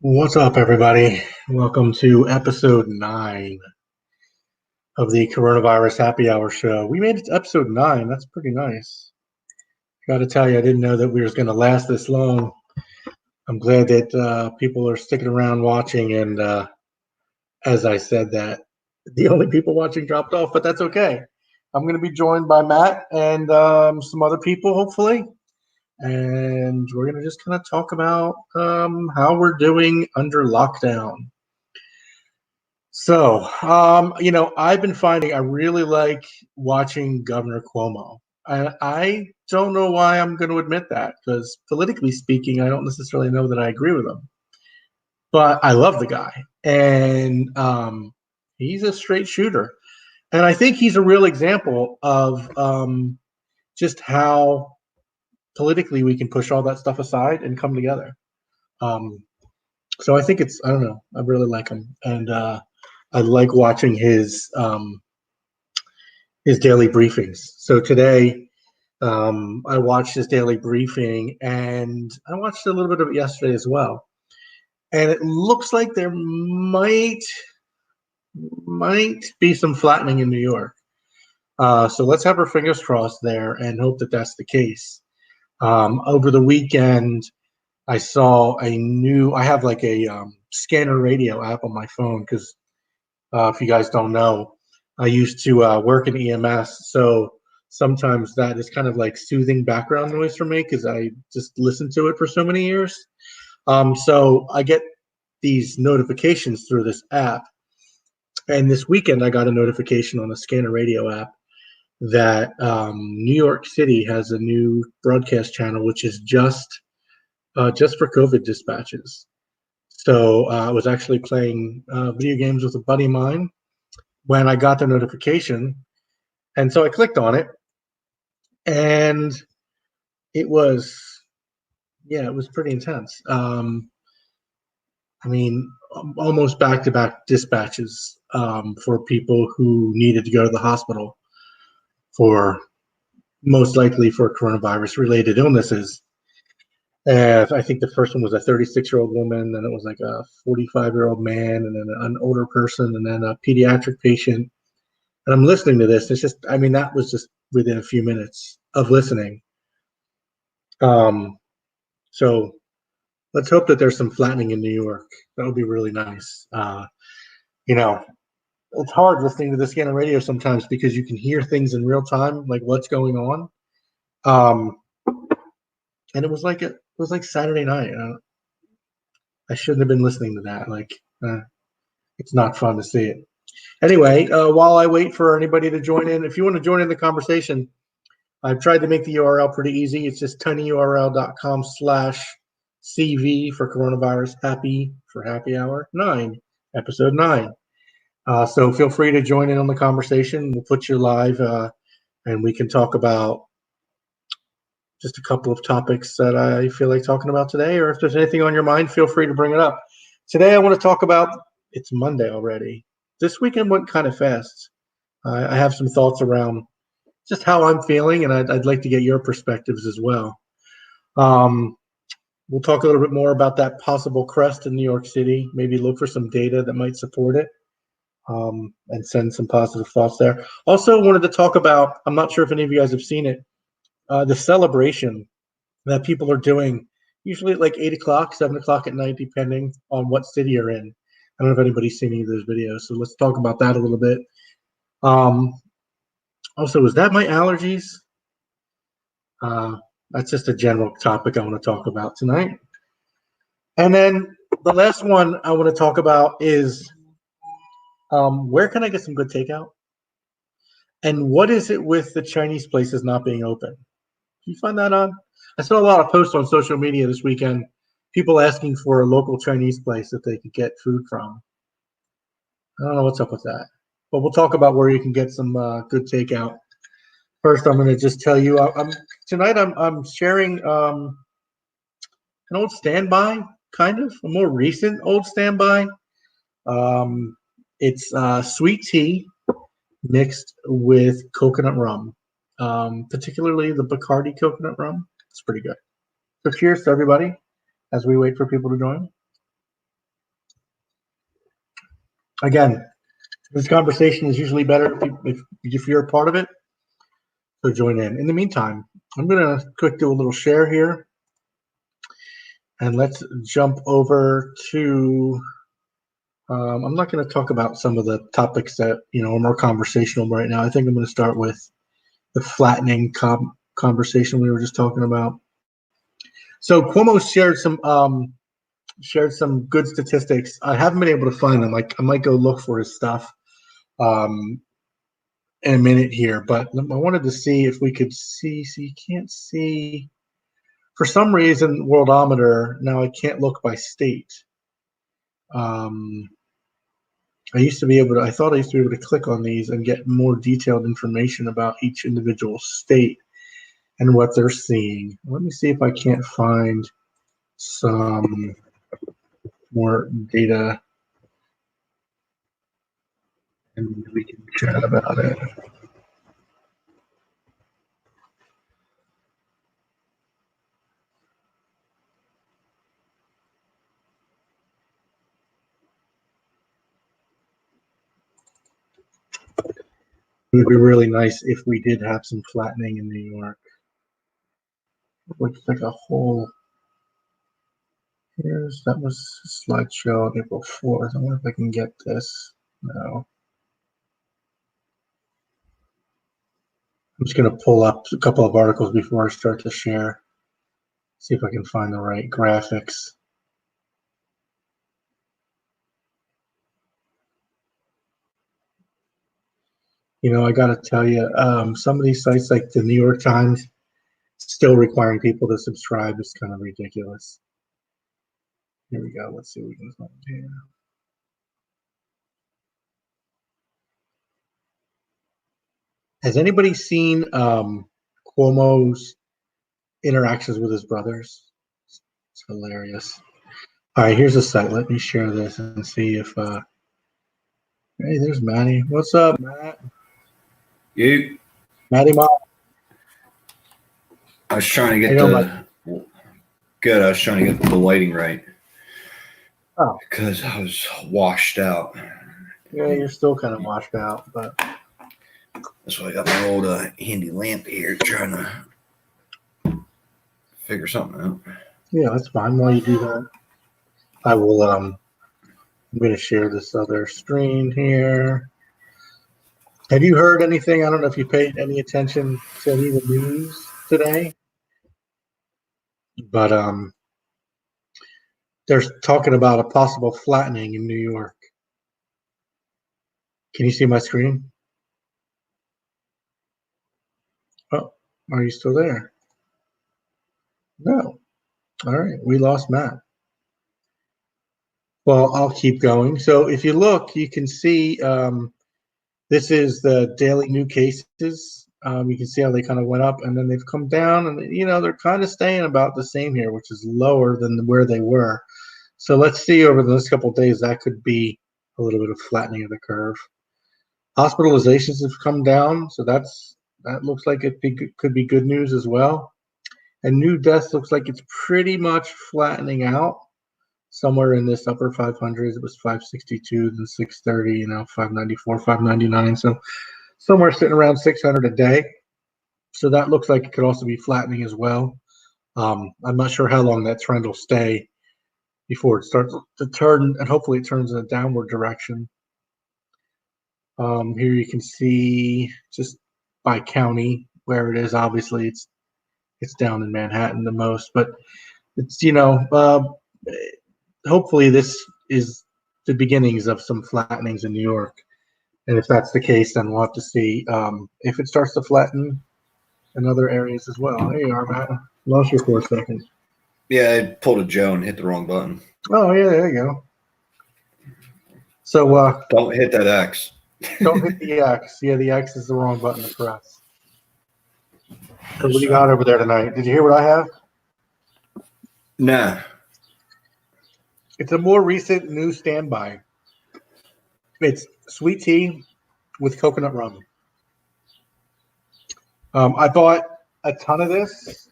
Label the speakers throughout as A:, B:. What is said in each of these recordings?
A: What's up, everybody? Welcome to episode 9 of the Coronavirus Happy Hour show. We made it to episode 9. That's pretty nice. Got to tell you, I didn't know that we were going to last this long. I'm glad that people are sticking around watching. And as I said that, the only people watching dropped off, but that's okay. I'm going to be joined by Matt and some other people, hopefully. And we're going to just kind of talk about how we're doing under lockdown. So, I've been finding I really like watching Governor Cuomo. I don't know why I'm going to admit that, because politically speaking, I don't necessarily know that I agree with him, but I love the guy, and he's a straight shooter, and I think he's a real example of just how politically we can push all that stuff aside and come together. Um, so I think I don't know, I really like him, and I like watching his daily briefings. So today, I watched his daily briefing, and I watched a little bit of it yesterday as well. And it looks like there might be some flattening in New York. So let's have our fingers crossed there and hope that that's the case. Over the weekend, I saw I have like a scanner radio app on my phone because if you guys don't know, I used to work in EMS, so sometimes that is kind of like soothing background noise for me because I just listened to it for so many years. So I get these notifications through this app, and this weekend I got a notification on the Scanner Radio app that New York City has a new broadcast channel, which is just for COVID dispatches. So I was actually playing video games with a buddy of mine when I got the notification. And so I clicked on it, and it was, yeah, it was pretty intense. I mean, almost back-to-back dispatches for people who needed to go to the hospital for most likely for coronavirus-related illnesses. I think the first one was a 36-year-old woman, then it was like a 45-year-old man, and then an older person, and then a pediatric patient. And I'm listening to this. It's just, I mean, that was just within a few minutes of listening. So let's hope that there's some flattening in New York. That would be really nice. You know, it's hard listening to the scanner radio sometimes because you can hear things in real time, like what's going on. Um, and it was like Saturday night. I shouldn't have been listening to that. It's not fun to see it. Anyway, while I wait for anybody to join in, if you want to join in the conversation, I've tried to make the URL pretty easy. It's just tinyurl.com/CV for coronavirus happy for happy hour 9, episode 9. So feel free to join in on the conversation. We'll put you live and we can talk about just a couple of topics that I feel like talking about today. Or if there's anything on your mind, feel free to bring it up. Today I want to talk about, it's Monday already. This weekend went kind of fast. I have some thoughts around just how I'm feeling, and I'd like to get your perspectives as well. We'll talk a little bit more about that possible crest in New York City, maybe look for some data that might support it, and send some positive thoughts there. Also wanted to talk about, I'm not sure if any of you guys have seen it, the celebration that people are doing, usually at like 8 o'clock, 7 o'clock at night, depending on what city you're in. I don't know if anybody's seen any of those videos, so let's talk about that a little bit. Also, is that my allergies? That's just a general topic I want to talk about tonight. And then the last one I want to talk about is where can I get some good takeout? And what is it with the Chinese places not being open? Can you find that on? I saw a lot of posts on social media this weekend, people asking for a local Chinese place that they could get food from. I don't know what's up with that, but we'll talk about where you can get some good takeout. First, I'm going to just tell you, tonight I'm sharing an old standby, kind of a more recent old standby. It's sweet tea mixed with coconut rum, particularly the Bacardi coconut rum. It's pretty good. So cheers to everybody as we wait for people to join. Again, this conversation is usually better if you're a part of it. So join in. In the meantime, I'm going to quick do a little share here. And let's jump over to, I'm not going to talk about some of the topics that, are more conversational right now. I think I'm going to start with the flattening conversation we were just talking about. So Cuomo shared some good statistics. I haven't been able to find them. I might go look for his stuff in a minute here, but I wanted to see if we could see. So you can't see. For some reason, Worldometer, now I can't look by state. I thought I used to be able to click on these and get more detailed information about each individual state and what they're seeing. Let me see if I can't find some more data and we can chat about it. It would be really nice if we did have some flattening in New York. Looks like a whole. That was a slideshow on April 4th. I wonder if I can get this. No. I'm just going to pull up a couple of articles before I start to share. See if I can find the right graphics. I got to tell you, some of these sites like the New York Times still requiring people to subscribe is kind of ridiculous. Here we go. Let's see what we can find here. Has anybody seen Cuomo's interactions with his brothers? It's hilarious. All right, here's a site. Let me share this and see if. Hey, there's Maddie. What's up, Matt?
B: You.
A: Maddie, Mom.
B: I was trying to get good. I was trying to get the lighting right.
A: Oh.
B: Because I was washed out.
A: Yeah, you're still kind of washed out, but.
B: That's why I got my old handy lamp here, trying to figure something out.
A: Yeah, that's fine. While you do that, I will. I'm going to share this other screen here. Have you heard anything? I don't know if you paid any attention to any of the news today, but they're talking about a possible flattening in New York. Can you see my screen? Oh, are you still there? No. All right, we lost Matt. Well, I'll keep going. So if you look, you can see this is the daily new cases. You can see how they kind of went up and then they've come down, and they're kind of staying about the same here, which is lower than where they were. So let's see over the next couple of days, that could be a little bit of flattening of the curve. Hospitalizations have come down, so that looks like it could be good news as well. And new deaths looks like it's pretty much flattening out. Somewhere in this upper 500s, it was 562, then 630, 594, 599. So somewhere sitting around 600 a day. So that looks like it could also be flattening as well. I'm not sure how long that trend will stay before it starts to turn, and hopefully it turns in a downward direction. Here you can see just by county where it is. Obviously, it's down in Manhattan the most, but it's hopefully this is the beginnings of some flattenings in New York. And if that's the case, then we'll have to see if it starts to flatten in other areas as well. There you are, Matt. Lost you for a second.
B: Yeah, I pulled a Joe and hit the wrong button.
A: Oh, yeah, there you go. So
B: don't hit that X.
A: Don't hit the X. Yeah, the X is the wrong button to press. So what do you got over there tonight? Did you hear what I have?
B: Nah.
A: It's a more recent new standby. It's sweet tea with coconut rum. I bought a ton of this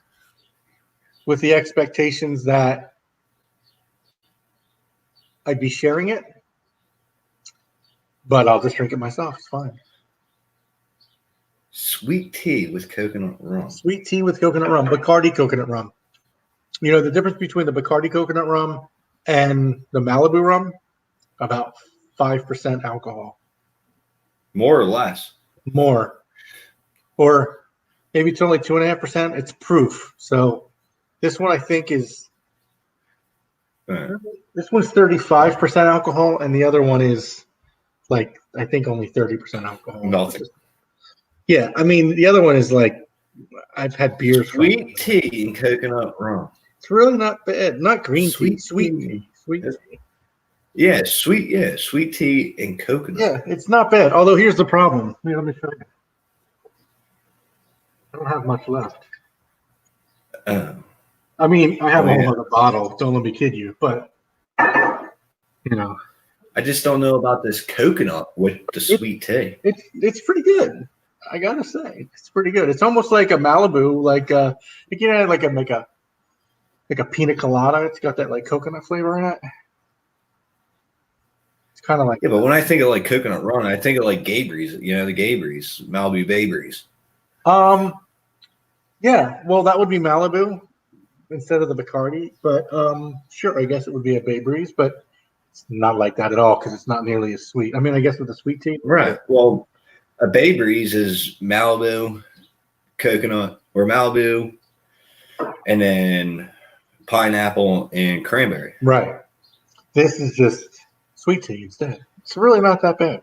A: with the expectations that I'd be sharing it. but I'll just drink it myself. It's fine.
B: Sweet tea with coconut rum.
A: Sweet tea with coconut rum, Bacardi coconut rum. You know the difference between the Bacardi coconut rum and the Malibu rum? About 5% alcohol.
B: More or less?
A: More. Or maybe it's only 2.5%. It's proof. So this one I think is this one's 35% alcohol, and the other one is like I think only 30% alcohol.
B: Nothing.
A: Yeah, I mean the other one is like I've had beers.
B: Sweet tea and coconut rum.
A: It's really not bad. Not green tea,
B: Sweet
A: sweet
B: tea.
A: tea. Sweet tea.
B: Yeah, sweet tea and coconut.
A: Yeah, it's not bad. Although here's the problem. Here, let me show you. I don't have much left. I mean, I have a whole other bottle. Don't let me kid you, but you know,
B: I just don't know about this coconut with the sweet tea.
A: It's pretty good. I gotta say, it's pretty good. It's almost like a Malibu, like you know, like a pina colada. It's got that like coconut flavor in it. It's kind of like
B: but when I think of like coconut rum, I think of like Gabri's. You know, the Gabri's, Malibu Babri's.
A: Yeah. Well, that would be Malibu instead of the Bacardi, but sure, I guess it would be a Bay Breeze, but it's not like that at all because it's not nearly as sweet. I mean, I guess with the sweet tea,
B: right? Well, a Bay Breeze is Malibu, coconut, or Malibu, and then pineapple and cranberry.
A: Right. This is just sweet tea instead. It's really not that bad.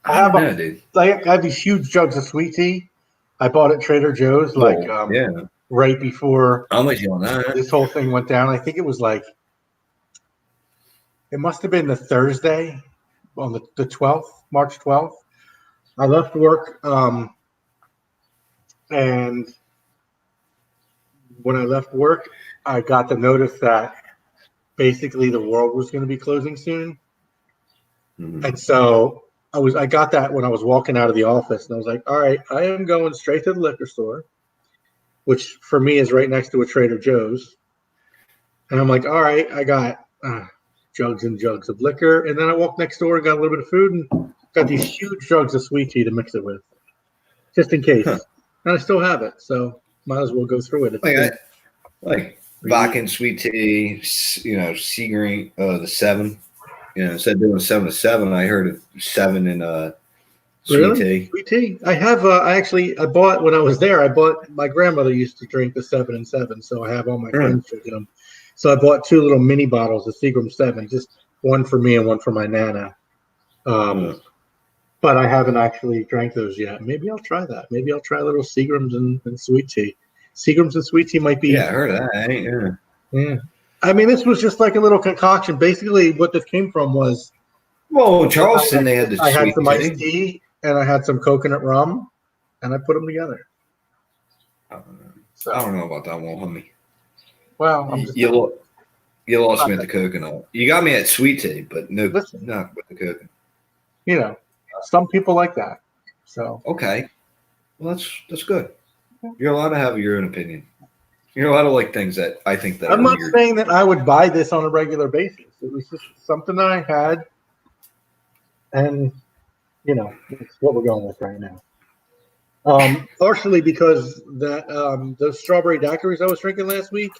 A: I have these huge jugs of sweet tea. I bought at Trader Joe's right before
B: I'm with you on that.
A: This whole thing went down. I think it was like it must have been the Thursday on the 12th, March 12th. I left work and when I left work, I got the notice that basically the world was going to be closing soon. Mm-hmm. And so I got that when I was walking out of the office, and I was like, all right, I am going straight to the liquor store, which for me is right next to a Trader Joe's. And I'm like, all right, I got jugs and jugs of liquor. And then I walked next door and got a little bit of food and got these huge jugs of sweet tea to mix it with, just in case. Huh. And I still have it, so might as well go through it.
B: Like vodka and sweet tea, you know, Seagreen, the 7. You know, instead of doing 7 to 7, I heard of 7 and sweet tea.
A: Sweet tea. I have. I bought when I was there. I bought. My grandmother used to drink the 7 and 7, so I have all my friends drinking them. So I bought 2 little mini bottles of Seagram 7, just one for me and one for my nana. But I haven't actually drank those yet. Maybe I'll try that. Maybe I'll try little Seagrams and sweet tea. Seagrams and sweet tea might be.
B: Yeah, I heard of that.
A: Yeah. I mean, this was just like a little concoction. Basically, what this came from was.
B: Well, in Charleston, they had the
A: I had some iced tea and I had some coconut rum, and I put them together.
B: I don't know about that one, homie.
A: Well, I'm just
B: you lost me at the coconut. You got me at sweet tea, but not with the coconut.
A: You know, some people like that. So
B: okay, well that's good. You're allowed to have your own opinion. You're allowed to like things that I think that.
A: I'm not saying that I would buy this on a regular basis. It was just something that I had, and you know, it's what we're going with right now. Partially because that those strawberry daiquiris I was drinking last week.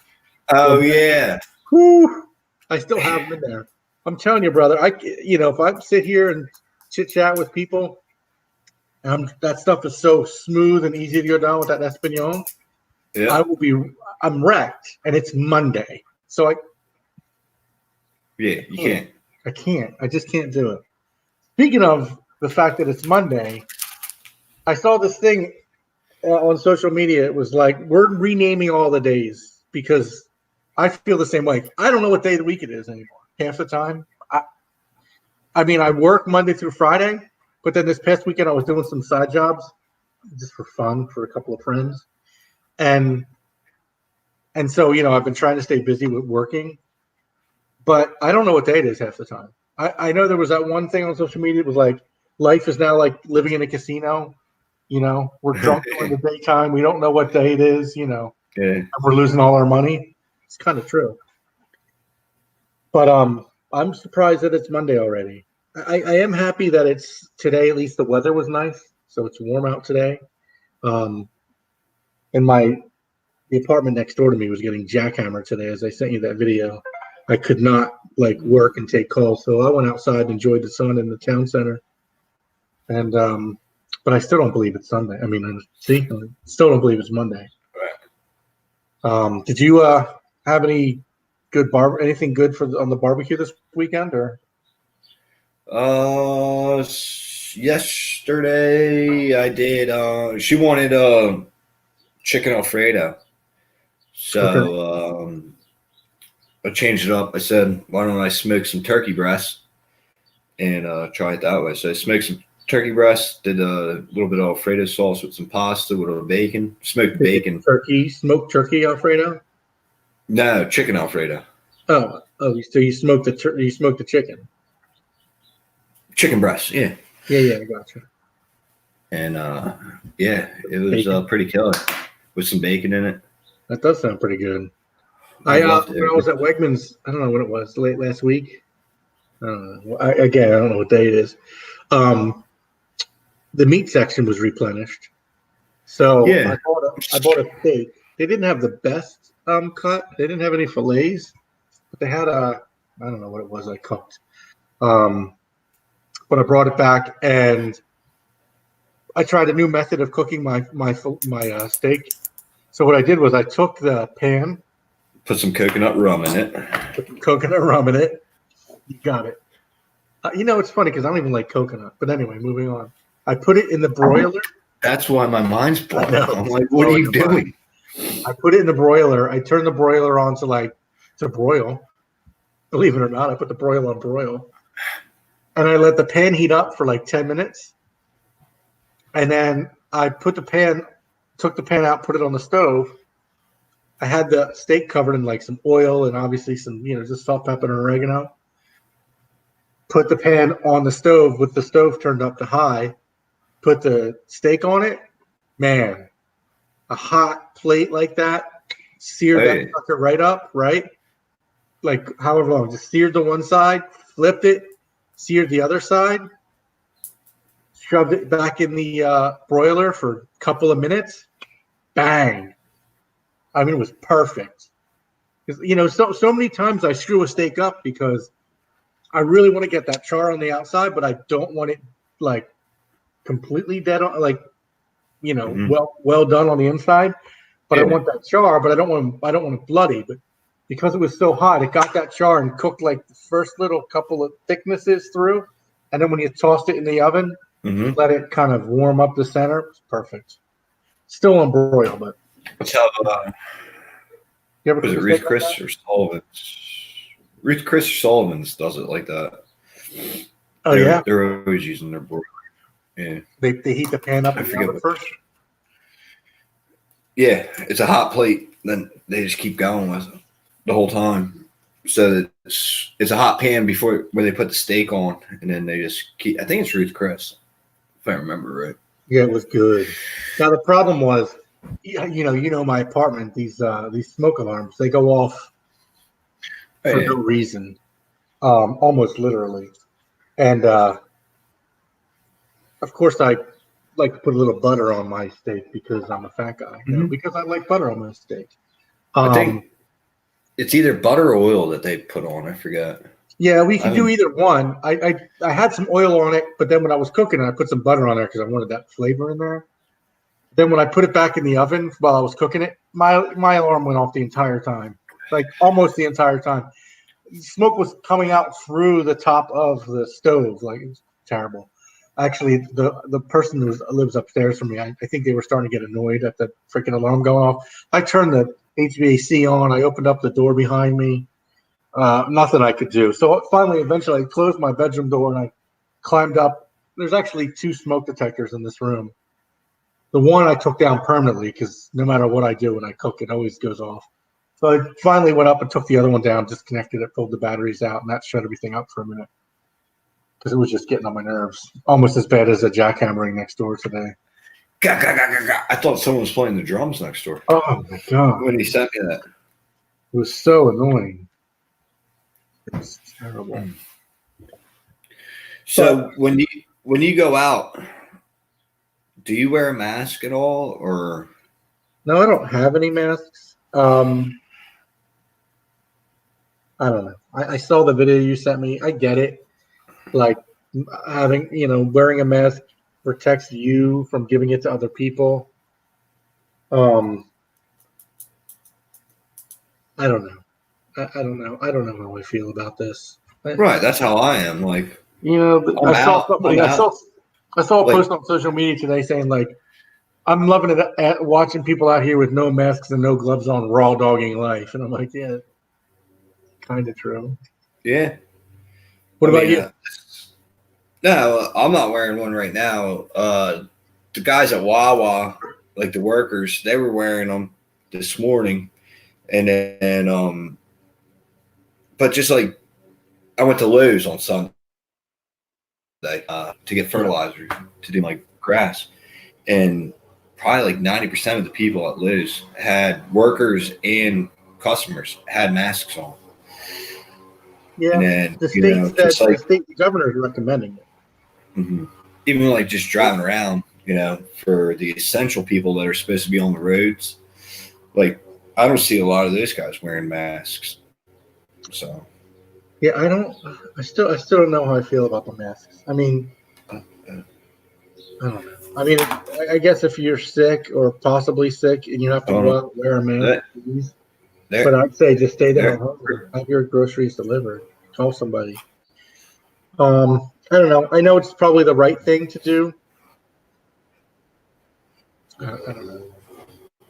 B: Oh yeah.
A: Whew, I still have them in there. I'm telling you, brother. If I sit here and chit chat with people, that stuff is so smooth and easy to go down with that Espignon.
B: Yeah.
A: I'm wrecked, and it's Monday, so
B: you can't.
A: I can't. I just can't do it. Speaking of the fact that it's Monday, I saw this thing on social media. It was like, we're renaming all the days because I feel the same way. I don't know what day of the week it is anymore. Half the time. I mean, I work Monday through Friday, but then this past weekend I was doing some side jobs just for fun for a couple of friends. And so, I've been trying to stay busy with working, but I don't know what day it is half the time. I know there was that one thing on social media. It was like, life is now like living in a casino. We're drunk during the daytime. We don't know what day it is, and we're losing all our money. It's kind of true. But I'm surprised that it's Monday already. I am happy that it's today. At least the weather was nice, so it's warm out today. Um, and the apartment next door to me was getting jackhammered today. As I sent you that video, I could not like work and take calls, so I went outside and enjoyed the sun in the town center. And but I still don't believe it's Sunday. I mean, see, I still don't believe it's Monday. Did you have any anything good on the barbecue this weekend or?
B: Yesterday I did. She wanted chicken Alfredo, so I changed it up. I said, "Why don't I smoke some turkey breast and try it that way?" So I smoked some turkey breast, did a little bit of Alfredo sauce with some pasta, with a little bacon, smoked bacon.
A: Smoked turkey Alfredo?
B: No, chicken Alfredo.
A: Oh, so you smoked the chicken?
B: Chicken breast, yeah.
A: Yeah, I gotcha.
B: And yeah, it was pretty killer with some bacon in it.
A: That does sound pretty good. When I was at Wegmans, I don't know what it was, late last week. I don't know. I don't know what day it is. The meat section was replenished, so
B: yeah.
A: I bought a steak. They didn't have the best cut. They didn't have any fillets, but they had I don't know what it was I cooked. But I brought it back and I tried a new method of cooking my steak. So what I did was I took the pan,
B: put some coconut rum in it.
A: Put some coconut rum in it. You got it. It's funny because I don't even like coconut. But anyway, moving on. I put it in the broiler.
B: That's why my mind's blown. I'm like, what are you doing?
A: I put it in the broiler. I turned the broiler on to broil. Believe it or not, I put the broil on broil. And I let the pan heat up for like 10 minutes. And then I took the pan out, put it on the stove. I had the steak covered in like some oil and obviously some, just salt, pepper, and oregano. Put the pan on the stove with the stove turned up to high. Put the steak on it. Man, a hot plate like that, seared that sucker right up, right? Like however long, just seared the one side, flipped it, seared the other side, shoved it back in the broiler for a couple of minutes. Bang. I mean, it was perfect. So many times I screw a steak up because I really want to get that char on the outside, but I don't want it like completely dead on, like well done on the inside. But I want that char, but I don't want it bloody. But because it was so hot, it got that char and cooked like the first little couple of thicknesses through, and then when you tossed it in the oven, let it kind of warm up the center. It was perfect. Still on broil, but.
B: What's how was it Ruth Chris or Sullivan's? Ruth Chris or Sullivan's does it like that.
A: Oh, yeah?
B: They're always using their broiler. Yeah. They
A: heat the pan up in the oven first?
B: Yeah, it's a hot plate. Then they just keep going with it the whole time. So it's a hot pan where they put the steak on, and then they just keep. I think it's Ruth Chris, if I remember right.
A: Yeah, it was good. Now the problem was, my apartment. These smoke alarms, they go off for no reason, almost literally, and of course I like to put a little butter on my steak because I'm a fat guy. Because I like butter on my steak.
B: I think it's either butter or oil that they put on. I forgot.
A: Yeah, we can do either one. I had some oil on it, but then when I was cooking it, I put some butter on there because I wanted that flavor in there. Then when I put it back in the oven while I was cooking it, my alarm went off the entire time, like almost the entire time. Smoke was coming out through the top of the stove, like it was terrible. Actually, the person who lives upstairs from me, I think they were starting to get annoyed at the freaking alarm going off. I turned the HVAC on. I opened up the door behind me. Nothing I could do. So eventually, I closed my bedroom door and I climbed up. There's actually 2 smoke detectors in this room. The one I took down permanently because no matter what I do when I cook, it always goes off. So I finally went up and took the other one down, disconnected it, pulled the batteries out, and that shut everything up for a minute because it was just getting on my nerves. Almost as bad as the jackhammering next door today.
B: I thought someone was playing the drums next door.
A: Oh, my God.
B: When he sent me that.
A: It was so annoying. It was terrible.
B: So when you go out, do you wear a mask at all, or
A: No, I don't have any masks. I don't know. I saw the video you sent me. I get it. Like having, wearing a mask protects you from giving it to other people. I don't know. I don't know. I don't know how I feel about this.
B: right? That's how I am. Like
A: I
B: I'm
A: saw
B: out.
A: somebody.
B: I'm out.
A: I saw a
B: Like
A: post on social media today saying like, "I'm loving it at watching people out here with no masks and no gloves on, raw dogging life." And I'm like, yeah, kind of true.
B: yeah.
A: What
B: I
A: about
B: mean,
A: you?
B: no, I'm not wearing one right now. The guys at Wawa, like the workers, they were wearing them this morning, and then but just like I went to Lowe's on Sunday to get
A: Yeah.
B: fertilizer to do my grass, and probably like 90% of the people at Lowe's had workers and customers had masks on, and
A: Yeah,
B: then
A: the state governor is recommending it.
B: mhm. Even like just driving around, for the essential people that are supposed to be on the roads, like I don't see a lot of those guys wearing masks. So
A: Yeah, I still don't know how I feel about the masks. I mean,
B: uh, uh,
A: I don't know. I mean, I guess if you're sick or possibly sick and you have
B: I
A: to
B: don't
A: go
B: know.
A: out and wear a mask,
B: That
A: please. But
B: there,
A: I'd say just stay the hell
B: there.
A: home or have your groceries delivered. Call somebody. I don't know. I know it's probably the right thing to do. I don't know.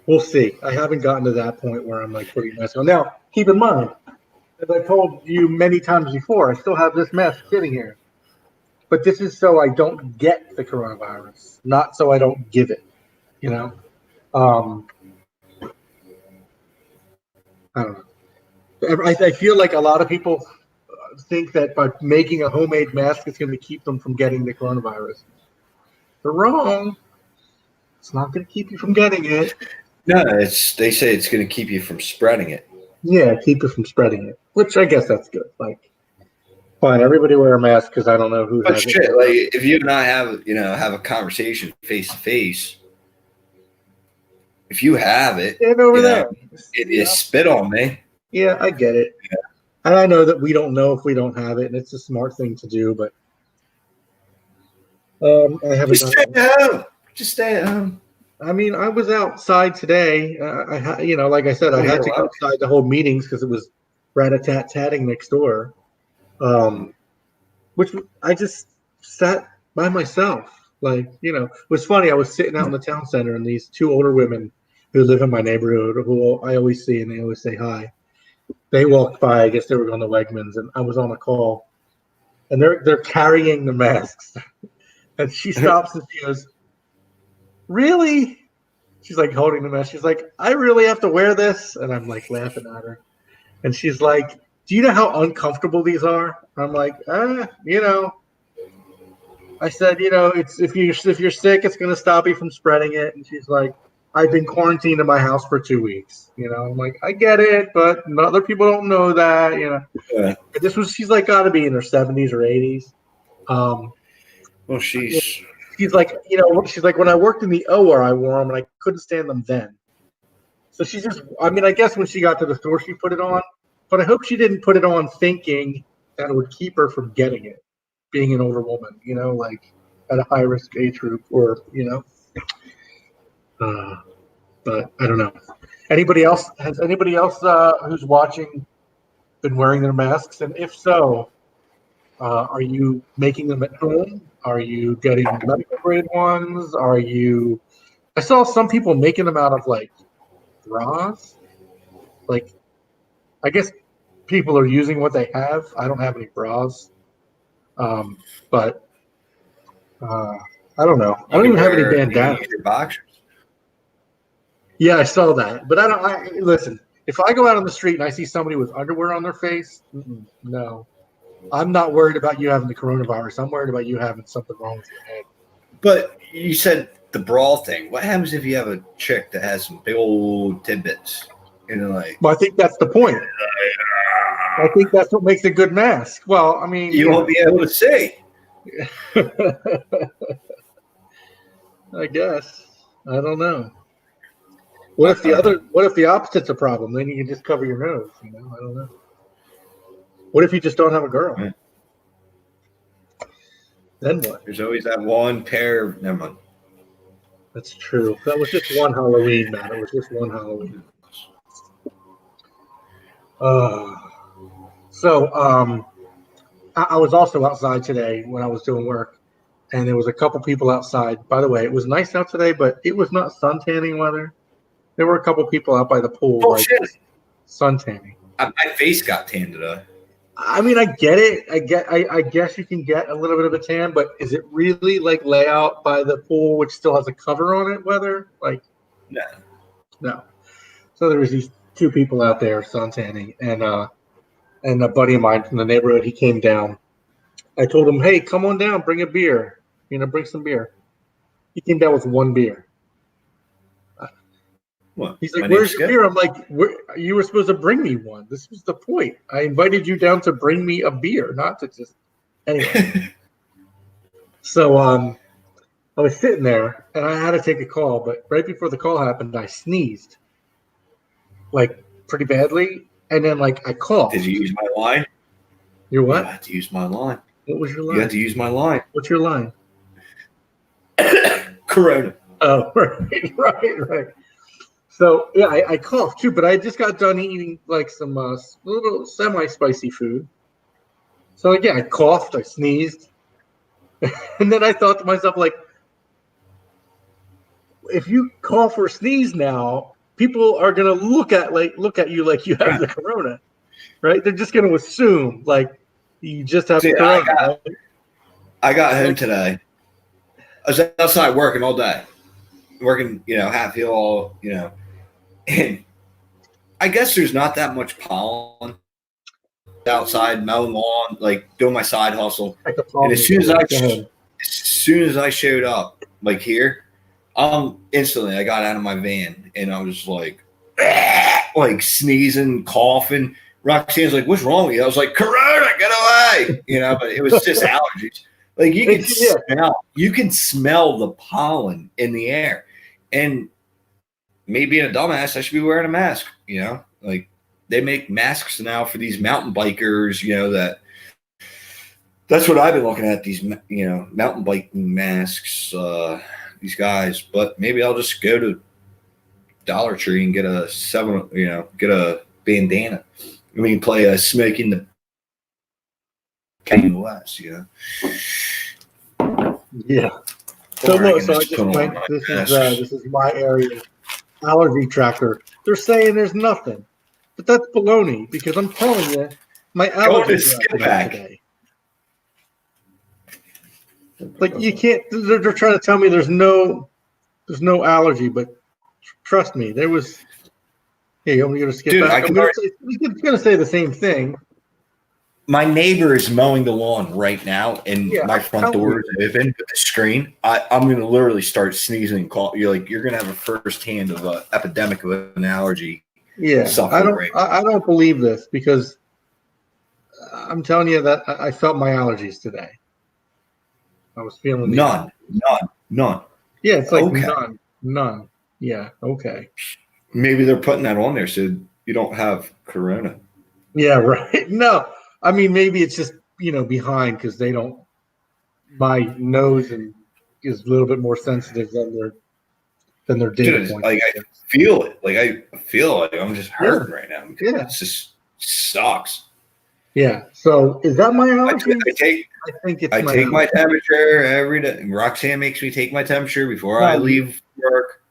A: We'll see. I haven't gotten to that point where I'm like putting masks on. Now, keep in mind, as I told you many times before, I still have this mask sitting here. But this is so I don't get the coronavirus, not so I don't give it. You know, um, I don't know. I feel like a lot of people think that by making a homemade mask, it's going to keep them from getting the coronavirus. They're wrong. It's not going to keep you from getting it.
B: No, they say it's going to keep you from spreading it.
A: Yeah, keep it from spreading it, which I guess that's good. Like, fine, everybody wear a mask because I don't know who
B: But
A: has it.
B: shit, like if you and I have a conversation face to face, if you have it,
A: Stand over there.
B: it spit on me.
A: Yeah, I get it. And I know that we don't know if we don't have it, and it's a smart thing to do, but I haven't
B: Just
A: done
B: stay
A: it.
B: at home. Just stay at home.
A: I mean, I was outside today. Like I said, I
B: Oh, yeah,
A: had to go
B: well,
A: outside to hold meetings because it was rat-a-tat-tatting next door. Which I just sat by myself. Like, it was funny. I was sitting out in the town center, and these two older women who live in my neighborhood, who I always see, and they always say hi. They walked by. I guess they were going to Wegmans, and I was on a call, and they're carrying the masks. And she stops and she goes, "Really?" She's like holding the mask. She's like, "I really have to wear this?" And I'm like laughing at her. And she's like, "Do you know how uncomfortable these are?" I'm like, I said, it's if you're sick, it's going to stop you from spreading it. And she's like, "I've been quarantined in my house for 2 weeks." I'm like, I get it, but other people don't know that.
B: yeah.
A: She's like got to be in her 70s or 80s.
B: Well, she's
A: She's like, she's like, when I worked in the OR, I wore them and I couldn't stand them then. So she just, I mean, I guess when she got to the store, she put it on, but I hope she didn't put it on thinking that it would keep her from getting it, being an older woman, like at a high risk age group but I don't know. Has anybody else who's watching been wearing their masks? And if so, are you making them at home? Are you getting medical grade ones? I saw some people making them out of like bras. Like, I guess people are using what they have. I don't have any bras, but I don't know. I
B: you
A: don't
B: can
A: even have any
B: wear you can
A: bandanas.
B: use your boxers.
A: Yeah, I saw that, but I don't. Listen. If I go out on the street and I see somebody with underwear on their face, no, I'm not worried about you having the coronavirus. I'm worried about you having something wrong with your head.
B: But you said the brawl thing. What happens if you have a chick that has some big old tidbits? Like
A: Well, I think that's the point. I think that's what makes a good mask. Well, I mean,
B: you won't be able to see.
A: I guess. I don't know. What if the opposite's a problem? Then you can just cover your nose, I don't know. What if you just don't have a girl?
B: Yeah.
A: Then what?
B: There's always that one pair. Never mind.
A: That's true. That was just one Halloween, Matt. It was just one Halloween. I was also outside today when I was doing work, and there was a couple people outside. By the way, it was nice out today, but it was not sun tanning weather. There were a couple people out by the pool,
B: Bullshit.
A: like sun tanning.
B: My face got tanned today.
A: I mean, I get it. I guess you can get a little bit of a tan, but is it really like layout by the pool, which still has a cover on it? Weather, like, no. So there was these two people out there sun tanning, and a buddy of mine from the neighborhood. He came down. I told him, "Hey, come on down, bring a beer. Bring some beer." He came down with one beer.
B: What?
A: He's like, "Where's your beer?" I'm like, "You were supposed to bring me one. This was the point. I invited you down to bring me a beer, not to just anyway." So I was sitting there and I had to take a call, but right before the call happened, I sneezed, like pretty badly, and then like I coughed.
B: Did you use my line?
A: Your what?
B: You had to use my line.
A: What was your line?
B: You had to use my line.
A: What's your line?
B: Corona.
A: Oh, right. So yeah, I coughed too, but I just got done eating like some little semi-spicy food. So yeah, I coughed, I sneezed, and then I thought to myself, like, if you cough or sneeze now, people are gonna look at you like you have the corona, right? They're just gonna assume like you just have the corona.
B: I got home today. I was outside working all day, working, half hill, and I guess there's not that much pollen outside mowing lawn, like doing my side hustle. And as soon as I showed up, like here, instantly I got out of my van and I was like sneezing, coughing. Roxanne's like, "What's wrong with you?" I was like, "Corona, get away!" But it was just allergies. Like you can smell the pollen in the air, and me being a dumbass, I should be wearing a mask. Like they make masks now for these mountain bikers. That's what I've been looking at, these mountain biking masks. These guys, but maybe I'll just go to Dollar Tree and get a bandana. We can play Smoking the Kanye West,
A: Yeah. So look, I just went. This is my area allergy tracker. They're saying there's nothing, but that's baloney because I'm telling you, my allergies are today. Like you can't. They're trying to tell me there's no allergy, but trust me, there was. Hey, I'm going to skip back. I'm going to say the same thing.
B: My neighbor is mowing the lawn right now, and my front door is open with the screen. I'm going to literally start sneezing and cough. You're going to have a firsthand of an epidemic of an allergy.
A: Yeah, I don't believe this because I'm telling you that I felt my allergies today. I was feeling
B: none.
A: Yeah, it's like none. Yeah, okay.
B: Maybe they're putting that on there so you don't have corona.
A: Yeah, right. No, I mean maybe it's just behind because they don't. My nose is a little bit more sensitive than their data
B: Dude,
A: point.
B: Like I feel it. Like I feel like I'm just hurting right now.
A: Yeah,
B: it just sucks.
A: Yeah. So is that my allergy?
B: I take my temperature every day. Roxanne makes me take my temperature before I leave work.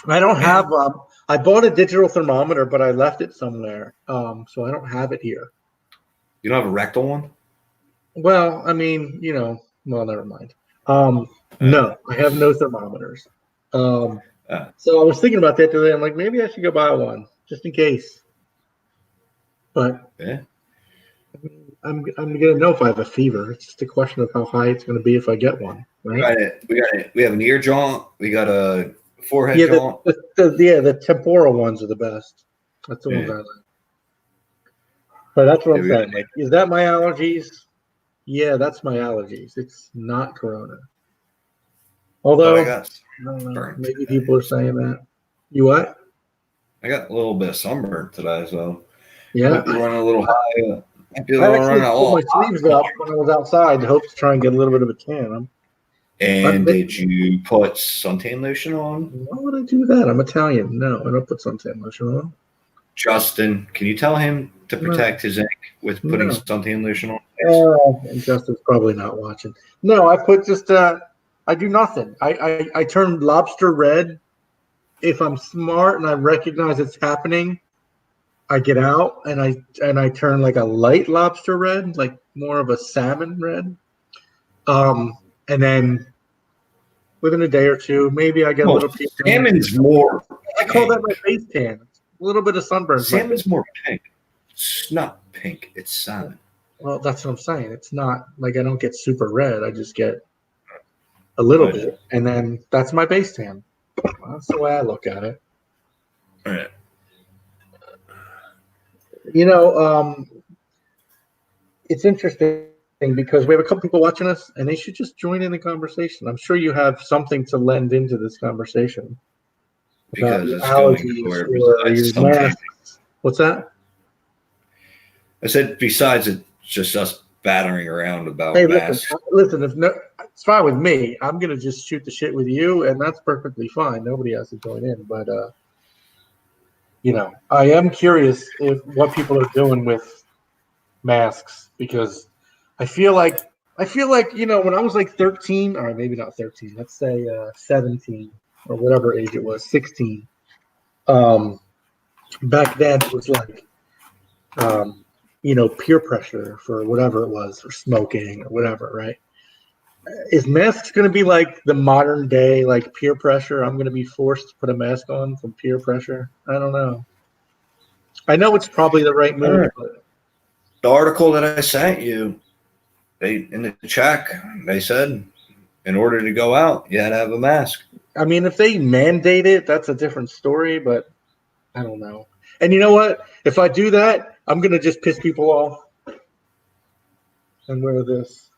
A: I don't have. I bought a digital thermometer, but I left it somewhere. So I don't have it here.
B: You don't have a rectal one?
A: Well, I mean, well, never mind. No, I have no thermometers. So I was thinking about that today. I'm like, maybe I should go buy one just in case. But I'm gonna know if I have a fever. It's just a question of how high it's gonna be if I get one. Right?
B: We have an ear jaunt. We got a forehead jaunt.
A: The temporal ones are the best. That's the ones I like. But that's what I'm saying. Like, is that my allergies? Yeah, that's my allergies. It's not corona.
B: But I
A: Although,
B: got
A: I don't know,
B: burnt
A: maybe
B: today.
A: people are saying that. You what?
B: I got a little bit of sunburn today, so
A: Yeah.
B: might be running a little high. Might be
A: I
B: running
A: actually
B: a
A: pulled
B: little
A: my sleeves up when I was outside to hope to try and get a little bit of a tan. I'm
B: And did
A: mixing.
B: you put suntan lotion on?
A: Why would I do that? I'm Italian. No, I don't put suntan lotion on.
B: Justin, can you tell him to
A: No,
B: protect his ink with putting
A: no.
B: suntan lotion on his face?
A: And Justin's probably not watching. No, I put just I do nothing. I turn lobster red if I'm smart and I recognize it's happening. I get out and I turn like a light lobster red, like more of a salmon red. And then within a day or two, maybe I get a
B: Well,
A: little tan.
B: salmon's more
A: I call that
B: pink.
A: my face tan. A little bit of sunburn's my face.
B: Salmon's more pink. It's not pink. It's salmon.
A: Well, that's what I'm saying. It's not like I don't get super red. I just get a little
B: Right.
A: bit, and then that's my base tan. That's the way I look at it.
B: Right.
A: You know, it's interesting because we have a couple people watching us, and they should just join in the conversation. I'm sure you have something to lend into this conversation about
B: Because
A: your
B: it's going
A: allergies
B: nowhere
A: or
B: besides
A: your
B: suntan.
A: masks. What's that?
B: I said besides it's just us battering around about
A: Hey,
B: masks.
A: listen. If no, it's fine with me. I'm gonna just shoot the shit with you, and that's perfectly fine. Nobody has to join in, but I am curious if what people are doing with masks because I feel like when I was like 13, or maybe not 13, let's say 17 or whatever age it was, 16. Um, Back then it was like peer pressure for whatever it was, for smoking or whatever, right? Is masks going to be like the modern day like peer pressure? I'm going to be forced to put a mask on from peer pressure. I don't know. I know it's probably the right
B: All
A: move,
B: right.
A: but
B: The article that I sent you, they in the check, they said in order to go out, you had to have a mask.
A: I mean, if they mandate it, that's a different story, but I don't know. And you know what? If I do that, I'm going to just piss people off and wear this.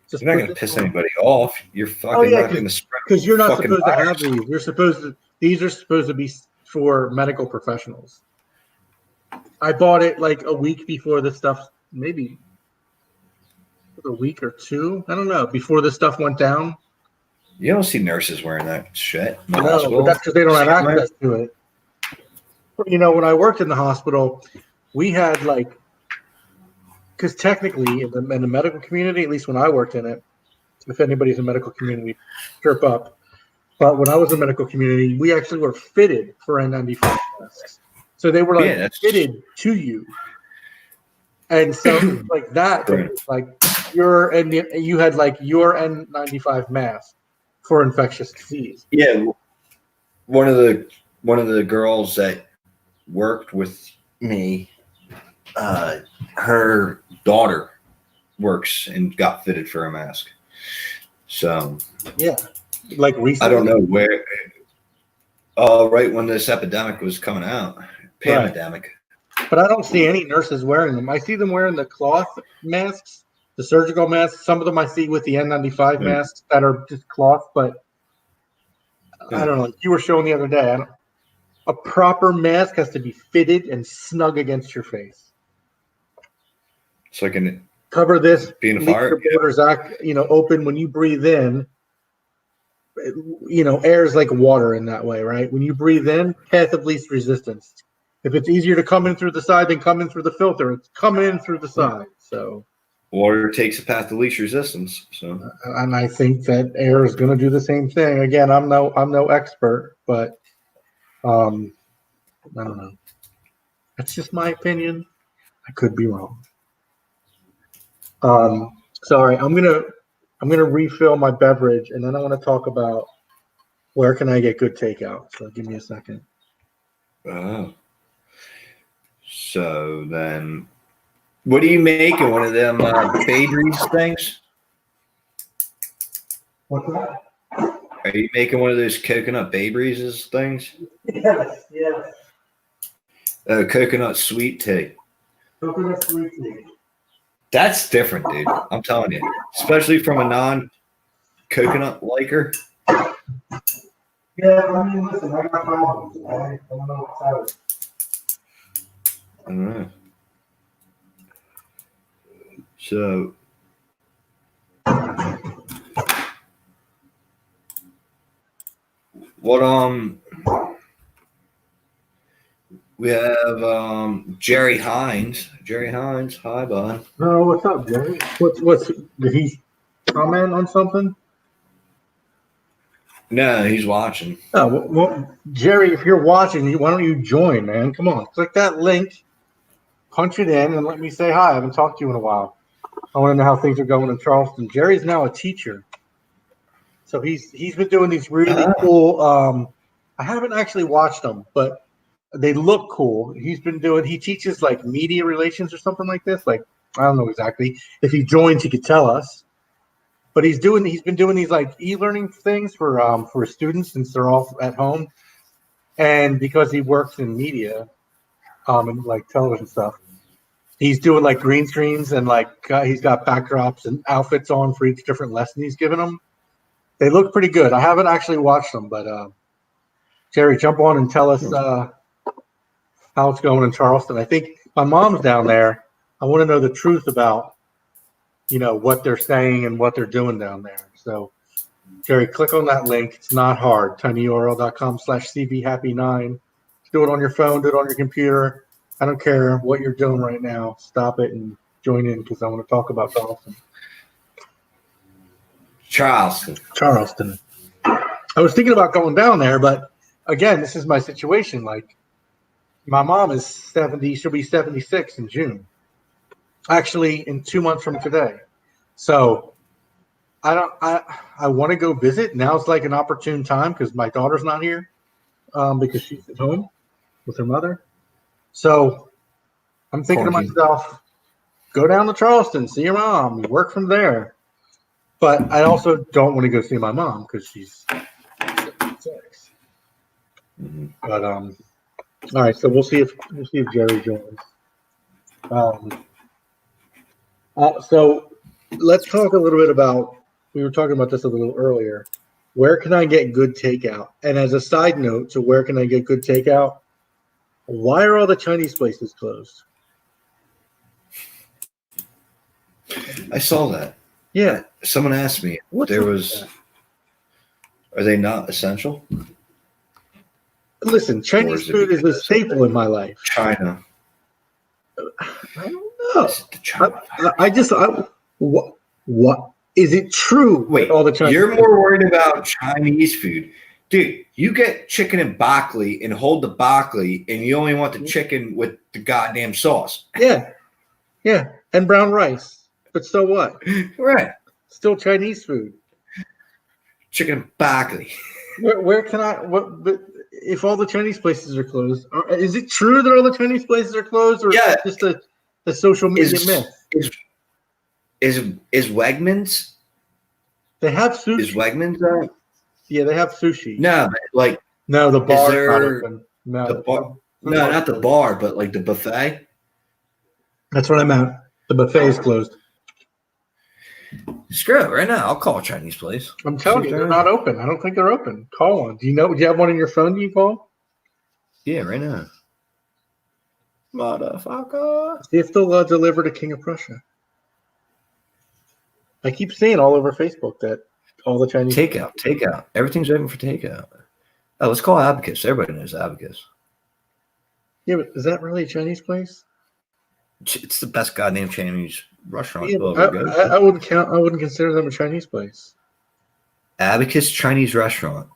A: Just
B: You're not
A: put
B: going to
A: this
B: piss
A: on.
B: anybody off. You're
A: Oh,
B: fucking
A: yeah,
B: not going to spread
A: because you're not
B: fucking
A: supposed to have
B: virus.
A: these. These are supposed to be for medical professionals. I bought it like a week before this stuff, maybe a week or two. I don't know, before this stuff went down.
B: You don't see nurses wearing that shit in the
A: No, but
B: hospital.
A: that's because they don't have
B: See them there?
A: access to it. When I worked in the hospital, we had because technically in the medical community, at least when I worked in it, if anybody's in the medical community, chirp up. But when I was in the medical community, we actually were fitted for N95 masks. So they were like
B: Yeah, that's
A: fitted to you. And so it was like that, but it
B: right.
A: was like you had like your N95 mask for infectious disease.
B: Yeah, one of the girls that worked with me, her daughter works and got fitted for a mask. So
A: Yeah. Like
B: I
A: recently.
B: don't know where. Right when this epidemic was coming out, pandemic.
A: But I don't see any nurses wearing them. I see them wearing the cloth masks, the surgical masks. Some of them I see with the N95
B: Yeah.
A: masks that are just cloth, but I don't know. Like you were showing the other day, a proper mask has to be fitted and snug against your face.
B: So I can
A: Cover this,
B: be in a
A: leave
B: fire.
A: your borders open when you breathe in. Air is like water in that way, right? When you breathe in, path of least resistance. If it's easier to come in through the side than come in through the filter, it's coming in through the side. So,
B: Water takes a path of least resistance. So
A: and I think that air is going to do the same thing. Again, I'm no expert, but I don't know. That's just my opinion. I could be wrong. Sorry, I'm gonna refill my beverage, and then I want to talk about where can I get good takeout. So give me a second.
B: So then, what do you make in one of them Fabry's things?
A: What's that?
B: Are you making one of those coconut Babrie's things?
A: Yes.
B: Coconut sweet tea.
A: Coconut sweet tea.
B: That's different, dude. I'm telling you, especially from a non-coconut liker.
A: Yeah, I mean, listen, I got problems. I don't know what's out.
B: I don't know. So, what we have Jerry Hines. Jerry Hines, hi bud.
A: No, what's up, Jerry? Did he comment on something?
B: No, he's watching.
A: Oh, well, Jerry, if you're watching, why don't you join, man? Come on, click that link, punch it in, and let me say hi. I haven't talked to you in a while. I want to know how things are going in Charleston. Jerry's now a teacher, so he's been doing these really cool. I haven't actually watched them, but they look cool. He teaches like media relations or something like this. Like, I don't know exactly. If he joins, he could tell us. But he's been doing these like e-learning things for students since they're all at home. And because he works in media, and like television stuff, he's doing like green screens and like he's got backdrops and outfits on for each different lesson he's giving them. They look pretty good. I haven't actually watched them, but Jerry, jump on and tell us how it's going in Charleston. I think my mom's down there. I want to know the truth about, what they're saying and what they're doing down there. So, Jerry, click on that link. It's not hard. tinyurl.com/cbhappy9. Do it on your phone. Do it on your computer. I don't care what you're doing right now. Stop it and join in because I want to talk about Charleston. I was thinking about going down there, but again, this is my situation. Like, my mom is 70. She'll be 76 in June. Actually, in 2 months from today. So I want to go visit. Now's like an opportune time because my daughter's not here because she's at home with her mother. So I'm thinking to myself, go down to Charleston, see your mom, work from there. But I also don't want to go see my mom because she's 76. But all right, so we'll see if Jerry joins. So let's talk a little bit about. We were talking about this a little earlier. Where can I get good takeout? And as a side note to where can I get good takeout? Why are all the Chinese places closed?
B: I saw that.
A: Yeah.
B: Someone asked me. Are they not essential?
A: Listen, Chinese food is a staple in my life.
B: China.
A: I don't know. What is it true?
B: Wait,
A: all the Chinese
B: you're more worried about Chinese food. Dude, you get chicken and broccoli and hold the broccoli and you only want the chicken with the goddamn sauce.
A: Yeah. And brown rice. But so what?
B: Right.
A: Still Chinese food.
B: Chicken and broccoli.
A: Where can I? But if all the Chinese places are closed, is it true that all the Chinese places are closed, or is it just a social media myth?
B: Is Wegmans?
A: They have sushi.
B: Is Wegmans there?
A: Yeah, they have sushi.
B: No, like
A: no, the bar's not open. No,
B: the bar. No, not the bar, but like the buffet.
A: That's what I meant. The buffet is closed.
B: Screw it right now. I'll call a Chinese place.
A: I'm telling you, they're not open. I don't think they're open. Call one. Do you have one on your phone? Do you call?
B: Yeah, right now. Motherfucker.
A: See if they'll deliver to King of Prussia. I keep seeing all over Facebook that all the Chinese
B: takeout. Everything's open for takeout. Oh, let's call Abacus. Everybody knows Abacus.
A: Yeah, but is that really a Chinese place?
B: It's the best goddamn Chinese restaurant.
A: Yeah, I wouldn't consider them a Chinese place.
B: Abacus Chinese restaurant.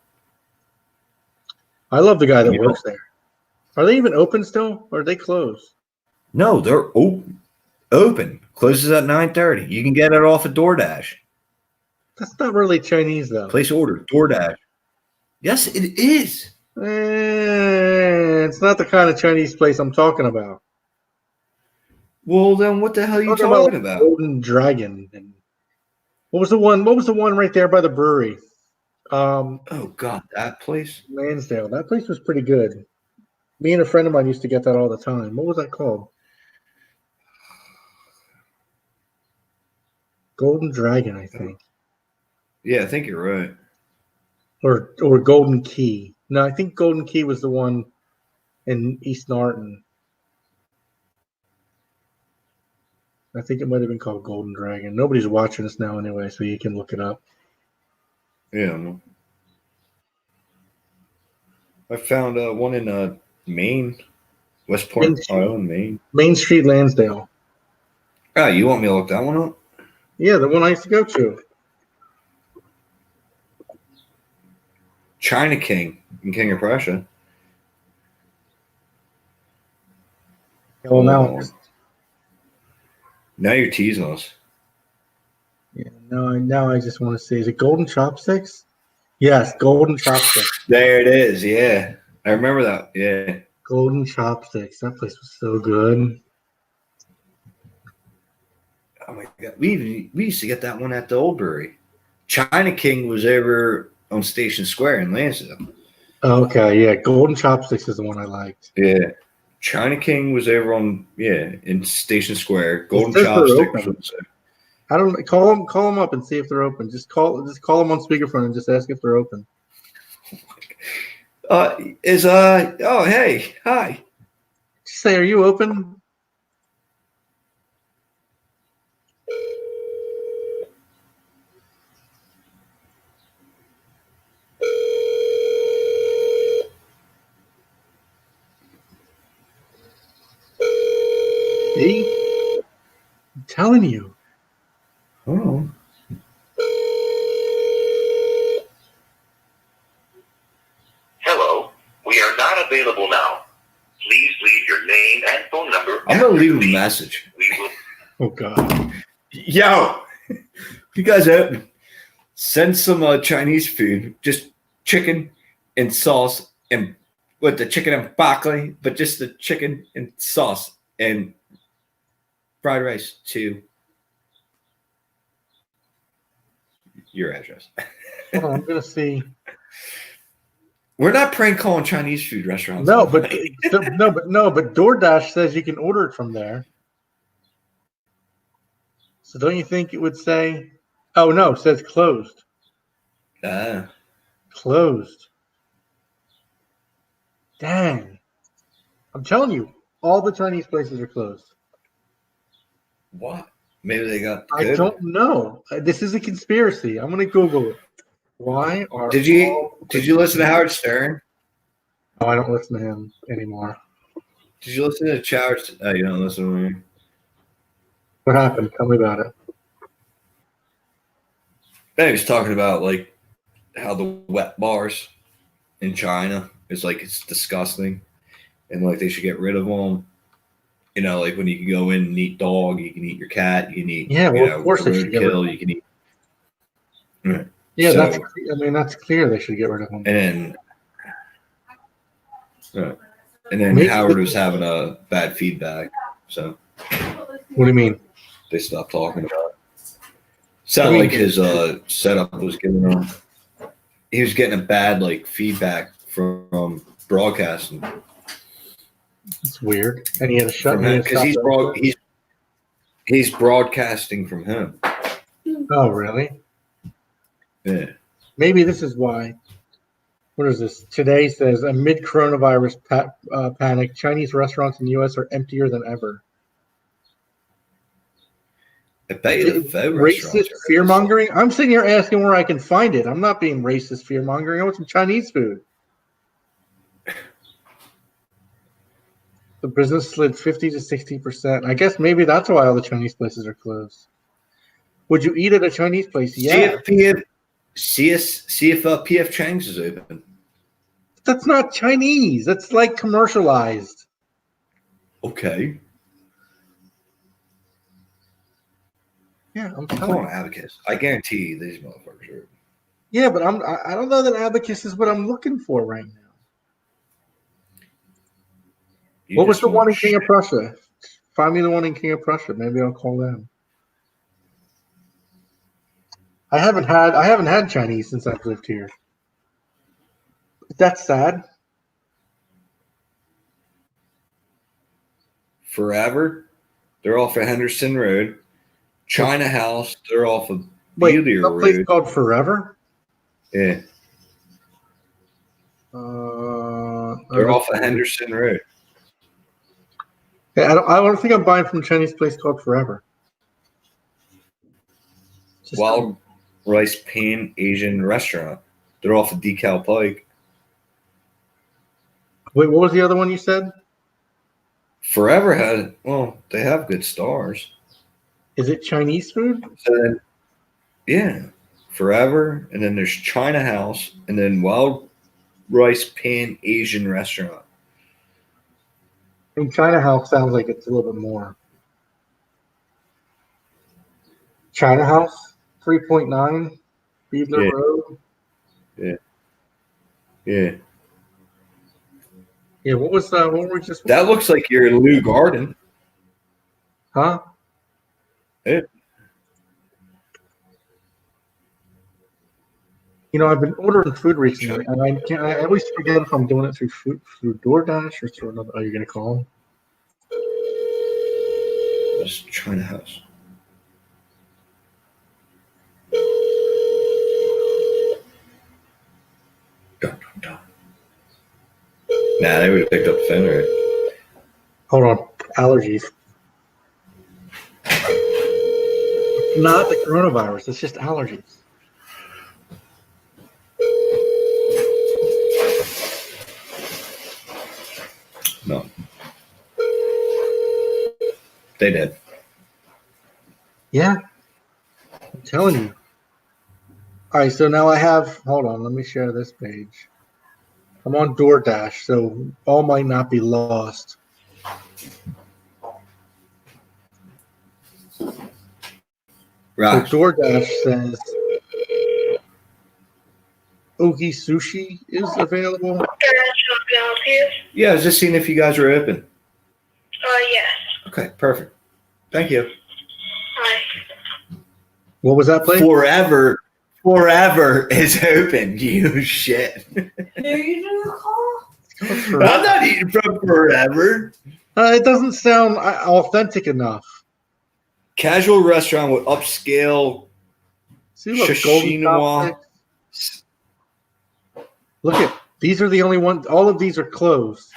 A: I love the guy that works there. Are they even open still, or are they closed?
B: No, they're open. Closes at 9:30. You can get it off of DoorDash.
A: That's not really Chinese, though.
B: Place order, DoorDash. Yes, it is.
A: It's not the kind of Chinese place I'm talking about.
B: Well, then what the hell are you talking about?
A: Golden Dragon. And what was the one right there by the brewery?
B: Oh God, that place?
A: Lansdale. That place was pretty good. Me and a friend of mine used to get that all the time. What was that called? Golden Dragon, I think,
B: Yeah, I think you're right.
A: or Golden Key. No, I think Golden Key was the one in East Norton. I think it might have been called Golden Dragon. Nobody's watching us now anyway, so you can look it up.
B: Yeah. I found one in Maine, Westport, Maine.
A: Main Street, Lansdale.
B: Ah, you want me to look that one up?
A: Yeah, the one I used to go to.
B: China King and King of Prussia.
A: Well,
B: now you're teasing us.
A: Yeah, now I just want to say, is it Golden Chopsticks? Yes, Golden Chopsticks.
B: There it is. Yeah, I remember that. Yeah,
A: Golden Chopsticks. That place was so good.
B: Oh my god, we used to get that one at the old brewery. China King was over on Station Square in Lansdale.
A: Okay, yeah, Golden Chopsticks is the one I liked.
B: Yeah, China King was over on in Station Square. Golden Chopsticks.
A: I don't call them up and see if they're open. Just call them on speakerphone and just ask if they're open.
B: Oh hey, hi.
A: Just say, are you open? See? I'm telling you.
B: Oh.
C: Hello, we are not available now. Please leave your name and phone number.
B: I'm gonna leave a message.
C: We will.
A: Oh God.
B: Yo, you guys open? Send some Chinese food, just chicken and sauce, and with the chicken and broccoli, but just the chicken and sauce and fried rice to your address.
A: Hold on, I'm gonna see.
B: We're not prank calling Chinese food restaurants.
A: No, but DoorDash says you can order it from there. So don't you think it would say? Oh no, it says closed. Closed. Dang. I'm telling you, all the Chinese places are closed.
B: What? Maybe they got
A: COVID. I don't know. This is a conspiracy. I'm gonna Google it. Why are
B: Did you listen to Howard Stern?
A: No, I don't listen to him anymore.
B: Did you listen to Howard? You don't listen to me.
A: What happened? Tell me about it.
B: He was talking about like how the wet bars in China is like it's disgusting, and like they should get rid of them. You know, like when you can go in and eat dog, you can eat your cat, you can eat
A: of course they should
B: roadkill, you can eat. Right.
A: Yeah, so, that's clear. They should get rid of them.
B: And then Howard was having a bad feedback. So
A: what do you mean?
B: They stopped talking about it. Sounded like his setup was giving him. He was getting a bad like feedback from broadcasting.
A: It's weird. And he had to shut
B: him because he's broadcasting from him.
A: Oh, really?
B: Yeah.
A: Maybe this is why. What is this? Today says amid coronavirus panic, Chinese restaurants in the U.S. are emptier than ever.
B: I bet you the
A: racist fear mongering. I'm sitting here asking where I can find it. I'm not being racist fear mongering. I want some Chinese food. The business slid 50 to 60%. I guess maybe that's why all the Chinese places are closed. Would you eat at a Chinese place? Yeah.
B: See if PF Chang's is open.
A: That's not Chinese. That's like commercialized.
B: Okay.
A: Yeah, I'm
B: telling you. Abacus. I guarantee you these motherfuckers are open.
A: Yeah, but I don't know that Abacus is what I'm looking for right now. What was the one in King of Prussia? Find me the one in King of Prussia. Maybe I'll call them. I haven't had Chinese since I've lived here. That's sad.
B: Forever. They're off of Henderson Road. China House. They're off of
A: Wait,
B: Beelier
A: some place
B: Road.
A: called Forever?
B: Yeah, they're off of Henderson Road.
A: Yeah, I don't think I'm buying from a Chinese place called Forever. Just
B: Wild Rice Pan Asian Restaurant. They're off of Decal Pike.
A: Wait, what was the other one you said?
B: Forever had, well, they have good stars.
A: Is it Chinese food?
B: So then, yeah, Forever, and then there's China House, and then Wild Rice Pan Asian Restaurant.
A: I mean, China House sounds like it's a little bit more. China House, 3.9, Beadler
B: Yeah.
A: Road.
B: Yeah,
A: Yeah, what were we just?
B: that looks like you're in Lou Garden.
A: Huh?
B: Yeah.
A: You know, I've been ordering food recently, and I always forget if I'm doing it through DoorDash or through another. Are you gonna call them?
B: That's China House. Dun, dun, dun. Nah, they would have picked up the phone, right?
A: Hold on, allergies. Not the coronavirus. It's just allergies.
B: No. They did.
A: Yeah, I'm telling you. All right, so now I have. Hold on, let me share this page. I'm on DoorDash, so all might not be lost.
B: Right.
A: So DoorDash says Oki Sushi is available.
B: Yeah, I was just seeing if you guys were open.
D: Yes.
B: Okay, perfect. Thank you.
D: Hi.
A: What was that place?
B: Forever is open. You shit.
D: Who are you doing the call?
B: I'm not eating from Forever.
A: It doesn't sound authentic enough.
B: Casual restaurant with upscale
A: See, look, golden
B: Shishinoa.
A: chopsticks. Look at these are the only ones. All of these are closed.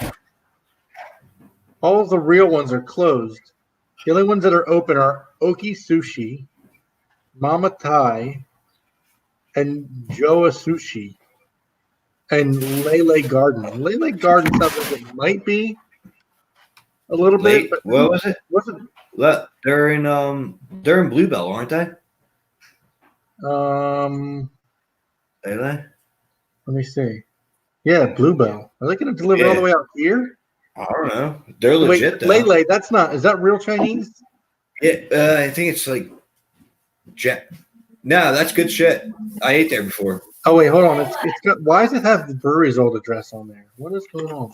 A: All of the real ones are closed. The only ones that are open are Oki Sushi, Mama Thai, and Joa Sushi, and Lele Garden. Lele Garden sounds like it might be a little
B: Late.
A: bit, but
B: What was it?
A: wasn't.
B: They're in Bluebell, aren't they? Lele?
A: Let me see. Yeah, Bluebell. Are they going to deliver all the way out here?
B: I don't know. They're legit though.
A: Lele, that's not. Is that real Chinese?
B: Yeah, I think it's like No, that's good shit. I ate there before.
A: Oh wait, hold on. It's got. Why does it have the brewery's old address on there? What is going on?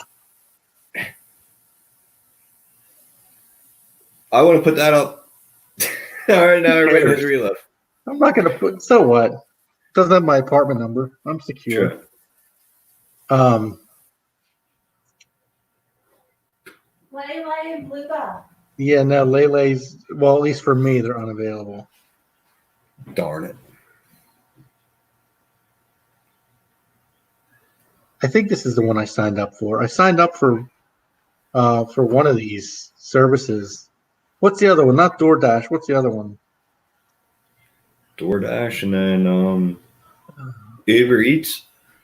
B: I want to put that up. All right, now everybody knows where you live.
A: I'm not going to put. So what? Doesn't have my apartment number. I'm secure.
B: Sure.
D: Lele and Bluebell.
A: Yeah, no, Lele's. Well, at least for me, they're unavailable.
B: Darn it.
A: I think this is the one I signed up for. I signed up for one of these services. What's the other one? Not DoorDash. What's the other one?
B: DoorDash and then Uber Eats.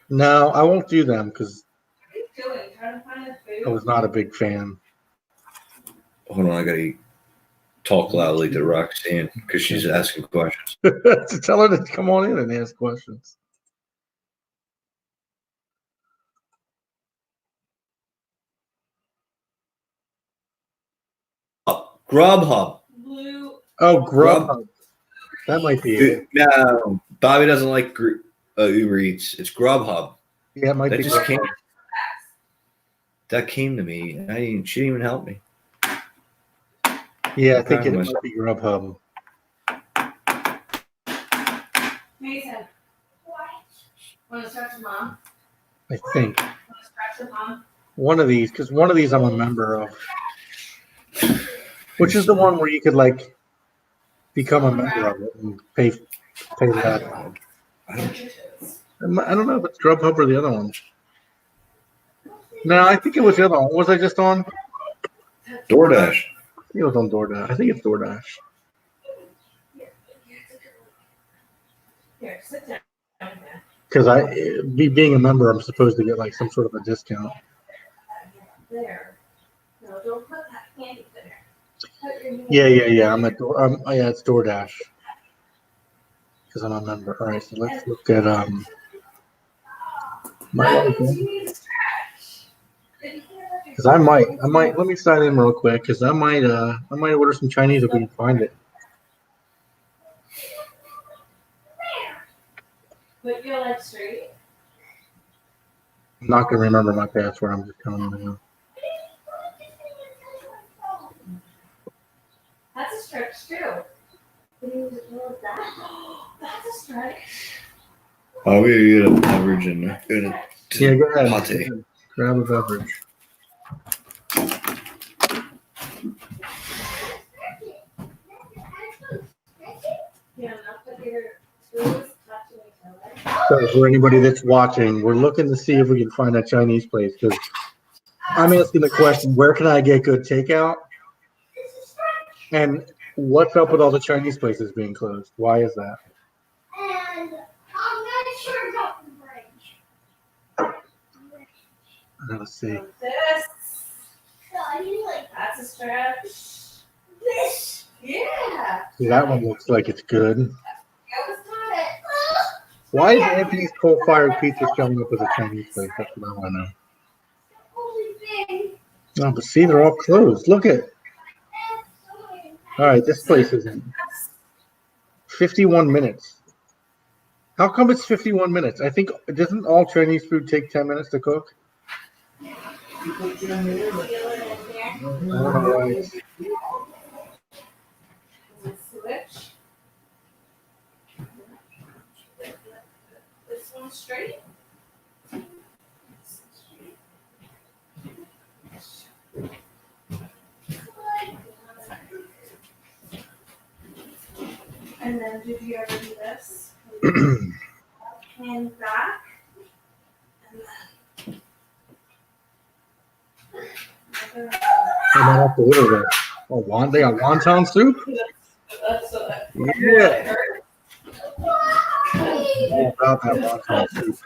A: No, I won't do them because
D: What are you doing? Trying to find the food?
A: I was not a big fan.
B: Hold on, I gotta talk loudly to Roxanne because she's asking questions.
A: To tell her to come on in and ask questions.
B: Grubhub.
D: Blue.
A: Oh, Grubhub. That might be it.
B: No, Bobby doesn't like Uber Eats. It's Grubhub.
A: Yeah, it might
B: That
A: be.
B: just
A: Grubhub.
B: came. That came to me, and she didn't even help me.
A: Yeah, I think it might be Grubhub.
D: Mason. What? Want to stretch your mom?
A: I think
D: Want to stretch your mom?
A: one of these, because one of these I'm a member of, which is the one where you could like become a member of it and pay that. I don't know if it's Grubhub or the other one. No, I think it was the other one. What was I just on?
B: DoorDash.
A: I think it was on DoorDash. I think it's DoorDash.
D: Here, sit down.
A: Because being a member, I'm supposed to get like some sort of a discount.
D: There. No, don't put that candy there. Put your hand
A: Yeah. Yeah, it's DoorDash. Because I'm a member. All right, so let's look at because I might. Let me sign in real quick because I might order some Chinese if we can find it.
D: Put your legs straight.
A: I'm not gonna remember my password. I'm just telling you now.
D: That's a stretch too. That's a stretch.
B: Oh, we get a beverage and
A: Yeah, go ahead.
B: pate.
A: Grab a beverage.
D: Yeah, not put your toes touching each other.
A: So for anybody that's watching, we're looking to see if we can find a Chinese place because I'm asking the question, where can I get good takeout? And what's up with all the Chinese places being closed? Why is that?
D: And I'm not sure about the bridge.
A: Let's see.
D: This. That's a stretch. This. Yeah.
A: See, that one looks like it's good.
D: That was got it.
A: Why is Anthony's Coal-Fired Pizza showing up as a Chinese place? That's what I want to know. No, but see, they're all closed. Look at. All right, this place is in 51 minutes. How come it's 51 minutes? I think, doesn't all Chinese food take 10 minutes to cook? I don't know why.
D: Switch. This one straight. And then did you ever do this? Hand back. And then.
A: I might have to order that. Oh, they got wonton soup? Yeah. All about that wonton soup.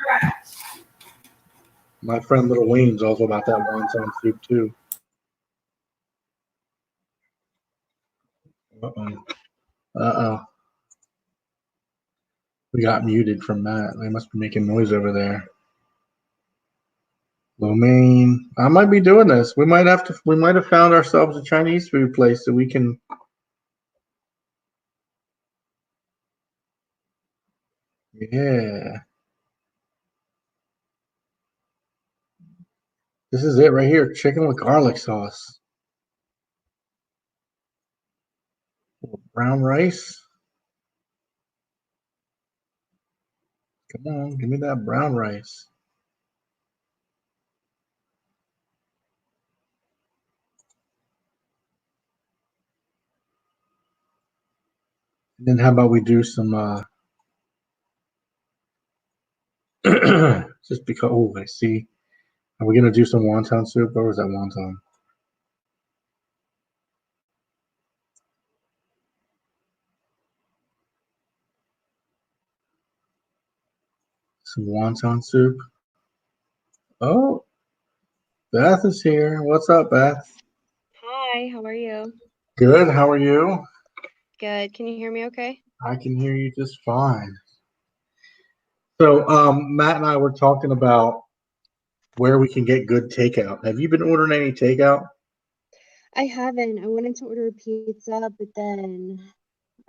A: My friend Little Wayne's also about that wonton soup too. Uh-oh. We got muted from Matt. They must be making noise over there. Lo mein. I might be doing this. We might have found ourselves a Chinese food place that we can. Yeah. This is it right here. Chicken with garlic sauce. Brown rice. Come on, give me that brown rice. And then how about we do some just because I see. Are we gonna do some wonton soup or is that wonton? Some wonton soup. Oh, Beth is here. What's up, Beth?
E: Hi, how are you?
A: Good. How are you?
E: Good. Can you hear me okay?
A: I can hear you just fine. So, Matt and I were talking about where we can get good takeout. Have you been ordering any takeout?
E: I haven't. I wanted to order a pizza, but then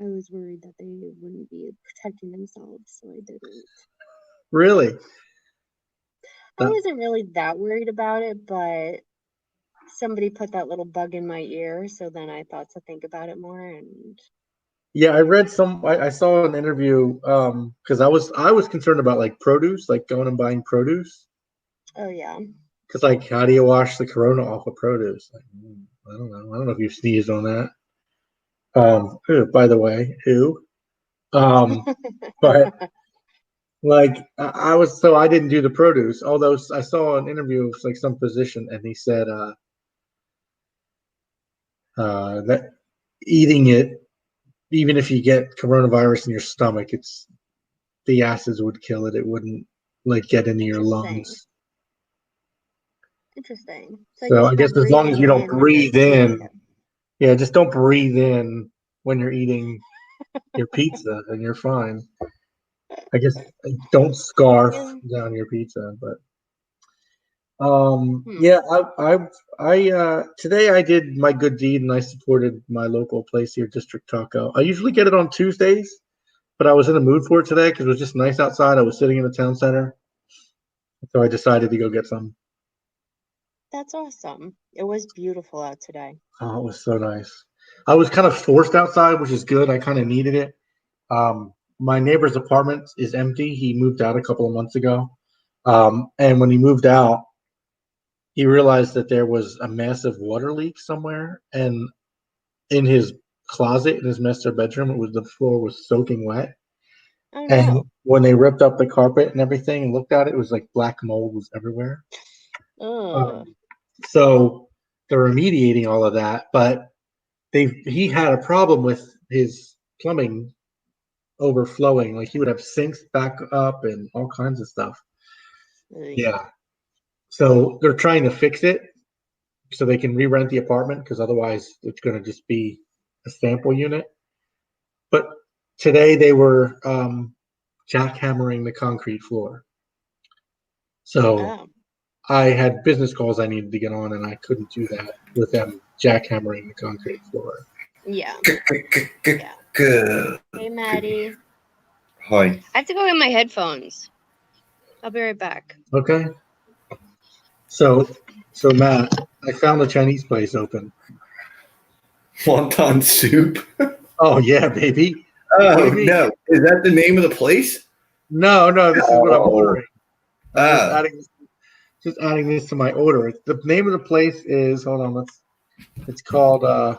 E: I was worried that they wouldn't be protecting themselves, so I didn't.
A: Really?
E: I wasn't really that worried about it, but somebody put that little bug in my ear, so then I thought to think about it more. And
A: Yeah, I read I saw an interview because I was concerned about like produce, like going and buying produce.
E: oh yeah,
A: Because like, how do you wash the corona off of produce? Like, I don't know. I don't know if you've sneezed on that. By the way, who? But like I didn't do the produce, although I saw an interview of like some physician, and he said that eating it, even if you get coronavirus in your stomach, the acids would kill it. It wouldn't like get into your lungs.
E: Interesting. So
A: So
E: just
A: I
E: not
A: guess as long as
E: breathing
A: you
E: it
A: don't
E: in when you're
A: breathe
E: eating
A: in,
E: it.
A: yeah, just don't breathe in when you're eating your pizza, and you're fine. I guess don't scarf
E: Yeah.
A: down your pizza, but
E: Hmm.
A: yeah, today I did my good deed and I supported my local place here, District Taco. I usually get it on Tuesdays, but I was in the mood for it today because it was just nice outside. I was sitting in the town center, so I decided to go get some.
E: That's awesome. It was beautiful out today.
A: Oh, it was so nice. I was kind of forced outside, which is good. I kind of needed it. My neighbor's apartment is empty. He moved out a couple of months ago. And when he moved out, he realized that there was a massive water leak somewhere. And in his closet, in his master bedroom, the floor was soaking wet.
E: Oh
A: And
E: no.
A: when they ripped up the carpet and everything and looked at it, it was like black mold was everywhere.
E: Ugh.
A: So they're remediating all of that, but he had a problem with his plumbing overflowing. Like he would have sinks back up and all kinds of stuff.
E: Ugh.
A: Yeah. So they're trying to fix it so they can re-rent the apartment because otherwise it's going to just be a sample unit. But today they were jackhammering the concrete floor. So
E: Oh.
A: I had business calls I needed to get on, and I couldn't do that with them jackhammering the concrete floor.
E: Yeah.
B: Good.
E: Hey, Maddie.
B: Hi.
E: I have to go get my headphones. I'll be right back.
A: Okay. So Matt, I found a Chinese place open.
B: Wonton soup.
A: Oh yeah, baby. What do
B: Oh
A: you mean?
B: no! Is that the name of the place?
A: No, this is what I'm
B: Oh.
A: ordering. I'm
B: Ah.
A: just adding this to my order. The name of the place is it's called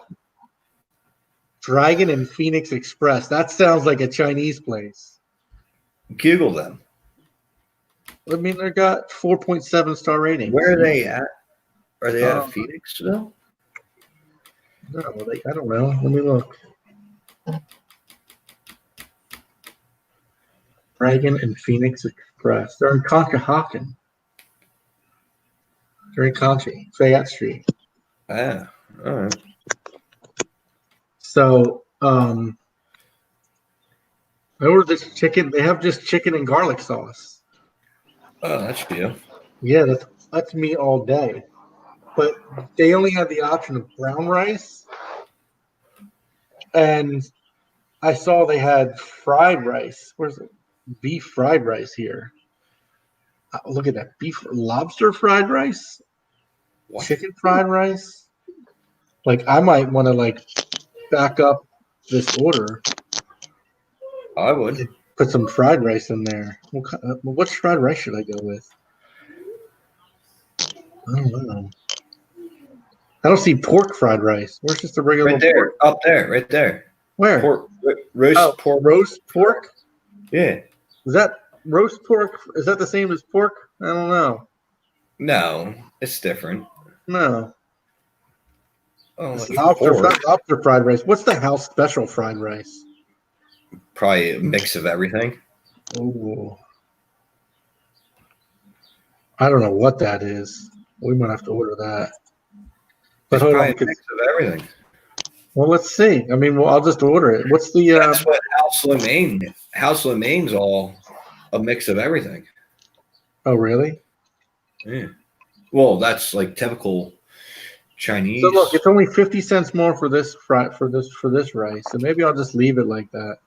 A: Dragon and Phoenix Express. That sounds like a Chinese place.
B: Google them.
A: I mean, they got 4.7-star ratings.
B: Where are they at? Are they at
A: Um,
B: Phoenix still?
A: No, I don't know. Let me look. Dragon and Phoenix Express. They're in Conshohocken. They're in Conchi, Fayette Street.
B: Ah, all right.
A: So, I ordered this chicken. They have just chicken and garlic sauce.
B: Oh, that's you.
A: Yeah, that's me all day. But they only have the option of brown rice, and I saw they had fried rice. Where's it? Beef fried rice here. Look at that lobster fried rice,
B: What?
A: chicken fried rice. Like I might want to like back up this order.
B: I would.
A: And put some fried rice in there. What fried rice should I go with? I don't know. I don't see pork fried rice. Where's just the regular
B: Right there,
A: pork?
B: up there, right there.
A: Where?
B: Pork, roast pork.
A: Roast pork?
B: Yeah.
A: Is that roast pork? Is that the same as pork? I don't know.
B: No, it's different.
A: No.
B: Oh,
A: It's
B: like
A: lobster fried rice. What's the house special fried rice?
B: probably a mix of everything.
A: Ooh. I don't know what that is. We might have to order that. But
B: It's
A: hold
B: probably
A: on.
B: a mix of everything.
A: Well, let's see. I mean, I'll just order it. What's the?
B: That's what House Main's all a mix of everything.
A: Oh, really?
B: Yeah. Well, that's like typical Chinese.
A: So look, it's only 50 cents more for this rice. So maybe I'll just leave it like that.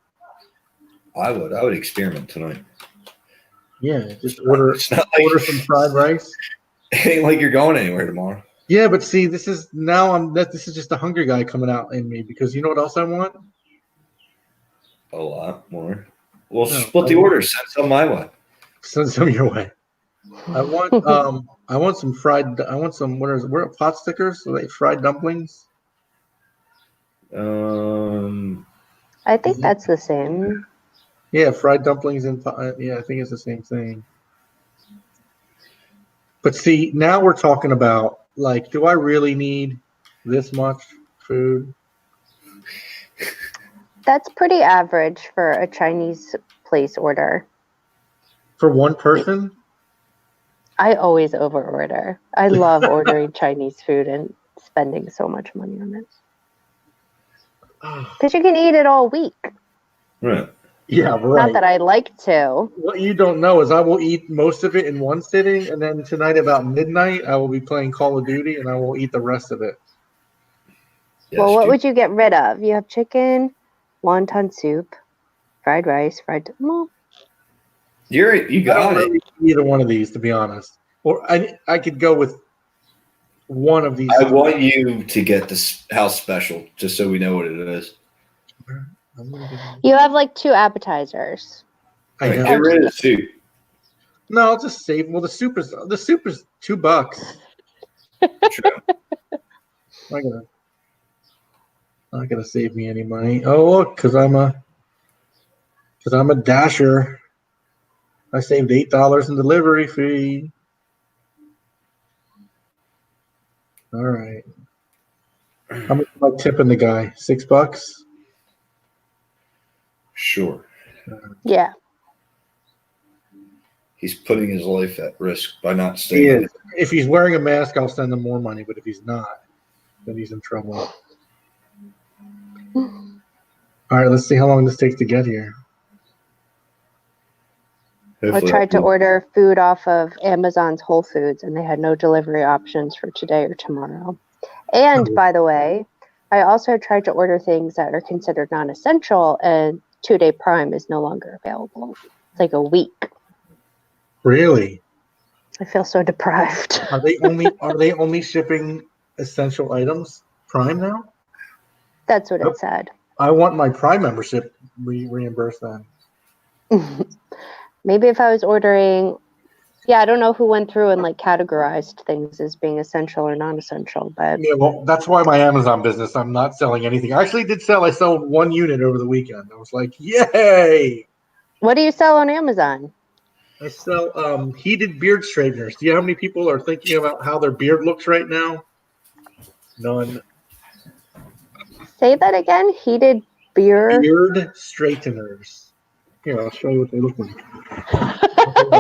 B: I would experiment tonight.
A: Yeah, just order some fried rice.
B: It ain't like you're going anywhere tomorrow.
A: Yeah, but see, this is just a hungry guy coming out in me because you know what else I want?
B: A lot more. We'll
A: No,
B: split the order. Send some my way.
A: Send some your way. I want some fried. I want some. What are pot stickers? Are they fried dumplings?
E: I think that's the same.
A: Yeah, fried dumplings and yeah, I think it's the same thing. But see, now we're talking about like, do I really need this much food?
E: That's pretty average for a Chinese place order.
A: For one person?
E: I always overorder. I love ordering Chinese food and spending so much money on it. Because you can eat it all week.
B: Right.
A: Yeah, right.
E: Not that I like to.
A: What you don't know is I will eat most of it in one sitting, and then tonight about midnight, I will be playing Call of Duty, and I will eat the rest of it.
E: Well, what would you get rid of? You have chicken, wonton soup, fried rice, well,
B: you got it.
A: Really either one of these, to be honest. Or I could go with one of these.
B: I want you to get this house special, just so we know what it is.
E: You have like 2 appetizers.
A: I know.
B: Get rid of the soup.
A: No, I'll just save. Well, the soup is $2.
B: True.
A: Not gonna save me any money. Oh, look, because I'm a dasher. I saved $8 in delivery fee. All right. How much am I tipping the guy? $6?
B: Sure.
E: Yeah.
B: He's putting his life at risk by not staying.
A: He is. If he's wearing a mask, I'll send him more money. But if he's not, then he's in trouble. All right, let's see how long this takes to get here.
E: I tried to order food off of Amazon's Whole Foods, and they had no delivery options for today or tomorrow. And by the way, I also tried to order things that are considered non-essential, and 2-day Prime is no longer available. It's like a week.
A: Really?
E: I feel so deprived.
A: Are they only shipping essential items Prime now?
E: That's what it said.
A: I want my Prime membership reimbursed then.
E: Maybe if I was ordering, I don't know who went through and like categorized things as being essential or non-essential, but
A: yeah, well, that's why my Amazon business, I'm not selling anything. I actually I sold 1 unit over the weekend. I was like, yay!
E: What do you sell on Amazon?
A: I sell heated beard straighteners. Do you know how many people are thinking about how their beard looks right now? None.
E: Say that again. Heated
A: beard straighteners. Here, I'll show you what they look like.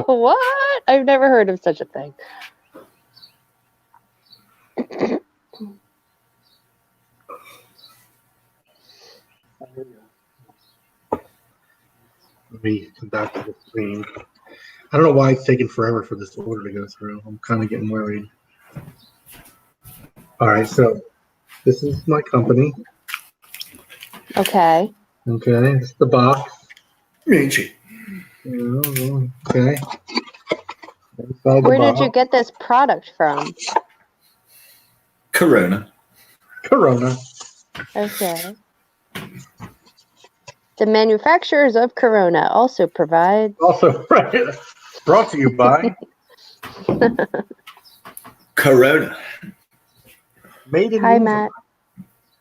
E: What? I've never heard of such a thing.
A: Let me come back to the screen. I don't know why it's taking forever for this order to go through. I'm kind of getting worried. All right, so this is my company.
E: Okay.
A: Okay, it's the box.
B: Rangy.
A: Okay.
E: Where did you get this product from?
B: Corona.
E: Okay. The manufacturers of Corona also provide.
A: Also, right. Brought to you by
B: Corona.
A: Made in
E: Hi,
A: England.
E: Matt.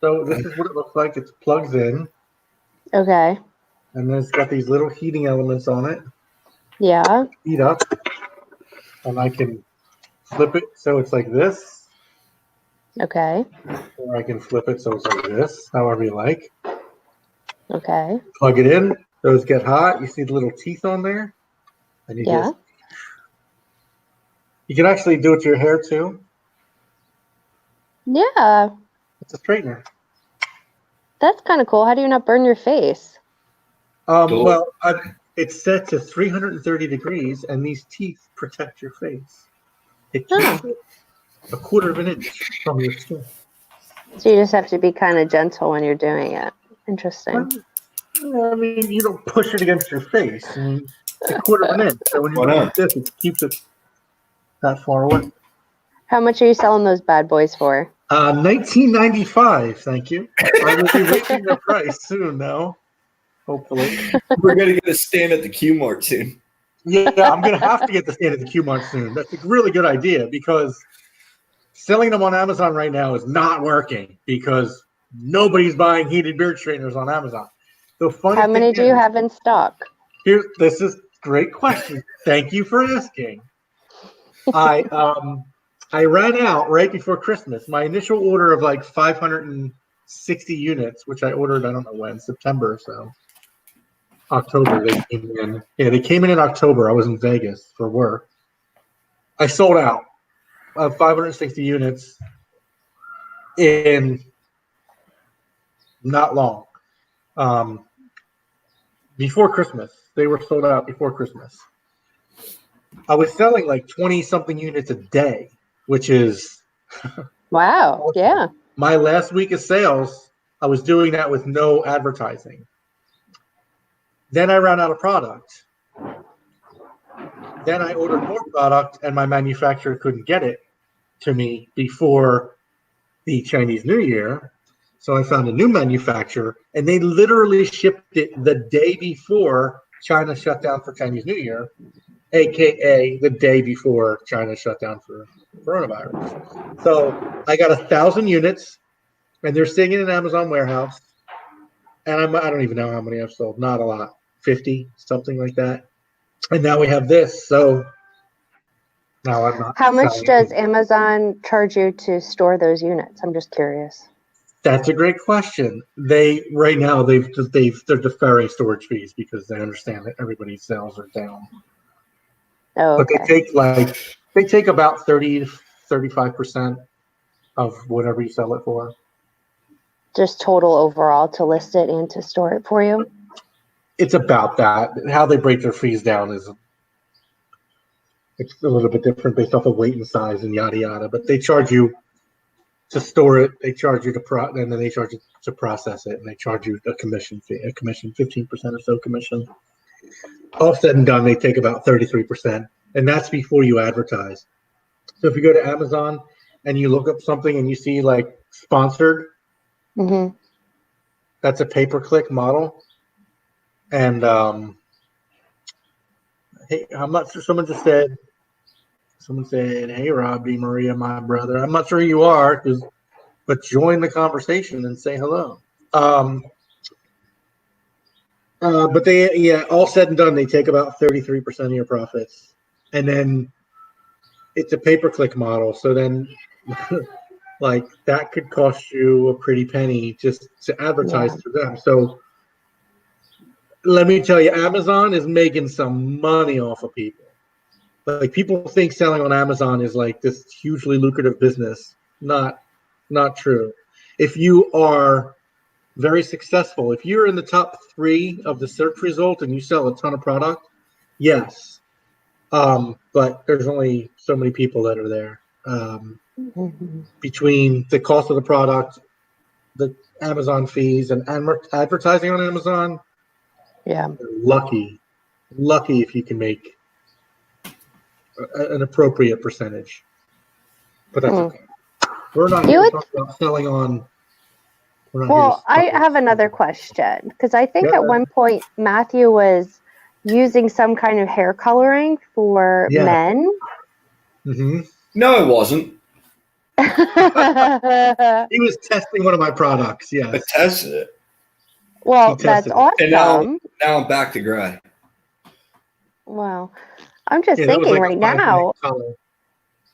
A: So this is what it looks like. It plugs in.
E: Okay.
A: And then it's got these little heating elements on it.
E: Yeah.
A: Heat up. And I can flip it so it's like this.
E: Okay.
A: Or I can flip it so it's like this, however you like.
E: Okay.
A: Plug it in. Those get hot. You see the little teeth on there? And you just. You can actually do it to your hair too.
E: Yeah.
A: It's a straightener.
E: That's kind of cool. How do you not burn your face?
A: Well, it's set to 330 degrees, and these teeth protect your face. It keeps it a quarter of an inch from your skin.
E: So you just have to be kind of gentle when you're doing it. Interesting.
A: I mean, you don't push it against your face. I mean, it's a quarter of an inch. So when you do like this, it keeps it that far away.
E: How much are you selling those bad boys for?
A: $19.95. Thank you. I will be raising the price soon now. Hopefully.
B: We're going to get a stand at the Q-Mart soon.
A: Yeah, I'm going to have to get the stand at the Q-Mart soon. That's a really good idea because selling them on Amazon right now is not working because Nobody's buying heated beard straighteners on Amazon. The funny
E: How many
A: thing
E: do you
A: is,
E: have in stock?
A: this is a great question. Thank you for asking. I ran out right before Christmas. My initial order of like 560 units, which I ordered, I don't know when, September or so. October they came in. Yeah, they came in October. I was in Vegas for work. I sold out of 560 units in not long. Before Christmas. They were sold out before Christmas. I was selling like 20 something units a day, which is
E: Wow.
A: awesome.
E: Yeah.
A: My last week of sales, I was doing that with no advertising. Then I ran out of product. Then I ordered more product, and my manufacturer couldn't get it to me before the Chinese New Year. So I found a new manufacturer, and they literally shipped it the day before China shut down for Chinese New Year, aka the day before China shut down for coronavirus. So I got 1,000 units, and they're sitting in an Amazon warehouse. And I don't even know how many I've sold. Not a lot, 50, something like that. And now we have this. So now I'm not.
E: How much
A: selling
E: does
A: it.
E: Amazon charge you to store those units? I'm just curious.
A: That's a great question. They're deferring storage fees because they understand that everybody's sales are down.
E: Oh,
A: But
E: okay.
A: they take about 30 to 35% of whatever you sell it for.
E: Just total overall to list it and to store it for you?
A: It's about that. How they break their fees down it's a little bit different based off of weight and size and yada yada. But they charge you to store it. They charge you and then they charge you to process it, and they charge you a commission fee, 15% or so commission. All said and done, they take about 33%, and that's before you advertise. So if you go to Amazon and you look up something and you see like sponsored,
E: Mm-hmm.
A: that's a pay-per-click model. And hey, I'm not sure. Someone said, "Hey, Robbie, Maria, my brother." I'm not sure who you are, but join the conversation and say hello. But all said and done, they take about 33% of your profits, and then it's a pay-per-click model. So then, like that could cost you a pretty penny just to advertise to them. So let me tell you, Amazon is making some money off of people. Like people think selling on Amazon is like this hugely lucrative business. Not true. If you are very successful, if you're in the top 3 of the search result and you sell a ton of product, yes. But there's only so many people that are there. Between the cost of the product, the Amazon fees, and advertising on Amazon, lucky if you can make an appropriate percentage. But that's okay. We're not here to talk about selling on.
E: Well, I have another question because I think at one point Matthew was using some kind of hair coloring for men.
A: Mm-hmm.
B: No, it wasn't.
A: He was testing one of my products. Yes,
B: I tested it.
E: Well, that's awesome.
B: And now I'm back to gray.
E: Wow. I'm just thinking right now,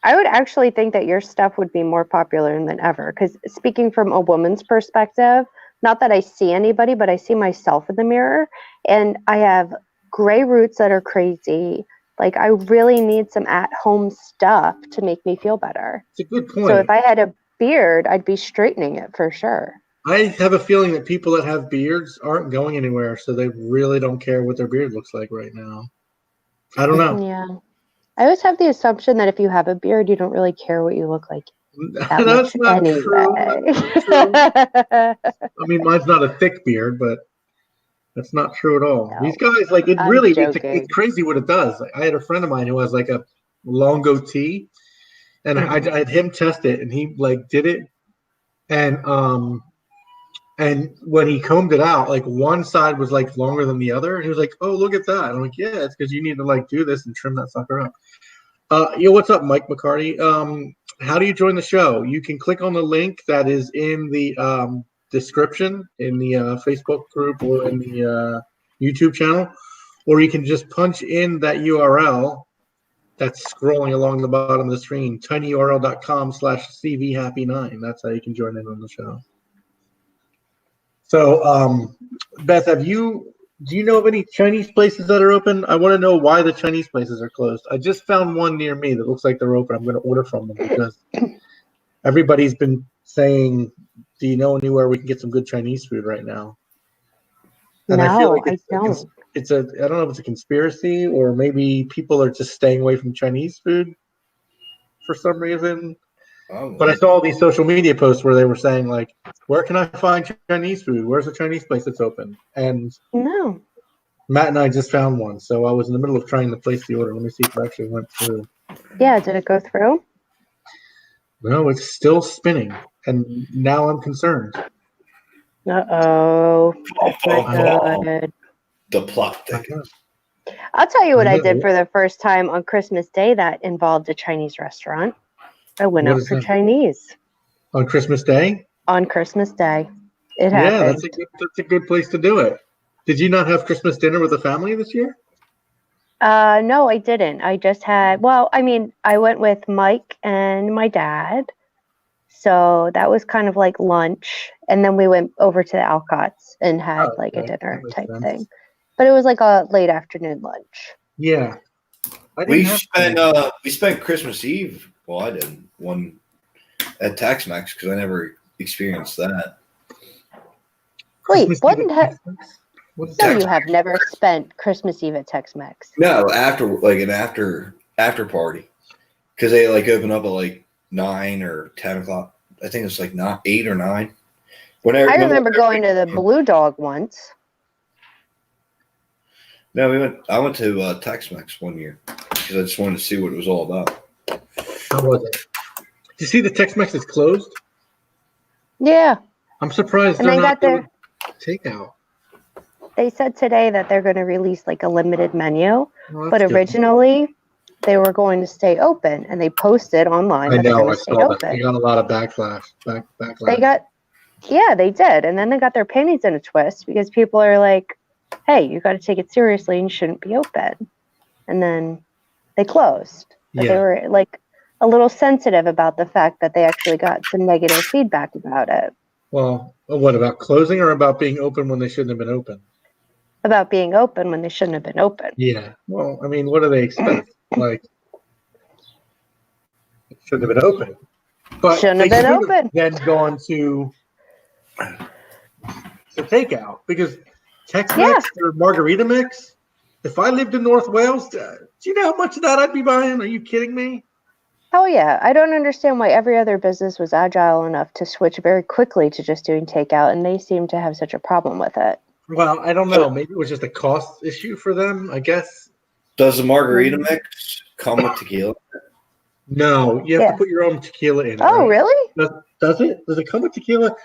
E: I would actually think that your stuff would be more popular than ever. Because speaking from a woman's perspective, not that I see anybody, but I see myself in the mirror. And I have gray roots that are crazy. Like, I really need some at-home stuff to make me feel better.
A: It's a good point.
E: So if I had a beard, I'd be straightening it for sure.
A: I have a feeling that people that have beards aren't going anywhere, so they really don't care what their beard looks like right now. I don't know.
E: Yeah. I always have the assumption that if you have a beard, you don't really care what you look like.
A: That's not true. I mean, mine's not a thick beard, but that's not true at all. No, these guys, like, it's crazy what it does. Like, I had a friend of mine who has like a long goatee, and I had him test it, and he like did it, and when he combed it out, like one side was like longer than the other. And he was like, "Oh, look at that!" I'm like, "Yeah, it's because you need to like do this and trim that sucker up." What's up, Mike McCarty? How do you join the show? You can click on the link that is in the description in the Facebook group or in the YouTube channel, or you can just punch in that URL that's scrolling along the bottom of the screen, tinyurl.com/cvhappy9. That's how you can join in on the show. So, Beth, do you know of any Chinese places that are open? I want to know why the Chinese places are closed. I just found one near me that looks like they're open. I'm going to order from them because everybody's been saying, do you know anywhere we can get some good Chinese food right now? And I feel like
E: I don't.
A: I don't know if it's a conspiracy or maybe people are just staying away from Chinese food for some reason. But I saw all these social media posts where they were saying, like, where can I find Chinese food? Where's a Chinese place that's open? And
E: No.
A: Matt and I just found one. So I was in the middle of trying to place the order. Let me see if it actually went through.
E: Yeah, did it go through?
A: No, it's still spinning. And now I'm concerned.
E: Uh-oh. That's not good.
B: The plot thickens.
E: I'll tell you what I did for the first time on Christmas Day that involved a Chinese restaurant. I went out for Chinese.
A: On Christmas Day?
E: On Christmas Day. It
A: Yeah,
E: happened.
A: that's a good place to do it. Did you not have Christmas dinner with the family this year?
E: No, I didn't. I just had, I went with Mike and my dad. So that was kind of like lunch. And then we went over to the Alcott's and had a dinner type thing. But it was like a late afternoon lunch.
A: Yeah.
B: We spent Christmas Eve. Well, I didn't. One at Tex-Mex because I never experienced that.
E: Wait, you have never spent Christmas Eve at Tex-Mex?
B: No, after after party, because they open up at 9 or 10 o'clock. I think it's not 8 or 9.
E: I remember going to the Blue Dog once.
B: No, I went to Tex-Mex one year because I just wanted to see what it was all about.
A: How was it? Did you see the Tex-Mex is closed?
E: Yeah.
A: I'm surprised
E: and
A: they're
E: they
A: not
E: got
A: doing takeout.
E: They said today that they're going to release a limited menu, but
A: good.
E: Originally they were going to stay open, and they posted online that they're going to stay open.
A: They got a lot of backlash.
E: They did, and then they got their panties in a twist because people are like, "Hey, you got to take it seriously, and you shouldn't be open." And then they closed. But they were a little sensitive about the fact that they actually got some negative feedback about it.
A: Well, what about closing or about being open when they shouldn't have been open?
E: About being open when they shouldn't have been open.
A: Yeah. Well, I mean, what do they expect? It shouldn't have been open. But
E: shouldn't have been open.
A: Then gone to takeout because Tex-Mex or Margarita Mix. If I lived in North Wales, do you know how much of that I'd be buying? Are you kidding me?
E: Hell yeah. I don't understand why every other business was agile enough to switch very quickly to just doing takeout, and they seem to have such a problem with it.
A: Well, I don't know. Maybe it was just a cost issue for them, I guess.
B: Does the Margarita Mix come with tequila?
A: No, you have to put your own tequila in.
E: Oh,
A: right?
E: really?
A: Does it? Does it come with tequila?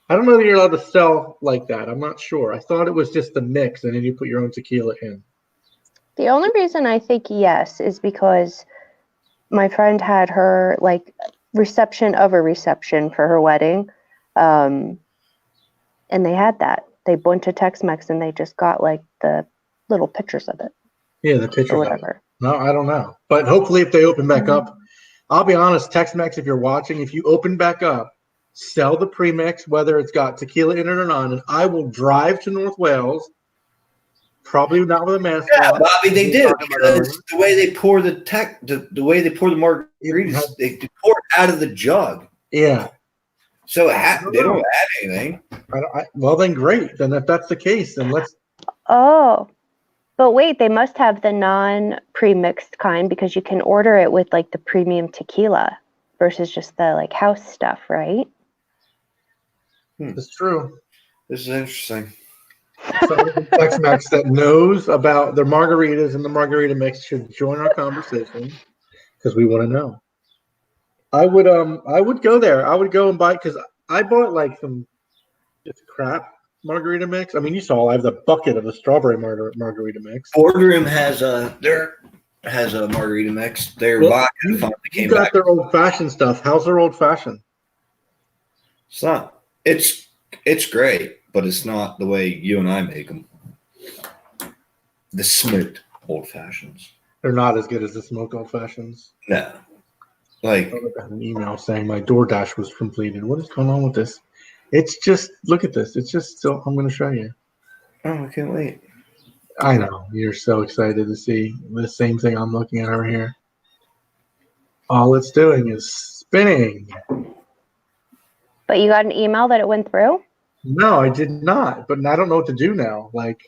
A: I don't know that you're allowed to sell like that. I'm not sure. I thought it was just the mix, and then you put your own tequila in.
E: The only reason I think yes is because my friend had her reception of a reception for her wedding, and they had that. They went to Tex-Mex and they just got the little pictures of it.
A: Yeah, the pictures
E: or whatever.
A: No, I don't know. But hopefully, if they open back up, I'll be honest, Tex-Mex, if you're watching, if you open back up, sell the premix, whether it's got tequila in it or not, and I will drive to North Wales. Probably not with a mask on.
B: Yeah, Bobby, they do. Because the way they pour the way they pour the margaritas, they pour it out of the jug.
A: Yeah.
B: So they don't add anything.
A: Well, then great. Then if that's the case, then let's.
E: Oh, but wait, they must have the non-pre-mixed kind because you can order it with the premium tequila versus just the house stuff, right?
A: It's true.
B: This is interesting.
A: So Tex-Mex that knows about their margaritas and the margarita mix should join our conversation because we want to know. I would go there. I would go and buy because I bought some just crap margarita mix. I mean, you saw I have the bucket of the strawberry margarita mix.
B: Boardroom has a margarita mix. Their vodka finally came back.
A: Their old fashioned stuff. How's their old fashioned?
B: It's not. It's It's great, but it's not the way you and I make them. The smoked old fashions.
A: They're not as good as the smoked old fashions.
B: No. Like,
A: I got an email saying my DoorDash was completed. What is going on with this? It's just, look at this. It's just still, I'm going to show you.
B: oh, I can't wait.
A: I know. You're so excited to see the same thing I'm looking at over here. All it's doing is spinning.
E: But you got an email that it went through?
A: No, I did not. But I don't know what to do now. Like,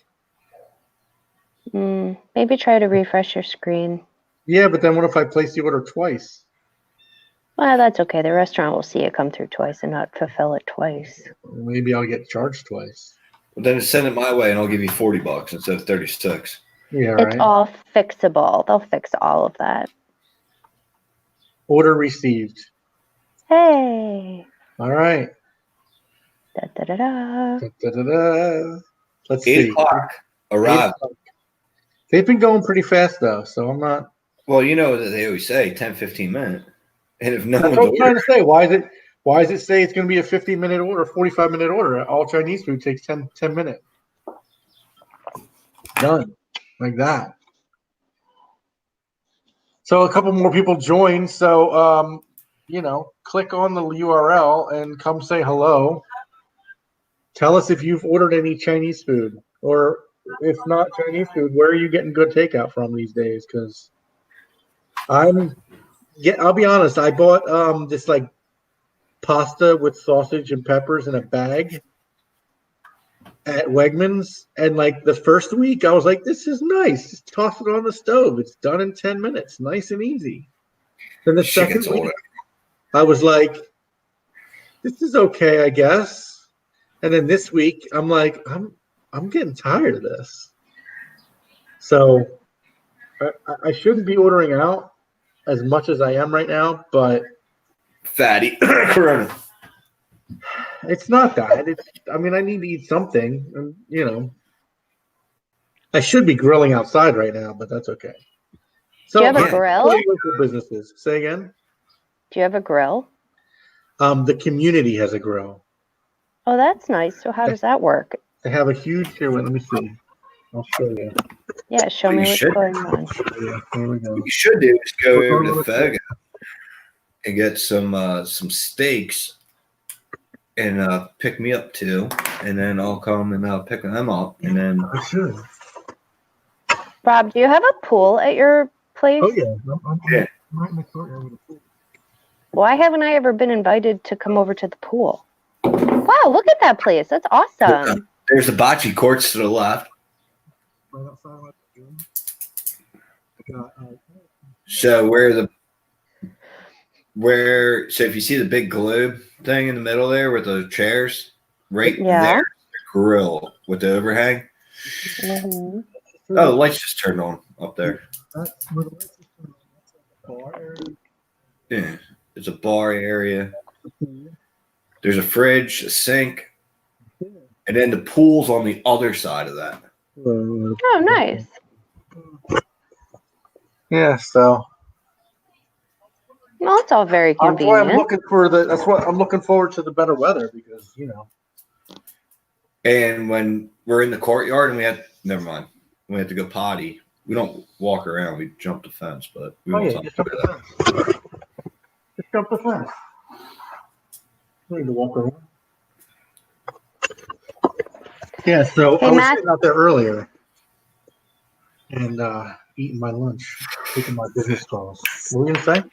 E: Maybe try to refresh your screen.
A: yeah, but then what if I place the order twice?
E: Well, that's okay. The restaurant will see it come through twice and not fulfill it twice.
A: Maybe I'll get charged twice.
B: Well, then send it my way, and I'll give you $40 instead of 36.
A: Yeah,
E: It's
A: right.
E: all fixable. They'll fix all of that.
A: Order received.
E: Hey.
A: All right.
E: Da, da, da, da.
A: Da, da, da, da. Let's
B: 8
A: see.
B: o'clock.
A: 8
B: Arrive.
A: o'clock. They've been going pretty fast though, so I'm not.
B: Well, you know that they always say 10, 15 minutes. And if no
A: That's
B: one's
A: what I'm trying
B: ordered,
A: to say. Why does it say it's going to be a 15-minute order, 45-minute order? All Chinese food takes 10 minutes. Done. Like that. So a couple more people joined. So, click on the URL and come say hello. Tell us if you've ordered any Chinese food, or if not Chinese food, where are you getting good takeout from these days? Because I'll be honest. I bought this like pasta with sausage and peppers in a bag at Wegmans, and like the first week, I was like, "This is nice. Just toss it on the stove. It's done in 10 minutes. Nice and easy." Then the
B: shit
A: second
B: gets
A: week,
B: older.
A: I was like, "This is okay, I guess." And then this week, I'm like, I'm getting tired of this. So I shouldn't be ordering out as much as I am right now, but
B: Fatty. Corona.
A: it's not that. I need to eat something. And, I should be grilling outside right now, but that's okay. So,
E: Do you have a
B: yeah.
E: grill?
A: local businesses. Say again.
E: Do you have a grill?
A: The community has a grill.
E: Oh, that's nice. So how does that work?
A: They have a huge here. Let me see. I'll show you.
E: Yeah, show me
B: You
E: what's
B: should.
E: going on.
A: Yeah, here we go.
B: What you should do is go
A: We're
B: over
A: going
B: to
A: over
B: Fogo and get some steaks and pick me up 2, and then I'll come and pick them up, and then
A: I should.
E: Rob, do you have a pool at your place?
A: Oh yeah.
B: Yeah.
A: I'm right next door with a pool.
E: Why haven't I ever been invited to come over to the pool? Wow, look at that place. That's awesome.
B: there's the bocce courts to the left.
A: Right outside my room. I got,
B: So so if you see the big globe thing in the middle there with the chairs, right
E: Yeah.
B: there, the grill with the overhang.
E: Mhm.
B: Oh, the lights just turned on up there.
A: That's where the lights are turned on. That's like a bar area.
B: Yeah, there's a bar area. There's a fridge, a sink, and then the pool's on the other side of that.
E: Oh, nice.
A: Yeah, so
E: Well, it's all very
A: that's why I'm
E: convenient.
A: looking for that's what I'm looking forward to, the better weather, because
B: And when we're in the courtyard and we have to go potty. We don't walk around. We jump the fence, but we won't talk
A: just
B: about
A: jump
B: that.
A: the fence. Just jump the fence. You need to walk around. Yeah, so
E: Hey,
A: I was
E: Matt.
A: sitting out there earlier and eating my lunch, taking my business calls. What were you gonna say?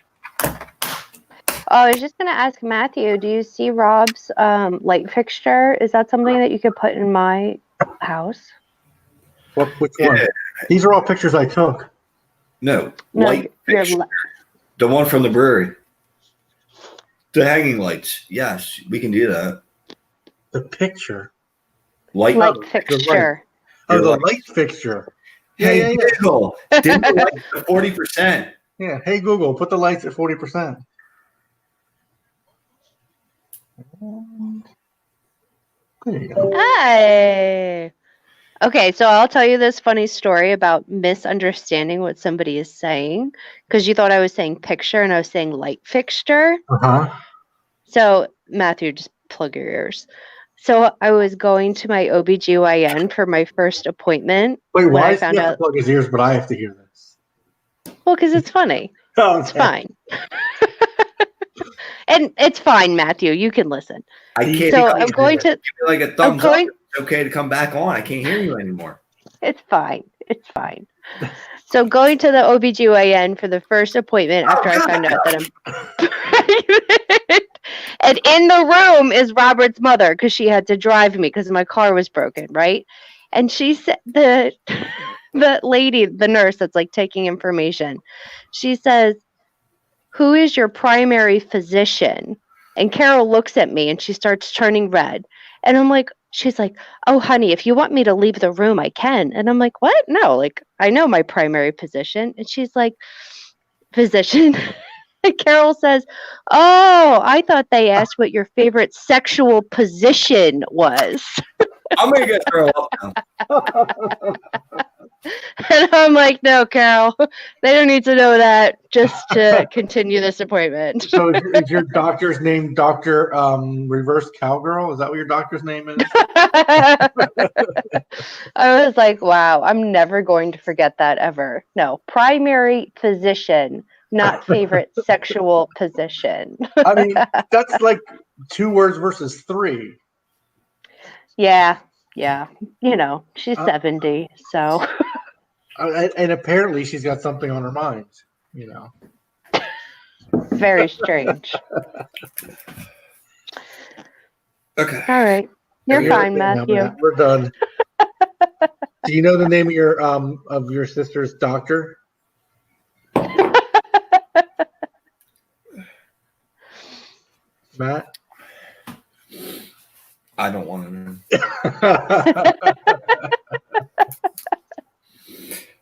E: Oh, I was just going to ask Matthew, do you see Rob's light fixture? Is that something that you could put in my house?
A: Which one?
B: Yeah.
A: These are all pictures I took.
B: No,
E: No,
B: light
E: your
B: fixture. The one from the brewery. The hanging lights. Yes, we can do that.
A: The picture.
B: Light.
E: light
A: the
E: fixture.
A: Oh, the
B: light.
A: light fixture. Yeah,
B: Hey,
A: yeah, yeah.
B: Google, dim the lights to 40%.
A: Yeah. Hey Google, put the lights at 40%. There you go.
E: Hey. Okay, so I'll tell you this funny story about misunderstanding what somebody is saying, because you thought I was saying picture and I was saying light fixture.
A: Uh-huh.
E: So, Matthew, just plug your ears. So I was going to my OBGYN for my first appointment.
A: Wait,
E: when
A: why
E: I
A: does he
E: found
A: have to
E: out.
A: plug his ears, but I have to hear this?
E: Well, because it's funny.
A: Oh,
E: It's fine. And it's fine, Matthew. You can listen.
B: I can't.
E: So
B: give
E: I'm going to.
B: me like a
E: I'm
B: thumbs
E: going.
B: up. It's okay to come back on. I can't hear you anymore.
E: It's fine. It's fine. So going to the OBGYN for the first appointment after I found out that I'm pregnant. And in the room is Robert's mother because she had to drive me because my car was broken, right? And she said the lady, the nurse that's like taking information, she says, "Who is your primary physician?" And Carol looks at me and she starts turning red. And I'm like, she's like, "Oh, honey, if you want me to leave the room, I can." And I'm like, "What? No, like, I know my primary physician." And she's like, "Physician?" And Carol says, "Oh, I thought they asked what your favorite sexual position was."
B: I'm gonna get throw up now.
E: And I'm like, "No, Carol, they don't need to know that just to continue this appointment."
A: So is your doctor's name Dr. Reverse Cowgirl? Is that what your doctor's name is?
E: I was like, wow, I'm never going to forget that ever. No, primary physician, not favorite sexual position.
A: I mean, that's like 2 words versus 3.
E: Yeah. You know, she's 70, so.
A: And apparently she's got something on her mind, you know.
E: Very strange.
B: Okay.
E: All right. You're
A: You're
E: fine,
A: now,
E: Matthew.
A: Matt. We're done. Do you know the name of your sister's doctor? Matt?
B: I don't want to know.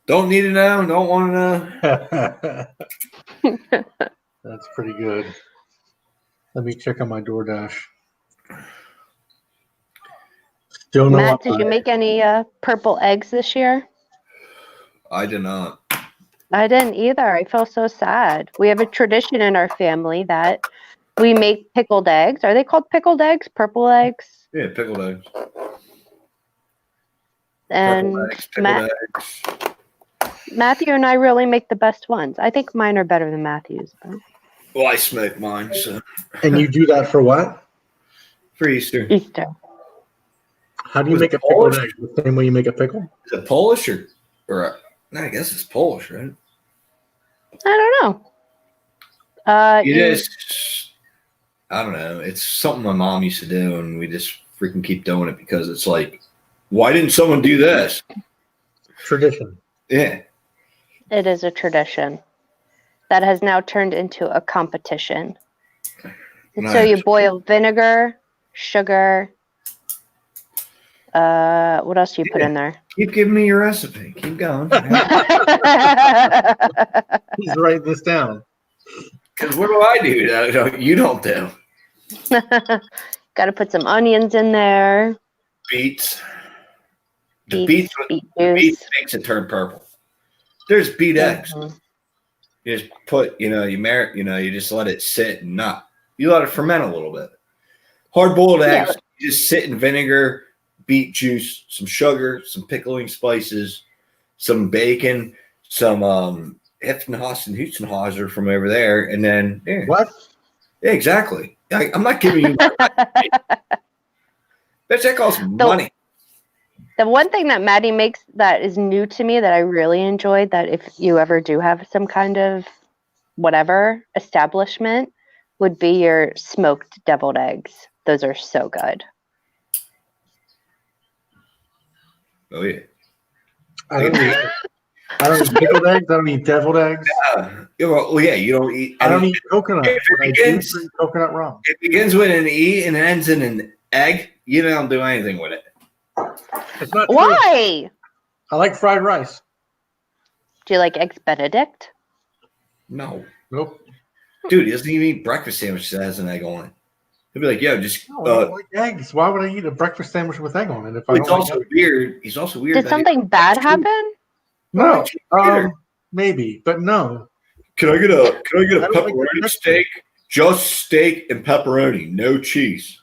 B: Don't need to know. Don't want to know.
A: That's pretty good. Let me check on my DoorDash. Still no
E: Matt, did you make any purple eggs this year?
B: I did not.
E: I didn't either. I feel so sad. We have a tradition in our family that we make pickled eggs. Are they called pickled eggs? Purple eggs?
B: Yeah, pickled eggs.
E: And
B: Pickled eggs.
E: Matthew and I really make the best ones. I think mine are better than Matthew's. But.
B: Well, I smoke mine, so.
A: And you do that for what?
B: For Easter.
E: Easter.
A: How do you
B: Was
A: make
B: it
A: a pickled
B: Polish?
A: egg? The same way you make a pickle?
B: Is it Polish or no, I guess it's Polish, right?
E: I don't know.
B: I don't know. It's something my mom used to do, and we just freaking keep doing it because it's like, why didn't someone do this?
A: Tradition.
B: Yeah.
E: It is a tradition that has now turned into a competition. And so you boil vinegar, sugar. What else do you put in there?
B: Keep giving me your recipe. Keep going.
A: He's writing this down.
B: Because what do I do that you don't do?
E: Got to put some onions in there.
B: Beets.
E: Beet
B: Beets
E: juice.
B: makes it turn purple. There's beet eggs. You just put, you just let it sit and you let it ferment a little bit. Hard-boiled eggs, you just sit in vinegar, beet juice, some sugar, some pickling spices, some bacon, some Heffenhaus and Hutzenhauser from over there, and then
A: What?
B: Yeah, exactly. I'm not giving you that costs money.
E: The one thing that Maddie makes that is new to me that I really enjoyed, that if you ever do have some kind of whatever establishment, would be your smoked deviled eggs. Those are so good.
B: Oh yeah.
A: I don't eat pickled eggs. I don't eat deviled eggs.
B: Well, yeah, you don't eat.
A: I don't eat coconut.
B: If it
A: But I do
B: begins-
A: drink coconut rum.
B: It begins with an E and ends in an egg. You don't do anything with it.
A: It's not true.
E: Why?
A: I like fried rice.
E: Do you like eggs Benedict?
B: No,
A: Nope.
B: dude, he doesn't even eat breakfast sandwich that has an egg on it. He'll be like, "Yo, just."
A: No, I don't like eggs. Why would I eat a breakfast sandwich with egg on it if I
B: It's
A: don't
B: also
A: like eggs?
B: weird. He's also weird.
E: Did something bad happen?
A: No.
B: Either.
A: Maybe, but no.
B: Can I get a
A: I don't like
B: pepperoni
A: breakfast.
B: steak? Just steak and pepperoni, no cheese.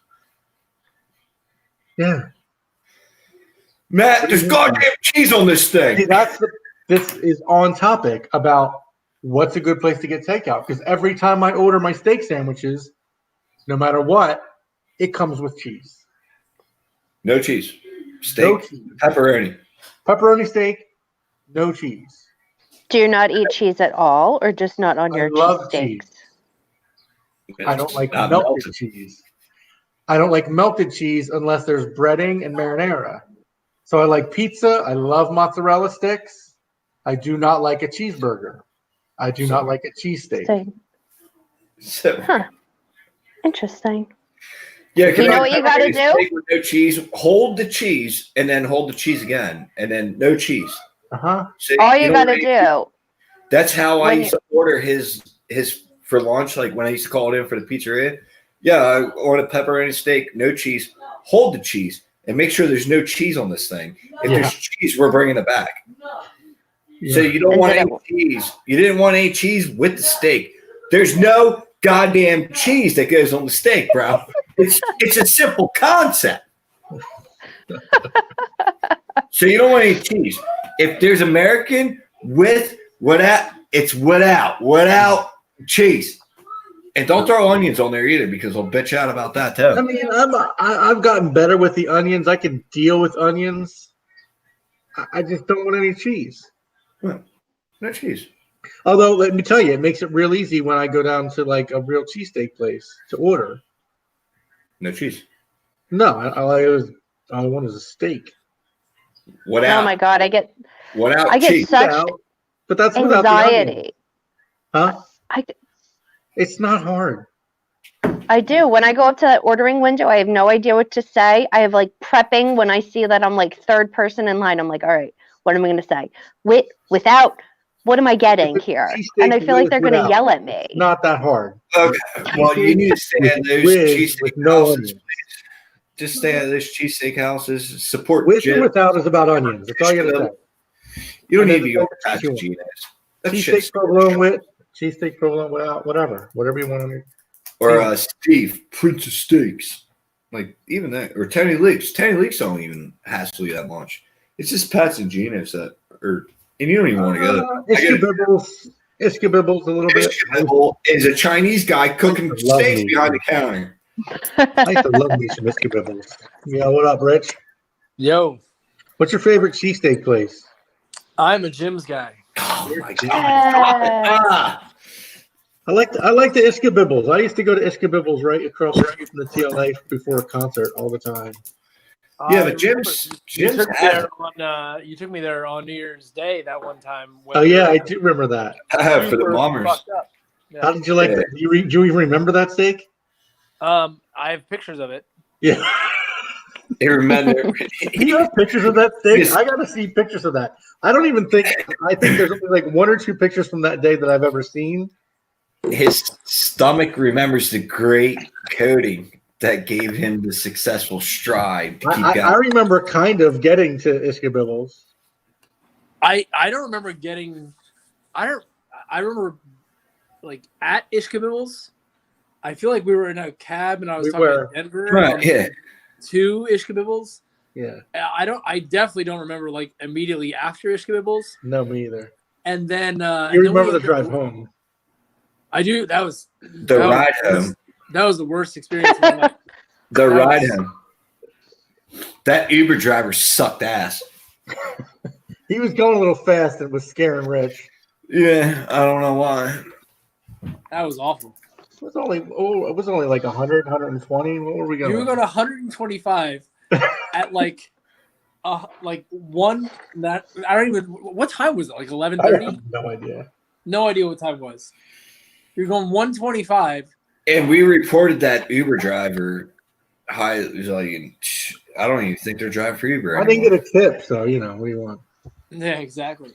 A: Yeah.
B: Matt, there's goddamn cheese on this
A: See,
B: thing.
A: this is on topic about what's a good place to get takeout, because every time I order my steak sandwiches, no matter what, it comes with cheese.
B: No cheese. Steak,
A: No cheese.
B: pepperoni.
A: Pepperoni steak, no cheese.
E: Do you not eat cheese at all, or just not on
A: I
E: your
A: love
E: steaks?
A: I don't like
B: Not
A: melted cheese. I don't like melted cheese unless there's breading and marinara. So I like pizza. I love mozzarella sticks. I do not like a cheeseburger. I do not like a cheesesteak.
E: Same.
B: So,
E: Huh. Interesting.
B: yeah,
E: You know what you gotta do?
B: Steak with no cheese. Hold the cheese and then hold the cheese again, and then no cheese. So,
E: All you
B: know
E: gotta
B: what
E: do.
B: That's how I
E: when
B: used to order his for lunch. Like when I used to call it in for the pizzeria. Yeah, I ordered a pepperoni steak, no cheese. Hold the cheese and make sure there's no cheese on this thing. If there's cheese, we're bringing it back.
A: Yeah.
B: So you don't
E: And
B: want
E: did
B: any cheese. You didn't want any cheese with the steak. There's no goddamn cheese that goes on the steak, bro. It's a simple concept. So you don't want any cheese. If there's American it's without cheese. And don't throw onions on there either, because they'll bitch out about that too.
A: I mean, I've gotten better with the onions. I can deal with onions. I just don't want any cheese.
B: No cheese.
A: Although, let me tell you, it makes it real easy when I go down to like a real cheesesteak place to order.
B: No cheese.
A: No, all I want is a steak.
B: Without.
E: Oh my god, I get
B: cheese.
E: such
A: But that's without the onion.
E: anxiety.
A: Huh?
E: I
A: It's not hard.
E: I do. When I go up to that ordering window, I have no idea what to say. I have like prepping when I see that I'm like third person in line. I'm like, all right, what am I going to say? Without, what am I getting here? And I feel like they're going to yell at me.
A: Not that hard.
B: Okay. Well, you need to stay at those cheesesteak
A: with no
B: houses.
A: onions.
B: Just stay at those cheesesteak houses. Support
A: With
B: Jim.
A: or without is about onions. That's all you got to say.
B: You don't
A: And
B: need to
A: then
B: go past
A: cheese
B: Gina's. That
A: Cheesesteak
B: shit's
A: provolone with, cheesesteak provolone without, whatever you want to do.
B: or Steve, Prince of Steaks. Like even that, or Tony Leaks. Tony Leaks don't even hassle you that much. It's just Pat's and Gina's that, and you don't even want to go there.
A: Iskabibbles a little bit.
B: Ishkabibble is a Chinese guy cooking
A: Love
B: steaks
A: me.
B: behind the counter.
A: I used to love me some Iskabibbles. Yeah, what up, Rich?
F: Yo,
A: What's your favorite cheesesteak place?
F: I'm a Jim's guy.
B: Oh my god!
E: Yes.
B: Ah,
A: I like the Iskabibbles. I used to go to Iskabibbles right across the street from the TLA before a concert all the time.
B: Yeah,
F: I
B: but Jim's
F: remember
B: had
F: you took me there on New Year's Day that one time.
A: Oh yeah, I do remember that.
B: for the
F: were
B: bombers.
F: fucked up. Yeah.
A: How did you like that? Do you even remember that steak?
F: I have pictures of it.
A: Yeah.
B: He remember.
A: Do you have pictures of that steak?
B: Yes.
A: I gotta see pictures of that. I think there's only like one or two pictures from that day that I've ever seen.
B: His stomach remembers the great coating that gave him the successful stride to keep
A: I
B: going.
A: remember kind of getting to Iskabibbles.
F: I don't remember getting. I remember like at Ishkabibbles. I feel like we were in a cab and I was
A: We
F: talking
A: were.
F: to Denver.
B: Right, yeah.
F: To Ishkabibbles.
A: Yeah.
F: I definitely don't remember like immediately after Ishkabibbles.
A: No, me either.
F: And then
A: You remember the drive home?
F: I do. That was
B: The ride home.
F: That was the worst experience of my life.
B: The ride home. That Uber driver sucked ass.
A: He was going a little fast and was scaring Rich.
B: Yeah, I don't know why.
F: That was awful.
A: It was only like 100, 120. What were we going?
F: You were going 125 at like one. That I don't even. What time was it? Like
A: I
F: 11:30.
A: have no idea.
F: No idea what time it was. You're going 125.
B: And we reported that Uber driver high. It was like, I don't even think they're driving for Uber
A: I didn't
B: anymore.
A: get a tip, so what do you want?
F: Yeah, exactly.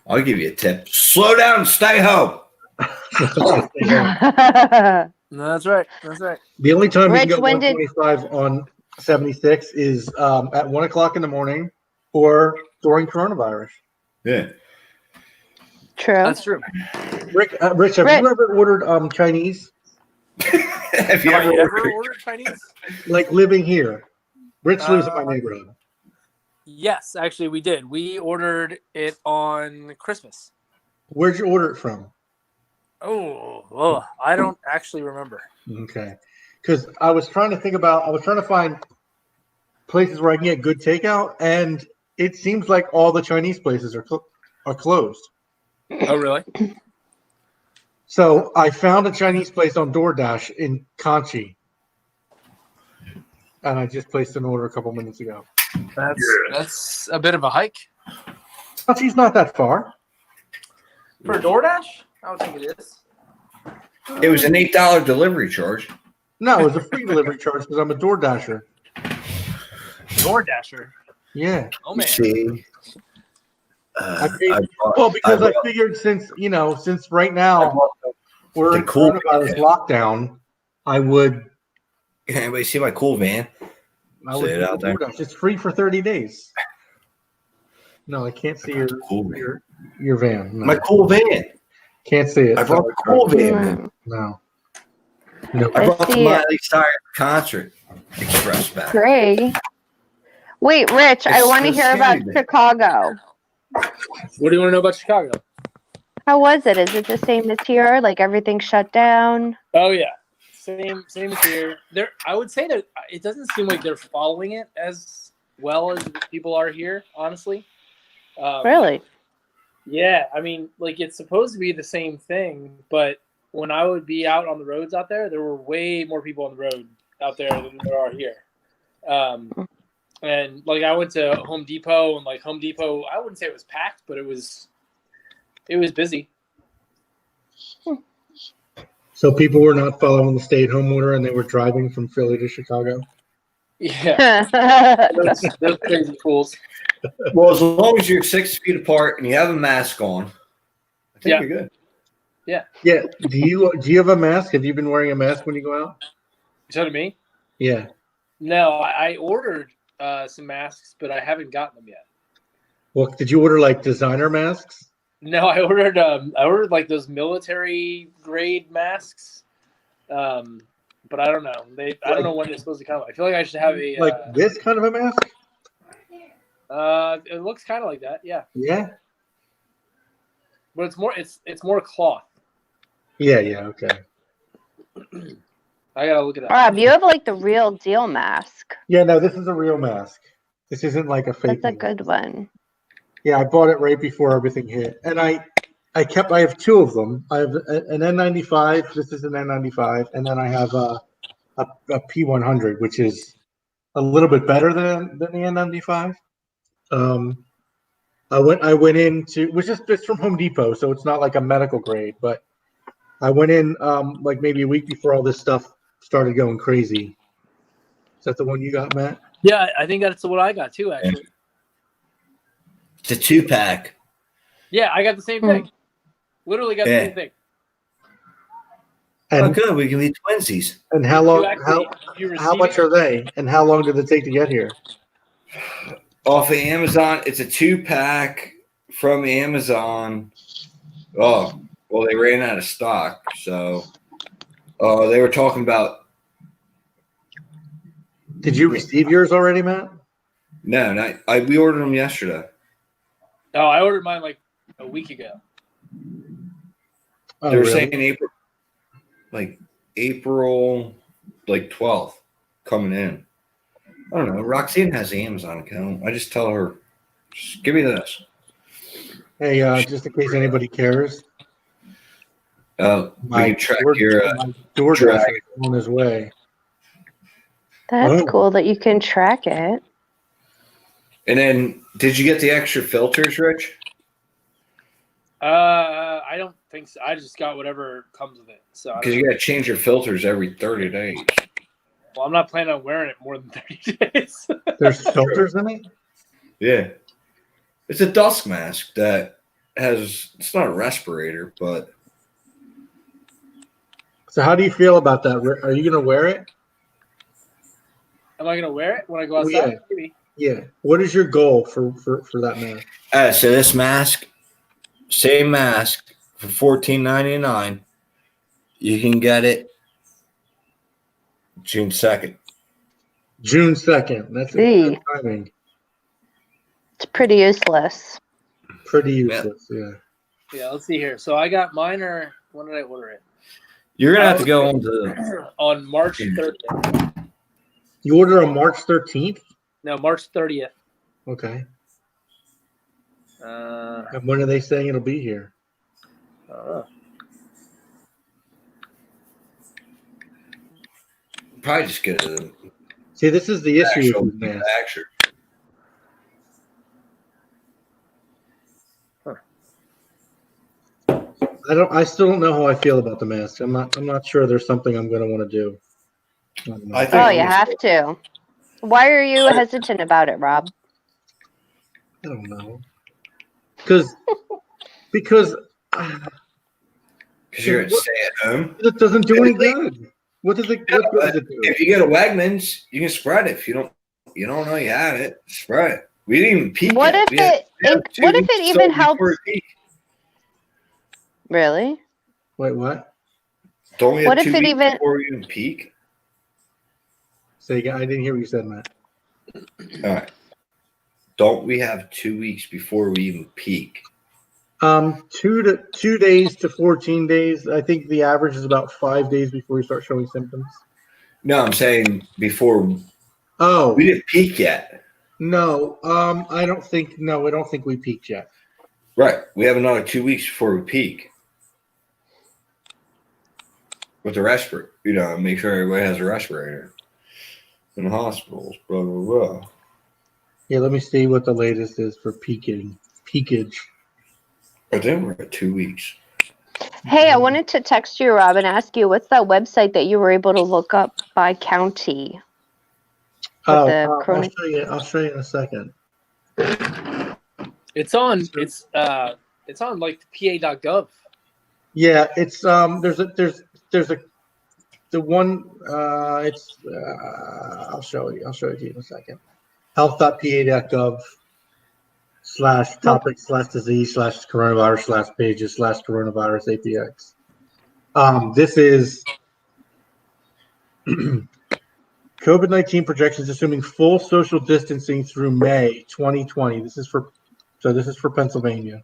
B: I'll give you a tip. Slow down and stay home.
A: The
F: No, that's right. That's right.
A: only time
E: Rich,
A: you can go
E: when did-
A: 125 on 76 is at 1 o'clock in the morning or during coronavirus.
B: Yeah.
E: True.
F: That's true.
A: Rich, have
E: Rich.
A: you ever ordered
B: Have you
F: Have
B: ever
F: you ever
B: ordered?
F: ordered Chinese?
A: like living here? Rich lives in my neighborhood.
F: Yes, actually, we did. We ordered it on Christmas.
A: Where'd you order it from?
F: Oh, I don't actually remember.
A: Okay. Because I was trying to find places where I can get good takeout, and it seems like all the Chinese places are closed.
F: Oh, really?
A: So I found a Chinese place on DoorDash in Conchi, and I just placed an order a couple minutes ago.
F: That's a bit of a hike.
A: Conchi's not that far.
F: For DoorDash? I would think it is.
B: It was an $8 delivery charge.
A: No, it was a free delivery charge because I'm a DoorDasher.
F: DoorDasher?
A: Yeah.
F: Oh, man.
B: See,
A: Because I figured since right now we're in coronavirus lockdown, I would.
B: Anybody see my cool van?
A: Say it out there. It's free for 30 days. No, I can't see your van. No.
B: My cool van.
A: Can't see it.
B: I brought the cool van.
A: No.
B: I brought the Miley Cyrus concert express back.
E: Great. Wait, Rich, I want to hear about Chicago.
F: What do you want to know about Chicago?
E: How was it? Is it the same as here? Like everything's shut down?
F: Oh yeah, same as here. I would say that it doesn't seem like they're following it as well as people are here. Honestly.
E: Really?
F: Yeah, I mean, like it's supposed to be the same thing, but when I would be out on the roads out there were way more people on the road out there than there are here. And like I went to Home Depot, and like Home Depot, I wouldn't say it was packed, but it was busy.
A: So people were not following the stay-at-home order, and they were driving from Philly to Chicago.
F: Yeah, those crazy fools.
B: Well, as long as you're 6 feet apart and you have a mask on, I think you're good.
F: Yeah.
A: Yeah. Do you have a mask? Have you been wearing a mask when you go out?
F: You talking to me?
A: Yeah.
F: No, I ordered some masks, but I haven't gotten them yet.
A: Well, did you order like designer masks?
F: No, I ordered like those military grade masks. But I don't know. I don't know when it's supposed to come. I feel like I should have a
A: this kind of a mask.
F: It looks kind of like that, yeah.
A: Yeah.
F: But it's more cloth.
A: Yeah. Okay.
F: I gotta look it up.
E: Rob, you have like the real deal mask.
A: Yeah. No, this is a real mask. This isn't like a fake.
E: That's a good one.
A: Yeah, I bought it right before everything hit, and I have two of them. I have an N95. This is an N95, and then I have a P100, which is a little bit better than the N95. I went into, which is it's from Home Depot, so it's not like a medical grade, but I went in like maybe a week before all this stuff started going crazy. Is that the one you got, Matt?
F: Yeah, I think that's what I got too, actually.
B: It's a 2-pack.
F: Yeah, I got the same thing. Literally got the same thing.
A: And,
B: good, we can be twinsies.
A: And how long? How much are they? And how long did it take to get here?
B: Off of Amazon, it's a 2-pack from Amazon. Oh, well, they ran out of stock, so they were talking about.
A: Did you receive yours already, Matt?
B: No, we ordered them yesterday.
F: Oh, I ordered mine like a week ago.
A: Oh,
B: they were
A: really?
B: saying April 12th coming in. I don't know. Roxanne has the Amazon account. I just tell her, just give me this.
A: Hey, just in case anybody cares,
B: We can track your
A: DoorDash is on his way.
E: That's cool that you can track it.
B: And then, did you get the extra filters, Rich?
F: I don't think so. I just got whatever comes with it. So
B: Because you got to change your filters every 30 days.
F: Well, I'm not planning on wearing it more than 30 days.
A: There's filters in it?
B: Yeah. It's a dust mask that it's not a respirator, but.
A: So how do you feel about that? Are you going to wear it?
F: Am I going to wear it when I go outside? Maybe.
A: Yeah. What is your goal for that mask?
B: So this mask, same mask for $14.99. You can get it June 2nd.
A: June 2nd. That's a
E: Eee.
A: good timing.
E: It's pretty useless.
A: Pretty useless, yeah.
F: Yeah, let's see here. So I got mine. Or when did I order it?
B: You're gonna have to go on to.
F: On March 30th.
A: You order on March 13th?
F: No, March 30th.
A: Okay.
F: I
A: And when are they saying it'll be here?
F: don't know.
B: Probably just get a
A: See, this is the issue
B: actual
A: with these masks.
B: manufacturer.
A: I still don't know how I feel about the mask. I'm not sure there's something I'm going to want to do. I don't know.
B: I think
E: Oh,
B: I'm
E: you
B: gonna
E: have
B: still-
E: to. Why are you hesitant about it, Rob?
A: I don't know. Because
B: Because you're gonna stay at home.
A: it doesn't do any good. What does it do?
B: If you go to Wegmans, you can spread it. If you don't know you have it, spread it. We didn't even peak.
E: What
B: yet.
E: if it even helps?
B: Before we peak.
E: Really?
A: Wait, what?
B: Don't we have
E: What if
B: 2
E: it
B: weeks
E: even-
B: before we even peak?
A: Say again. I didn't hear what you said, Matt.
B: All right. Don't we have 2 weeks before we even peak?
A: 2 days to 14 days. I think the average is about 5 days before you start showing symptoms.
B: No, I'm saying before
A: Oh,
B: we didn't peak yet.
A: no. I don't think we peaked yet.
B: Right. We have another 2 weeks before we peak. With the respirator, make sure everybody has a respirator in the hospitals, blah, blah, blah.
A: Yeah, let me see what the latest is for peakage.
B: But then we're at 2 weeks.
E: Hey, I wanted to text you, Rob, and ask you, what's that website that you were able to look up by county?
A: Oh,
E: the
A: I'll
E: chronic-
A: show you in a second.
F: It's on like pa.gov.
A: Yeah, it's there's a the one it's I'll show it to you in a second. health.pa.gov/topic/disease/coronavirus/pages/coronavirus APX. This is COVID-19 projections assuming full social distancing through May 2020. This is for Pennsylvania.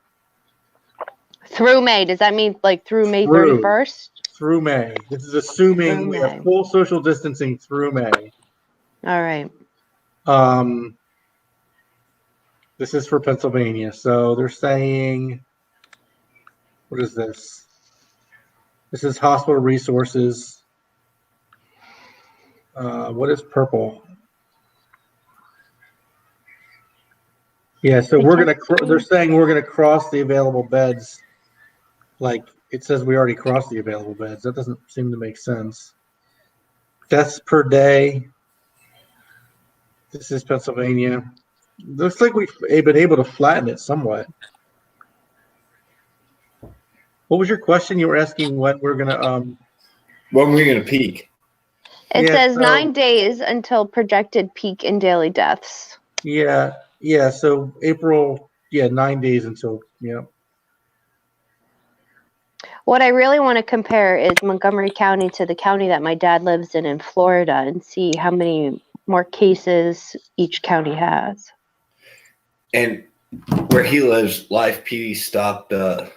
E: Through May. Does that mean like through May
A: Through.
E: 31st?
A: Through May. This is assuming
E: Through
A: we
E: May.
A: have full social distancing through May.
E: All right.
A: This is for Pennsylvania. So they're saying, what is this? This is hospital resources. What is purple? Yeah, so they're saying we're gonna cross the available beds. Like it says we already crossed the available beds. That doesn't seem to make sense. Deaths per day. This is Pennsylvania. Looks like we've been able to flatten it somewhat. What was your question? You were asking when we're gonna
B: When are we going to peak?
E: It
A: Yeah,
E: says
A: so-
E: 9 days until projected peak in daily deaths.
A: Yeah. So April, 9 days until
E: What I really want to compare is Montgomery County to the county that my dad lives in Florida and see how many more cases each county has.
B: And where he lives, Live PD stopped.
A: Yeah.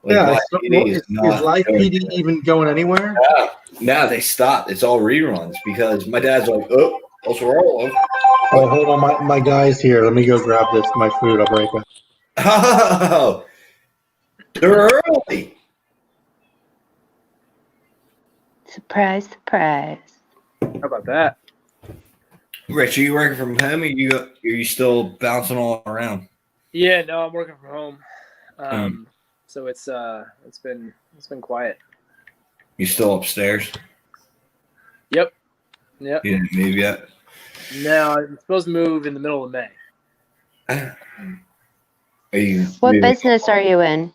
B: Live
A: So,
B: PD
A: is
B: not
A: Live
B: going
A: PD even going anywhere?
B: Now they stopped. It's all reruns because my dad's like, oh, what's wrong?
A: Oh, hold on, my guy's here. Let me go grab my food. I'll break it.
B: Oh, they're early.
E: Surprise, surprise.
F: How about that?
B: Rich, are you working from home or are you still bouncing all around?
F: Yeah, no, I'm working from home. So it's been quiet.
B: You still upstairs?
F: Yep.
B: You didn't move yet?
F: No, I'm supposed to move in the middle of May.
B: Are you
E: What
B: moving?
E: business are you in?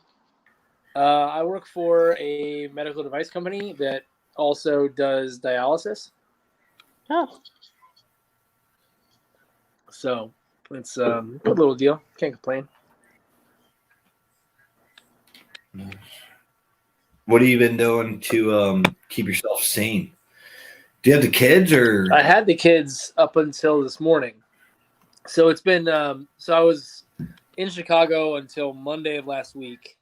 F: I work for a medical device company that also does dialysis.
E: Oh,
F: So it's a good little deal. Can't complain.
B: What have you been doing to keep yourself sane? Do you have the kids or?
F: I had the kids up until this morning. So it's been so I was in Chicago until Monday of last week.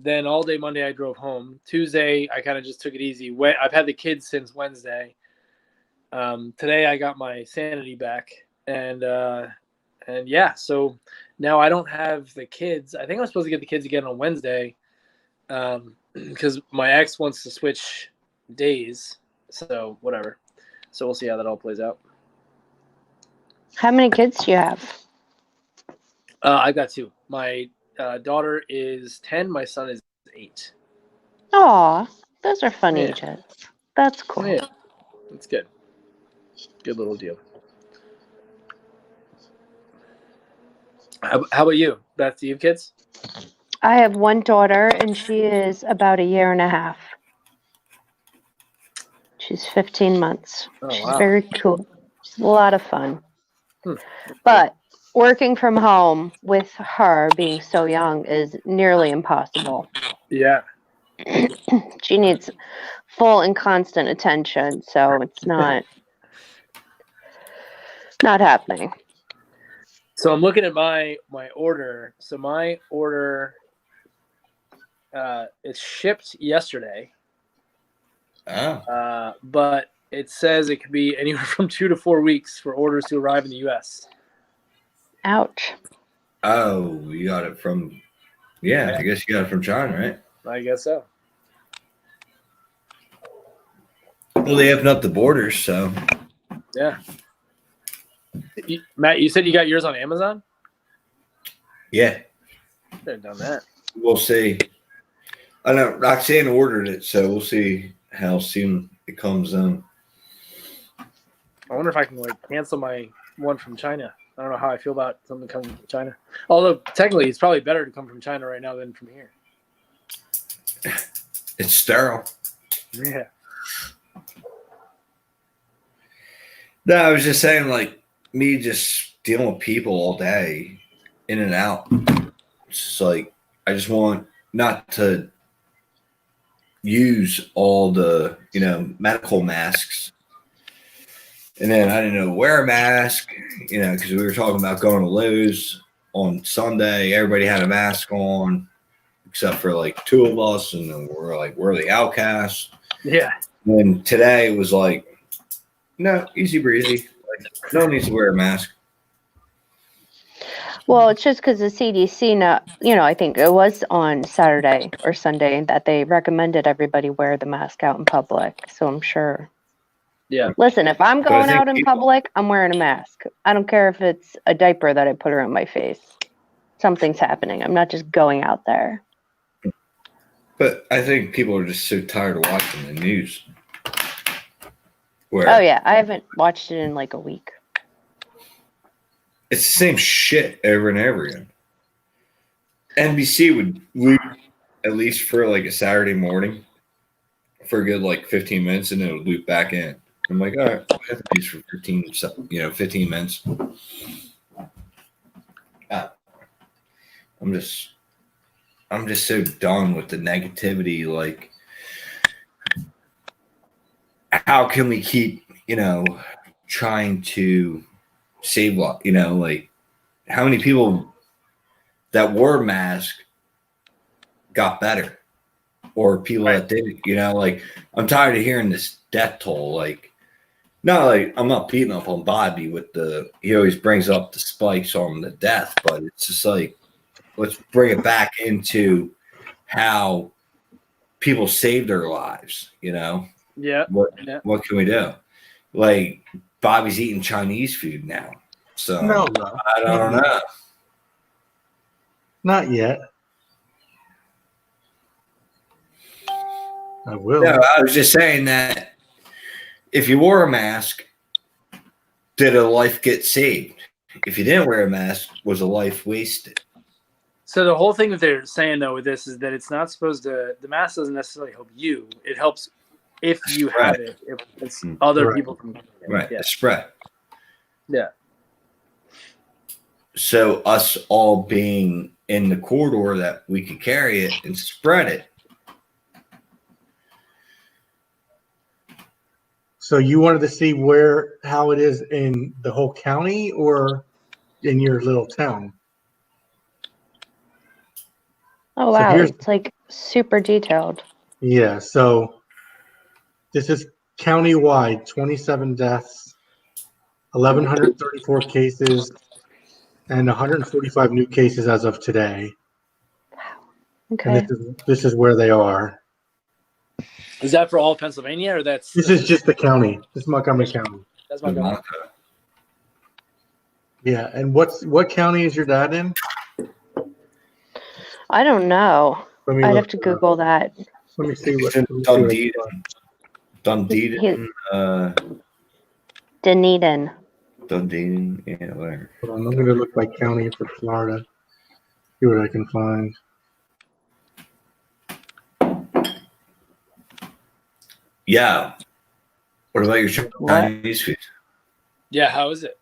F: Then all day Monday I drove home. Tuesday I kind of just took it easy. I've had the kids since Wednesday. Today I got my sanity back, and yeah, so now I don't have the kids. I think I'm supposed to get the kids again on Wednesday, because my ex wants to switch days. So whatever. So we'll see how that all plays out.
E: How many kids do you have?
F: I got 2. My daughter is 10. My son is 8.
E: Aw, those are fun
F: Yeah.
E: ages. That's cool.
F: Yeah, that's good. Good little deal. How about you, Beth? Do you have kids?
E: I have one daughter, and she is about a year and a half. She's 15 months.
F: Oh,
E: She's
F: wow.
E: very cool. She's a lot of fun.
F: Hmm.
E: But working from home with her being so young is nearly impossible.
F: Yeah.
E: She needs full and constant attention, so it's not happening.
F: So I'm looking at my order. So my order, it's shipped yesterday.
B: Oh.
F: But it says it could be anywhere from 2 to 4 weeks for orders to arrive in the U.S.
E: Ouch.
B: Oh, you got it from. Yeah, I guess you got it from China, right?
F: I guess so.
B: Well, they opened up the borders, so.
F: Yeah. Matt, you said you got yours on Amazon?
B: Yeah,
F: They've done that.
B: we'll see. I know Roxanne ordered it, so we'll see how soon it comes in.
F: I wonder if I can cancel my one from China. I don't know how I feel about something coming from China. Although technically, it's probably better to come from China right now than from here.
B: It's sterile.
F: Yeah.
B: No, I was just saying, like, me just dealing with people all day, in and out. It's just like, I just want not to use all the, medical masks. And then I didn't know wear a mask, because we were talking about going to Lowe's on Sunday. Everybody had a mask on, except for like 2 of us, and then we're the outcasts.
F: Yeah.
B: And today it was like, no, easy breezy. Like, no one needs to wear a mask.
E: Well, it's just because the CDC, I think it was on Saturday or Sunday that they recommended everybody wear the mask out in public. So I'm sure.
F: Yeah.
E: Listen, if I'm
B: But I
E: going
B: think
E: out in
B: people-
E: public, I'm wearing a mask. I don't care if it's a diaper that I put around my face. Something's happening. I'm not just going out there.
B: But I think people are just so tired of watching the news. Where
E: Oh, yeah. I haven't watched it in like a week.
B: it's the same shit over and over again. NBC would loop at least for like a Saturday morning for a good 15 minutes, and it would loop back in. I'm like, all right, I have these for 15 minutes. I'm just so done with the negativity. Like, how can we keep, trying to save, how many people that wore masks got better, or people that didn't, I'm tired of hearing this death toll. I'm not beating up on Bobby he always brings up the spikes on the death, but it's just like, let's bring it back into how people save their lives,
F: Yeah.
B: What can we do? Like, Bobby's eating Chinese food now. So
A: No,
B: I don't know.
A: not yet. I will.
B: No, I was just saying that if you wore a mask, did a life get saved? If you didn't wear a mask, was a life wasted?
F: So the whole thing that they're saying though with this is that it's not supposed to. The mask doesn't necessarily help you. It helps if you have it. If it's other
A: Right.
F: people from getting it.
B: Right.
F: Yeah.
B: The spread.
F: Yeah.
B: So us all being in the corridor that we could carry it and spread it.
A: So you wanted to see how it is in the whole county or in your little town?
E: Oh,
A: So
E: wow.
A: here's
E: It's like super detailed.
A: Yeah, so this is countywide, 27 deaths, 1,134 cases, and 145 new cases as of today. And
E: Okay.
A: this is where they are.
F: Is that for all of Pennsylvania, or
A: This is just the county. This is Montgomery County.
F: That's Montgomery.
A: Yeah, and what county is your dad in?
E: I don't know.
A: Let me
E: I'd
A: look
E: have to
A: it up.
E: Google that.
A: Let me see what.
B: It's in
A: let me see what I
B: Dunedin.
E: Dunedin.
B: Dunedin. Yeah, whatever.
A: Hold on, I'm going to look by county for Florida. See what I can find.
B: Yeah. What about your Chinese food?
F: Yeah, how is it?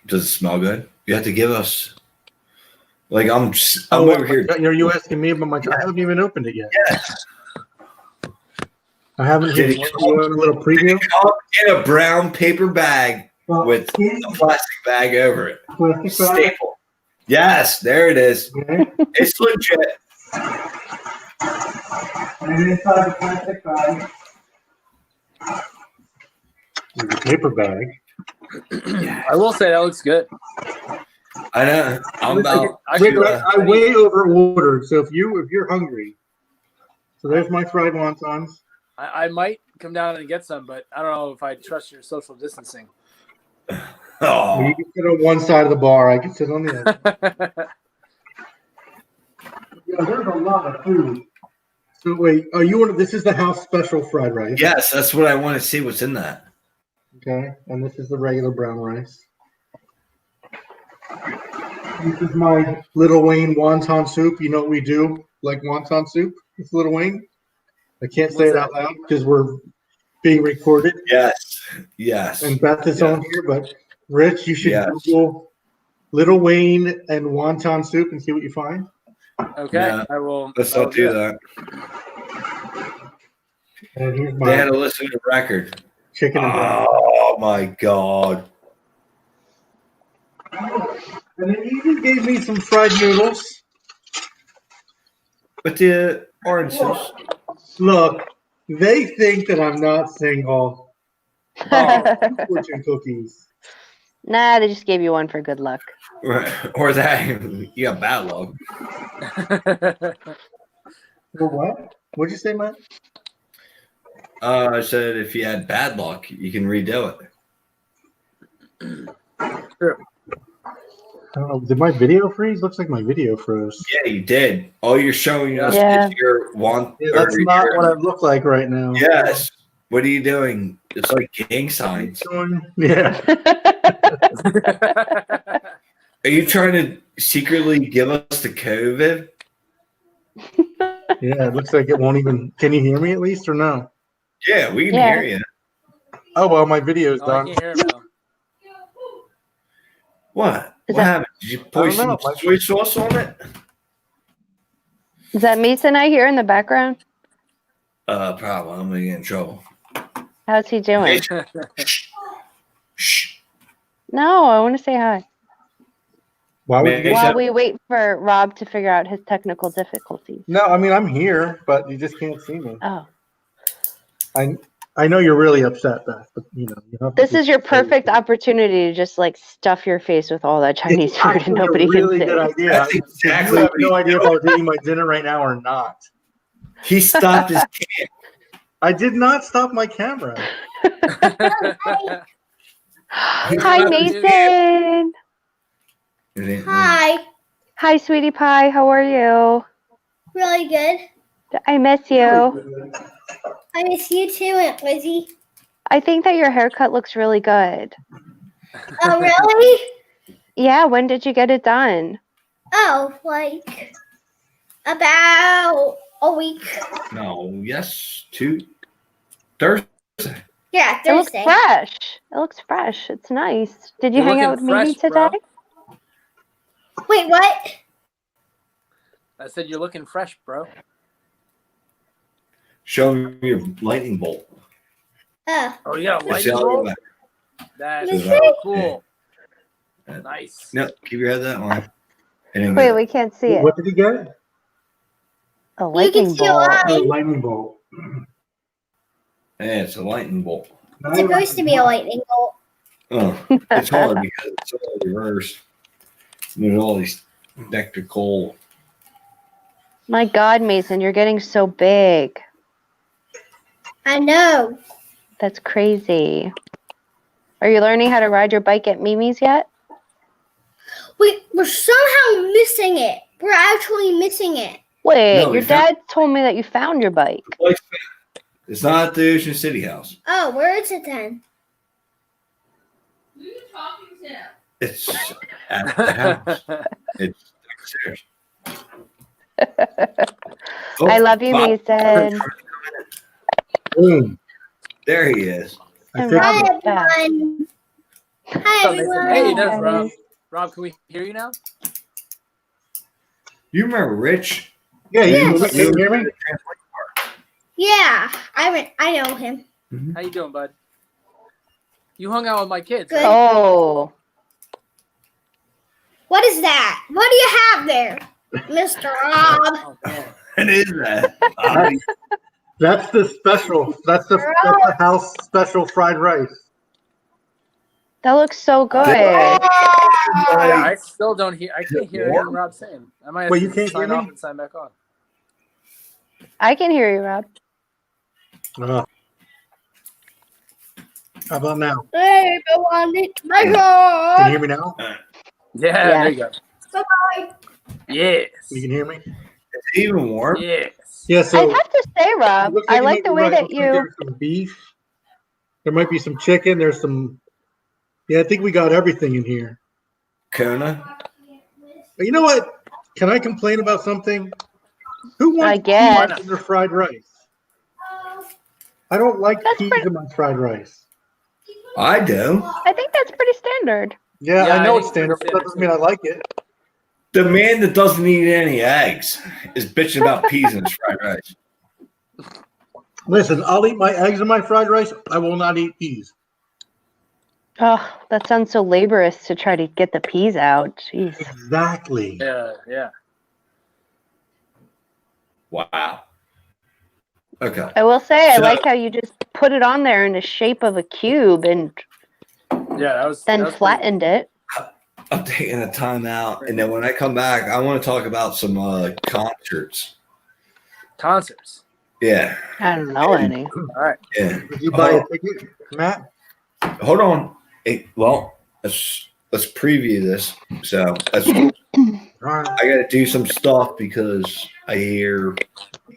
B: Does it smell good? You have to give us. Like I'm over here.
A: You're asking me about my. I haven't even opened it yet.
B: Yes.
A: I haven't.
B: Did
A: You
B: it
A: want a little preview?
B: come in a brown paper bag with a plastic bag over it?
A: Plastic bag?
B: Staple. Yes, there it is.
A: Okay.
B: It's legit.
A: And inside the plastic bag is a paper bag.
F: I will say that looks good.
B: I know. I'm about.
A: I way over ordered. So if you're hungry, so there's my fried wontons.
F: I might come down and get some, but I don't know if I trust your social distancing.
B: Oh,
A: You can sit on one side of the bar. I can sit on the other. Yeah, there's a lot of food. So wait, this is the house special fried rice.
B: yes, that's what I want to see. What's in that?
A: Okay, and this is the regular brown rice. This is my Little Wayne wonton soup. You know what we do? Like wonton soup? It's Little Wayne. I can't say it out loud because we're being recorded.
B: Yes.
A: And Beth is on here, but Rich, you should Google Little Wayne and wonton soup and see what you find.
F: Okay,
B: Yeah.
F: I will.
B: Let's not do that.
A: And here's
B: They had
A: my
B: to listen to the record.
A: chicken and brown.
B: Oh my god.
A: And then you even gave me some fried noodles.
B: With the orange sauce.
A: Look, they think that I'm not single. Fortune cookies.
E: Nah, they just gave you one for good luck.
B: Or that you got bad luck.
A: For what? What'd you say, Matt?
B: I said if you had bad luck, you can redo it.
F: True.
A: I don't know. Did my video freeze? Looks like my video froze.
B: Yeah, you did. All you're showing us
E: Yeah.
B: is your want.
A: Yeah, that's not what I look like right now.
B: Yes. What are you doing? It's like gang signs.
A: Yeah.
B: Are you trying to secretly give us the COVID?
A: Yeah, it looks like it won't even. Can you hear me at least or no?
B: Yeah, we can
E: Yeah.
B: hear you.
A: Oh, well, my video's
F: I
A: done.
F: can't hear him now.
B: What?
E: Is
B: What
E: that-
B: happened? Did you pour some soy sauce on it?
E: Is that Mason I hear in the background?
B: Probably. I'm gonna get in trouble.
E: How's he doing?
B: Shh.
E: No, I want to say hi.
A: Why would
B: Mason?
A: you?
E: While we wait for Rob to figure out his technical difficulties.
A: No, I mean I'm here, but you just can't see me.
E: Oh,
A: I know you're really upset, Beth, but you have to
E: this is your perfect opportunity to just like stuff your face with all that Chinese
A: It's
E: food and
A: actually
E: nobody
A: a really
E: can see.
A: good idea.
B: That's
A: You
B: exactly
A: have
B: what
A: no
B: he
A: idea if I was eating my dinner right now or not.
B: He stopped his can.
A: I did not stop my camera.
E: Hi, Mason.
G: Hi.
E: Hi, sweetie pie. How are you?
G: Really good.
E: I miss you.
G: I miss you too, Aunt Lizzie.
E: I think that your haircut looks really good.
G: Oh, really?
E: Yeah, when did you get it done?
G: Oh, like about a week.
B: No, yes, Thursday.
G: Yeah,
E: It looks
G: Thursday.
E: fresh. It looks fresh. It's nice. Did you
F: You're
E: hang out with
F: looking
E: Mimi
F: fresh, bro.
E: today?
G: Wait, what?
F: I said you're looking fresh, bro.
B: Show me your lightning bolt.
F: Oh, you got a
B: It's
F: lightning
B: the other
F: bolt?
B: way.
F: That's
B: Is
F: so
B: that-
F: cool.
B: Yeah.
F: Nice.
B: No, keep your head that way. And then
E: Wait,
B: get
E: we can't see it.
A: What did he get?
E: A
G: You
E: lightning
G: can see
E: bolt.
G: a
A: Oh,
G: line.
A: lightning bolt.
B: it's a lightning bolt.
G: It's supposed to be a lightning bolt.
B: Oh, it's hard because it's all reversed. And there's all these nectar coal.
E: My God, Mason, you're getting so big.
G: I know.
E: That's crazy. Are you learning how to ride your bike at Mimi's yet?
G: We're somehow missing it. We're actually missing it.
E: Wait,
B: No, we
E: your
B: found-
E: dad told me that you found your bike.
B: It's not at the Ocean City house.
G: Oh, where is it then?
D: Who are you talking to?
B: It's at the house. It's upstairs. Oh,
E: I love you,
B: Bob-
E: Mason.
A: Boom.
B: There he is.
A: I
E: And
A: think
G: Hi,
E: Rob is back.
G: everyone. Hi,
F: Oh, Mason.
G: everyone.
F: Hey, there's
E: Hi.
F: Rob. Rob, can we hear you now?
B: You remember Rich?
A: yeah,
G: Yes.
A: you hear me?
G: Yeah, I know him.
F: How you doing, bud? You hung out with my kids.
G: Good.
F: right?
E: Oh,
G: What is that? What do you have there, Mr. Rob?
F: Oh, man.
B: It is that.
A: That's the special. That's the house special fried rice.
E: that looks so good.
F: Yeah, I still don't hear. I can't hear anything Rob's saying. I might have
A: Wait,
F: to
A: you can't
F: sign
A: hear
F: off
A: me?
F: and sign back on.
E: I can hear you, Rob.
A: How about now?
G: Hey, go on it. My
A: Can you
G: God.
A: hear me now?
F: Yeah,
E: Yeah.
F: there you go.
G: Bye-bye.
A: You
F: Yes.
A: can hear me?
B: It's even warm.
F: Yes.
A: Yeah.
E: I'd
A: So
E: have to say,
A: it
E: Rob,
A: looks
E: I
A: you
E: like
A: may
E: the
A: be
E: way
A: right.
E: that
A: Looks like
E: you.
A: there's some beef. There might be some chicken. There's some. Yeah, I think we got everything in here.
B: Kona.
A: But you know what? Can I complain about something? Who
E: I
A: wants
E: guess.
A: peas in their fried rice? I don't like
E: That's
A: peas
E: pretty-
A: in my fried rice.
B: I do.
E: I think that's pretty standard.
A: Yeah,
F: Yeah,
A: I
F: I
A: know
F: think
A: it's standard,
F: it's
A: but that doesn't mean I like it.
B: The man that doesn't eat any eggs is bitching about peas in his fried rice.
A: Listen, I'll eat my eggs in my fried rice. I will not eat peas.
E: Oh, that sounds so laborious to try to get the peas out. Jeez.
A: Exactly.
F: Yeah. Yeah.
B: Wow. Okay.
E: I will say, I
B: So-
E: like how you just put it on there in the shape of a cube and
F: Yeah. That was.
E: then
F: that was pretty-
E: flattened it.
B: I'm taking a time out, and then when I come back, I want to talk about some concerts.
F: Concerts.
B: Yeah,
E: I don't know any.
F: All right.
B: yeah.
A: Did you buy a ticket, Matt?
B: Hold on. Well, let's preview this. So I got to do some stuff because I hear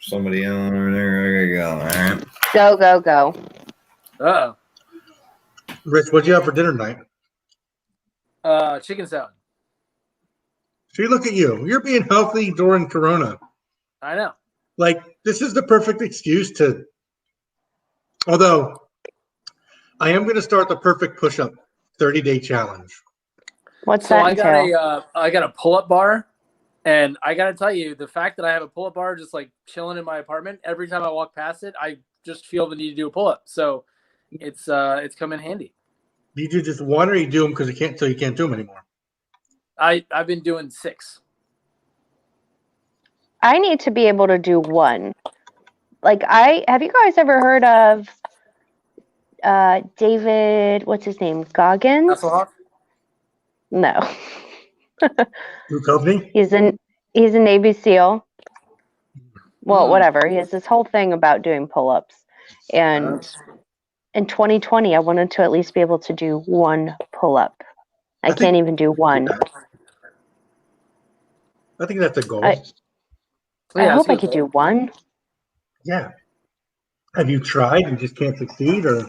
B: somebody over there. There you go. All right.
E: Go, go, go.
F: Uh
A: Rich, what'd you have for dinner tonight?
F: oh. Chicken salad.
A: See, look at you. You're being healthy during Corona.
F: I know.
A: Like, this is the perfect excuse to. Although, I am going to start the perfect push-up 30-day challenge.
E: What's
F: So
E: that
F: I got
E: entail?
F: I got a pull-up bar, and I got to tell you, the fact that I have a pull-up bar just like chilling in my apartment, every time I walk past it, I just feel the need to do a pull-up. So it's come in handy.
A: You do just one, or you do them because you can't do them anymore.
F: I've been doing 6.
E: I need to be able to do one. Like have you guys ever heard of David, what's his name? Goggins?
F: Hasselhoff?
E: No.
A: Who company?
E: He's a Navy SEAL. Well,
F: Hmm.
E: whatever. He has this whole thing about doing pull-ups. And in 2020, I wanted to at least be able to do one pull-up. I
A: think-
E: can't even do one.
A: I think that's a goal.
E: I hope I could do one.
A: Yeah. Have you tried and just can't succeed, or?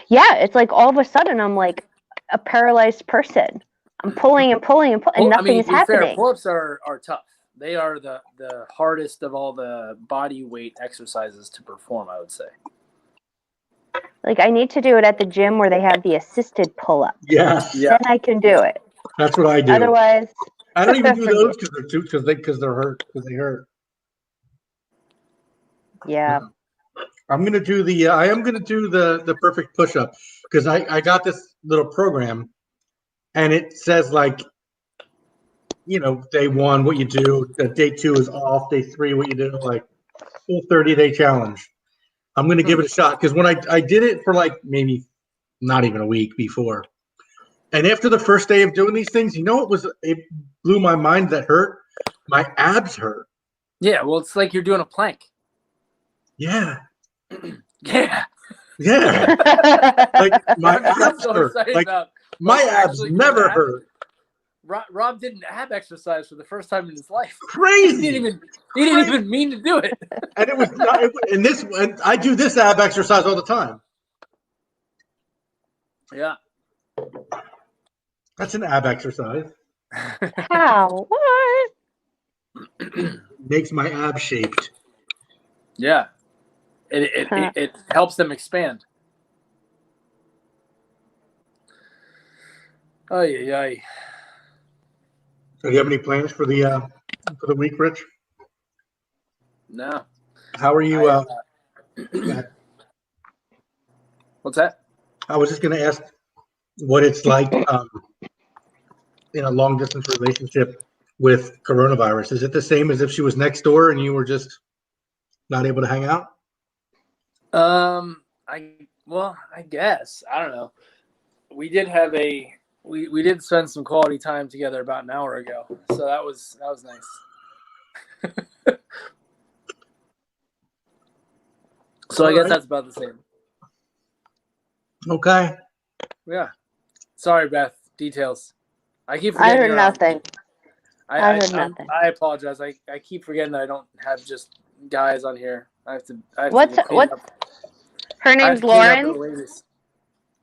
E: Yeah, it's like all of a sudden I'm like a paralyzed person. I'm pulling and pulling and pulling, and nothing is
F: to be fair,
E: happening.
F: pull-ups are tough. They are the hardest of all the body weight exercises to perform, I would say.
E: Like I need to do it at the gym where they have the assisted pull-up.
A: Yes.
F: Yeah.
E: Then I can do it.
A: That's what I do.
E: Otherwise,
A: I don't even do those because they're hurt because they hurt.
E: yeah.
A: I'm gonna do the. I am gonna do the perfect push-up because I got this little program, and it says like, day 1 what you do, day 2 is off, day 3 what you do, like full 30-day challenge. I'm gonna give it a shot because when I did it for like maybe not even a week before, and after the first day of doing these things, it blew my mind that hurt. My abs hurt.
F: Yeah, well, it's like you're doing a plank.
A: Yeah.
F: Yeah.
A: Yeah. Like my abs
F: so
A: hurt.
F: excited
A: Like
F: about
A: my abs
F: actually
A: never
F: doing
A: hurt.
F: Rob did an ab exercise for the first time in his life.
A: Crazy.
F: He didn't even mean to do it.
A: And it was not. And I do this ab exercise all the time.
F: Yeah.
A: That's an ab exercise.
E: How? What?
A: Makes my abs shaped.
F: Yeah. It helps them expand. Ay, ay, ay.
A: So do you have any plans for the week, Rich?
F: No.
A: How are you?
F: What's that?
A: I was just going to ask what it's like in a long distance relationship with coronavirus. Is it the same as if she was next door and you were just not able to hang out?
F: I guess. I don't know. We did have we did spend some quality time together about an hour ago. So that was nice. So I guess that's about the same.
A: Okay.
F: Yeah. Sorry, Beth. Details. I keep
E: I
F: forgetting.
E: heard nothing. I heard nothing.
F: I apologize. I keep forgetting that I don't have just guys on here. I have to
E: What's
F: clean up.
E: her name's Lauren?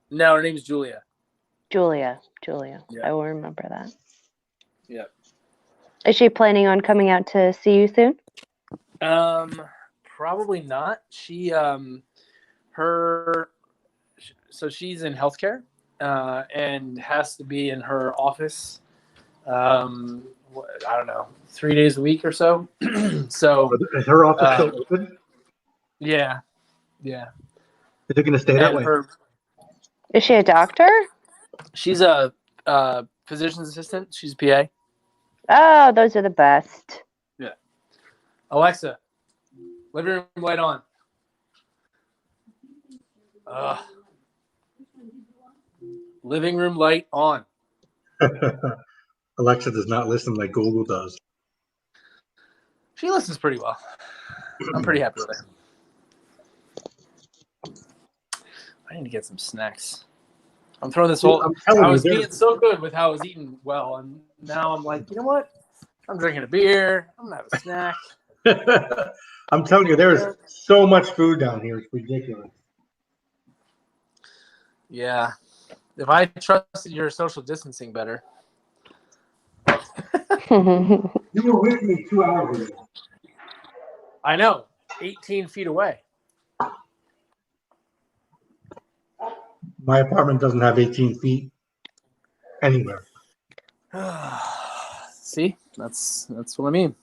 F: No, her name's Julia.
E: Julia.
F: Yeah.
E: I will remember that.
F: Yeah.
E: Is she planning on coming out to see you soon?
F: Probably not. She so she's in healthcare and has to be in her office I don't know, 3 days a week or so. So
A: is her office still open?
F: Yeah.
A: Is it going to stay that way?
E: Is she a doctor?
F: She's a physician's assistant. She's a PA.
E: Oh, those are the best.
F: Yeah. Alexa, living room light on. Living room light on.
A: Alexa does not listen like Google does.
F: She listens pretty well. I'm pretty happy with her. I need to get some snacks. I'm throwing this whole. I was being so good with how I was eating well, and now I'm like, you know what? I'm drinking a beer. I'm gonna have a snack.
A: I'm telling you, there is so much food down here. It's ridiculous.
F: Yeah. If I trusted your social distancing better.
A: You were with me 2 hours ago.
F: I know. 18 feet away.
A: My apartment doesn't have 18 feet anywhere.
F: See? That's what I mean.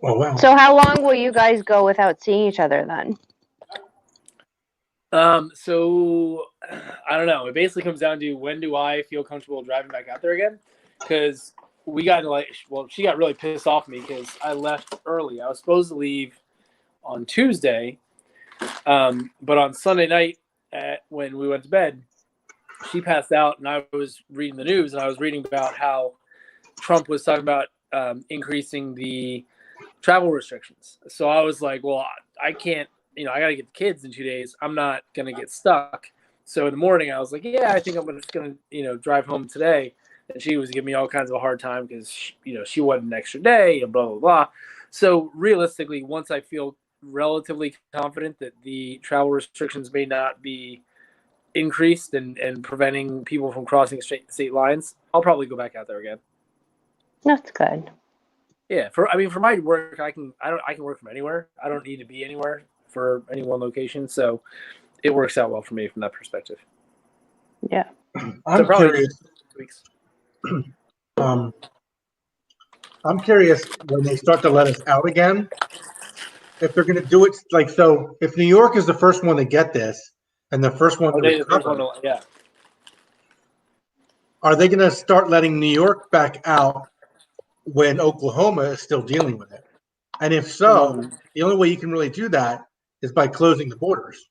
A: Oh, wow.
E: So how long will you guys go without seeing each other then?
F: So I don't know. It basically comes down to when do I feel comfortable driving back out there again? Because she got really pissed off at me because I left early. I was supposed to leave on Tuesday, but on Sunday night when we went to bed, she passed out, and I was reading the news, and I was reading about how Trump was talking about increasing the travel restrictions. So I was like, well, I can't. I got to get the kids in 2 days. I'm not going to get stuck. So in the morning, I was like, yeah, I think I'm just going to, drive home today. And she was giving me all kinds of a hard time because, she wanted an extra day and blah, blah, blah. So realistically, once I feel relatively confident that the travel restrictions may not be increased and preventing people from crossing state lines, I'll probably go back out there again.
E: That's good.
F: Yeah. For my work, I can work from anywhere. I don't need to be anywhere for any one location, so it works out well for me from that perspective.
E: Yeah.
A: I'm curious.
F: 2 weeks.
A: I'm curious when they start to let us out again. if they're going to do it like so, if New York is the first one to get this and the first one
F: Are
A: to
F: they the first
A: recover,
F: one to, yeah.
A: are they going to start letting New York back out when Oklahoma is still dealing with it? And if so, the only way you can really do that is by closing the borders.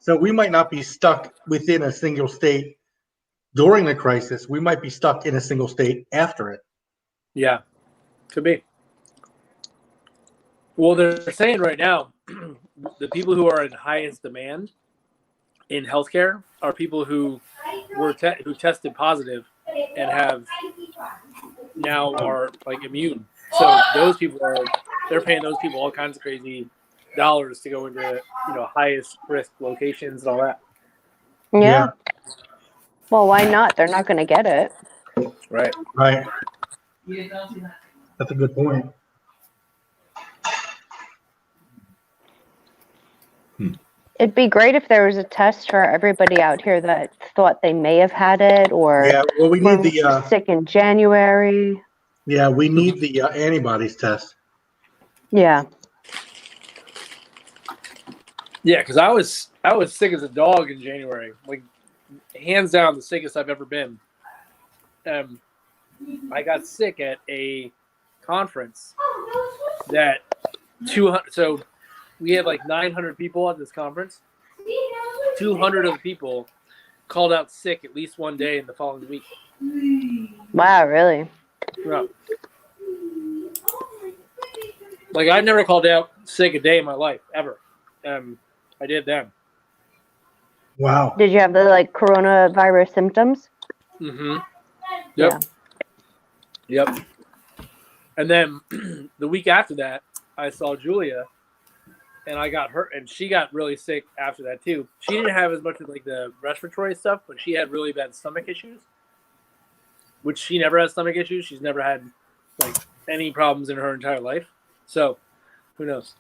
A: So we might not be stuck within a single state during the crisis. We might be stuck in a single state after it.
F: Yeah, could be. Well, they're saying right now, the people who are in highest demand in healthcare are people who were who tested positive and have now are like immune. So those people they're paying those people all kinds of crazy dollars to go into highest risk locations and all that.
E: Yeah. Well, why not? They're not going to get it.
F: Right.
A: Right. That's a good point.
E: It'd be great if there was a test for everybody out here that thought they may have had it or
A: Yeah. Well, we need
E: were
A: the
E: sick in January.
A: yeah, we need the antibodies test.
E: Yeah.
F: Yeah, because I was sick as a dog in January, like hands down the sickest I've ever been. I got sick at a conference that 200. So we had like 900 people at this conference. 200 of the people called out sick at least one day in the following week.
E: Wow, really?
F: Yeah. Like I've never called out sick a day in my life ever. I did then.
A: Wow.
E: Did you have the coronavirus symptoms?
F: Mm-hmm. Yep.
E: Yeah.
F: Yep. And then the week after that, I saw Julia, and I got hurt, and she got really sick after that too. She didn't have as much of the respiratory stuff, but she had really bad stomach issues, which she never had stomach issues. She's never had any problems in her entire life. So who knows?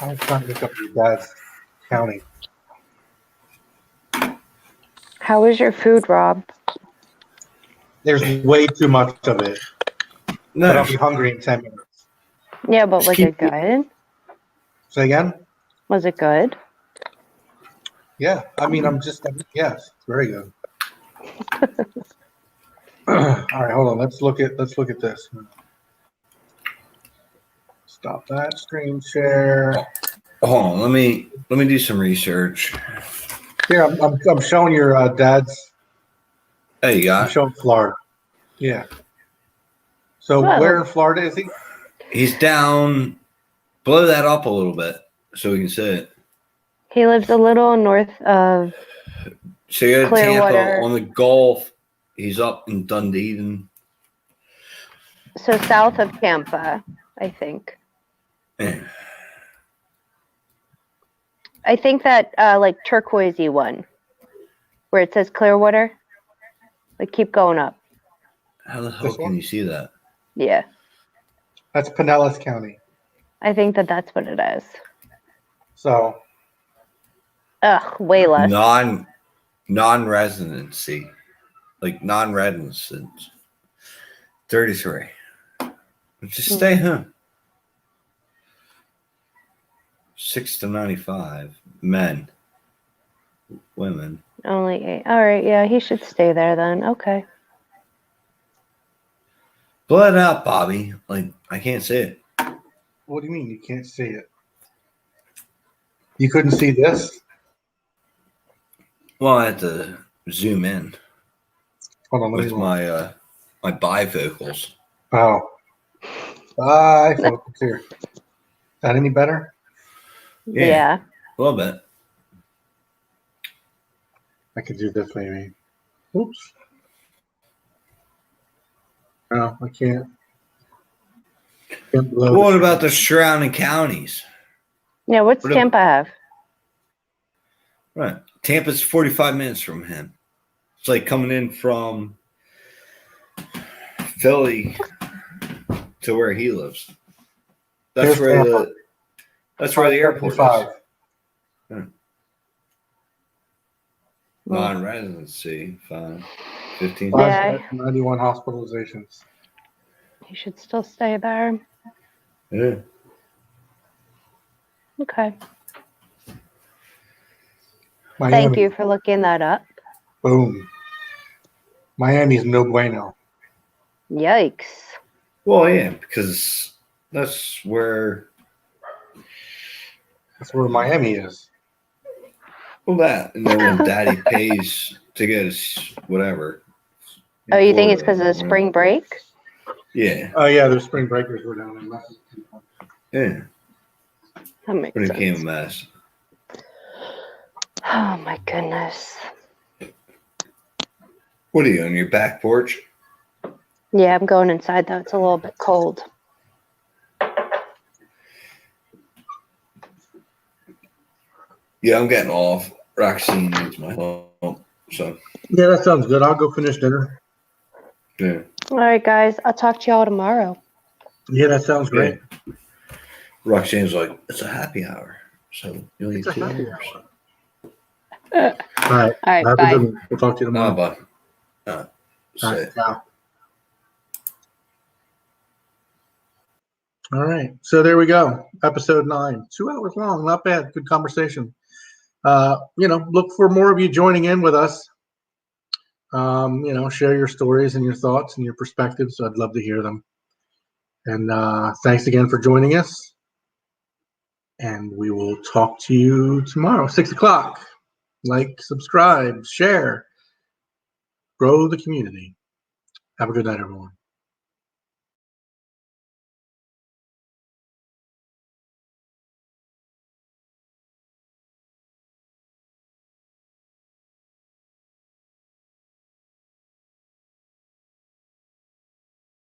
A: I'm trying to look up your dad's county.
E: How was your food, Rob?
A: There's way too much of it.
B: No.
A: But I'll be hungry in 10 minutes.
E: Yeah, but was it good?
A: Say again?
E: Was it good?
A: Yeah. I mean, yes, it's very good. All right, hold on. Let's look at this. Stop that screen share.
B: Hold on, let me do some research.
A: Here, I'm showing your dad's.
B: Hey, you
A: I'm
B: got?
A: showing Florida. Yeah. So where in Florida is he?
B: He's down. Blow that up a little bit so we can see it.
E: He lives a little north of
B: So you got
E: Clearwater.
B: Tampa on the Gulf. He's up in Dunedin.
E: So south of Tampa, I think.
B: Yeah.
E: I think that turquoisey one where it says Clearwater. Keep going up.
B: How the hell can you see that?
E: Yeah.
A: That's Pinellas County.
E: I think that's what it is.
A: So.
E: Ugh, way less.
B: Non-residency. Non-residence. 33. Just stay home. 6 to 95. Men. Women.
E: Only 8. All right, yeah, he should stay there then. Okay.
B: Blow it out, Bobby. I can't see it.
A: What do you mean you can't see it? You couldn't see this?
B: Well, I had to zoom in.
A: Hold on, let me
B: with
A: look.
B: my bifocals.
A: Oh. Bifocals here. Is that any better?
E: Yeah.
B: A little bit.
A: I could do this maybe. Oops. No, I can't.
B: What about the surrounding counties?
E: Yeah, what's
B: What
E: Tampa have?
B: Right. Tampa's 45 minutes from him. It's like coming in from Philly to where he lives. That's where the airport is. Non-residency, fine. 15.
E: Yeah.
A: 91 hospitalizations.
E: You should still stay there.
B: Yeah.
E: Okay.
A: Miami.
E: Thank you for looking that up.
A: Boom. Miami's no bueno.
E: Yikes.
B: Well, yeah, because that's where.
A: That's where Miami is.
B: Well, that, and then when Daddy pays to get his whatever.
E: Oh, you think it's
B: Florida,
E: because of the spring break?
B: Yeah.
A: Oh, yeah, the spring breakers were down in Mexico.
B: Yeah.
E: That makes
B: But it
E: sense.
B: became a mess.
E: Oh my goodness.
B: What are you, on your back porch?
E: Yeah, I'm going inside though. It's a little bit cold.
B: Yeah, I'm getting off. Roxine needs my help. So,
A: Yeah, that sounds good. I'll go finish dinner.
B: yeah.
E: All right, guys. I'll talk to y'all tomorrow.
A: Yeah, that sounds great.
B: Roxane's like, it's a happy hour. So, you'll need
A: It's a
B: 2
A: happy
B: hours.
A: hour. All right.
E: All right,
A: Have a
E: bye.
A: good one. We'll talk to you
B: Nah,
A: tomorrow.
B: bud.
A: All
B: Say
A: right. Ciao. All right. So there we go. Episode 9. 2 hours long. Not bad. Good conversation. Look for more of you joining in with us. Share your stories and your thoughts and your perspectives. I'd love to hear them. And thanks again for joining us. And we will talk to you tomorrow, 6 o'clock. Like, subscribe, share, grow the community. Have a good night, everyone.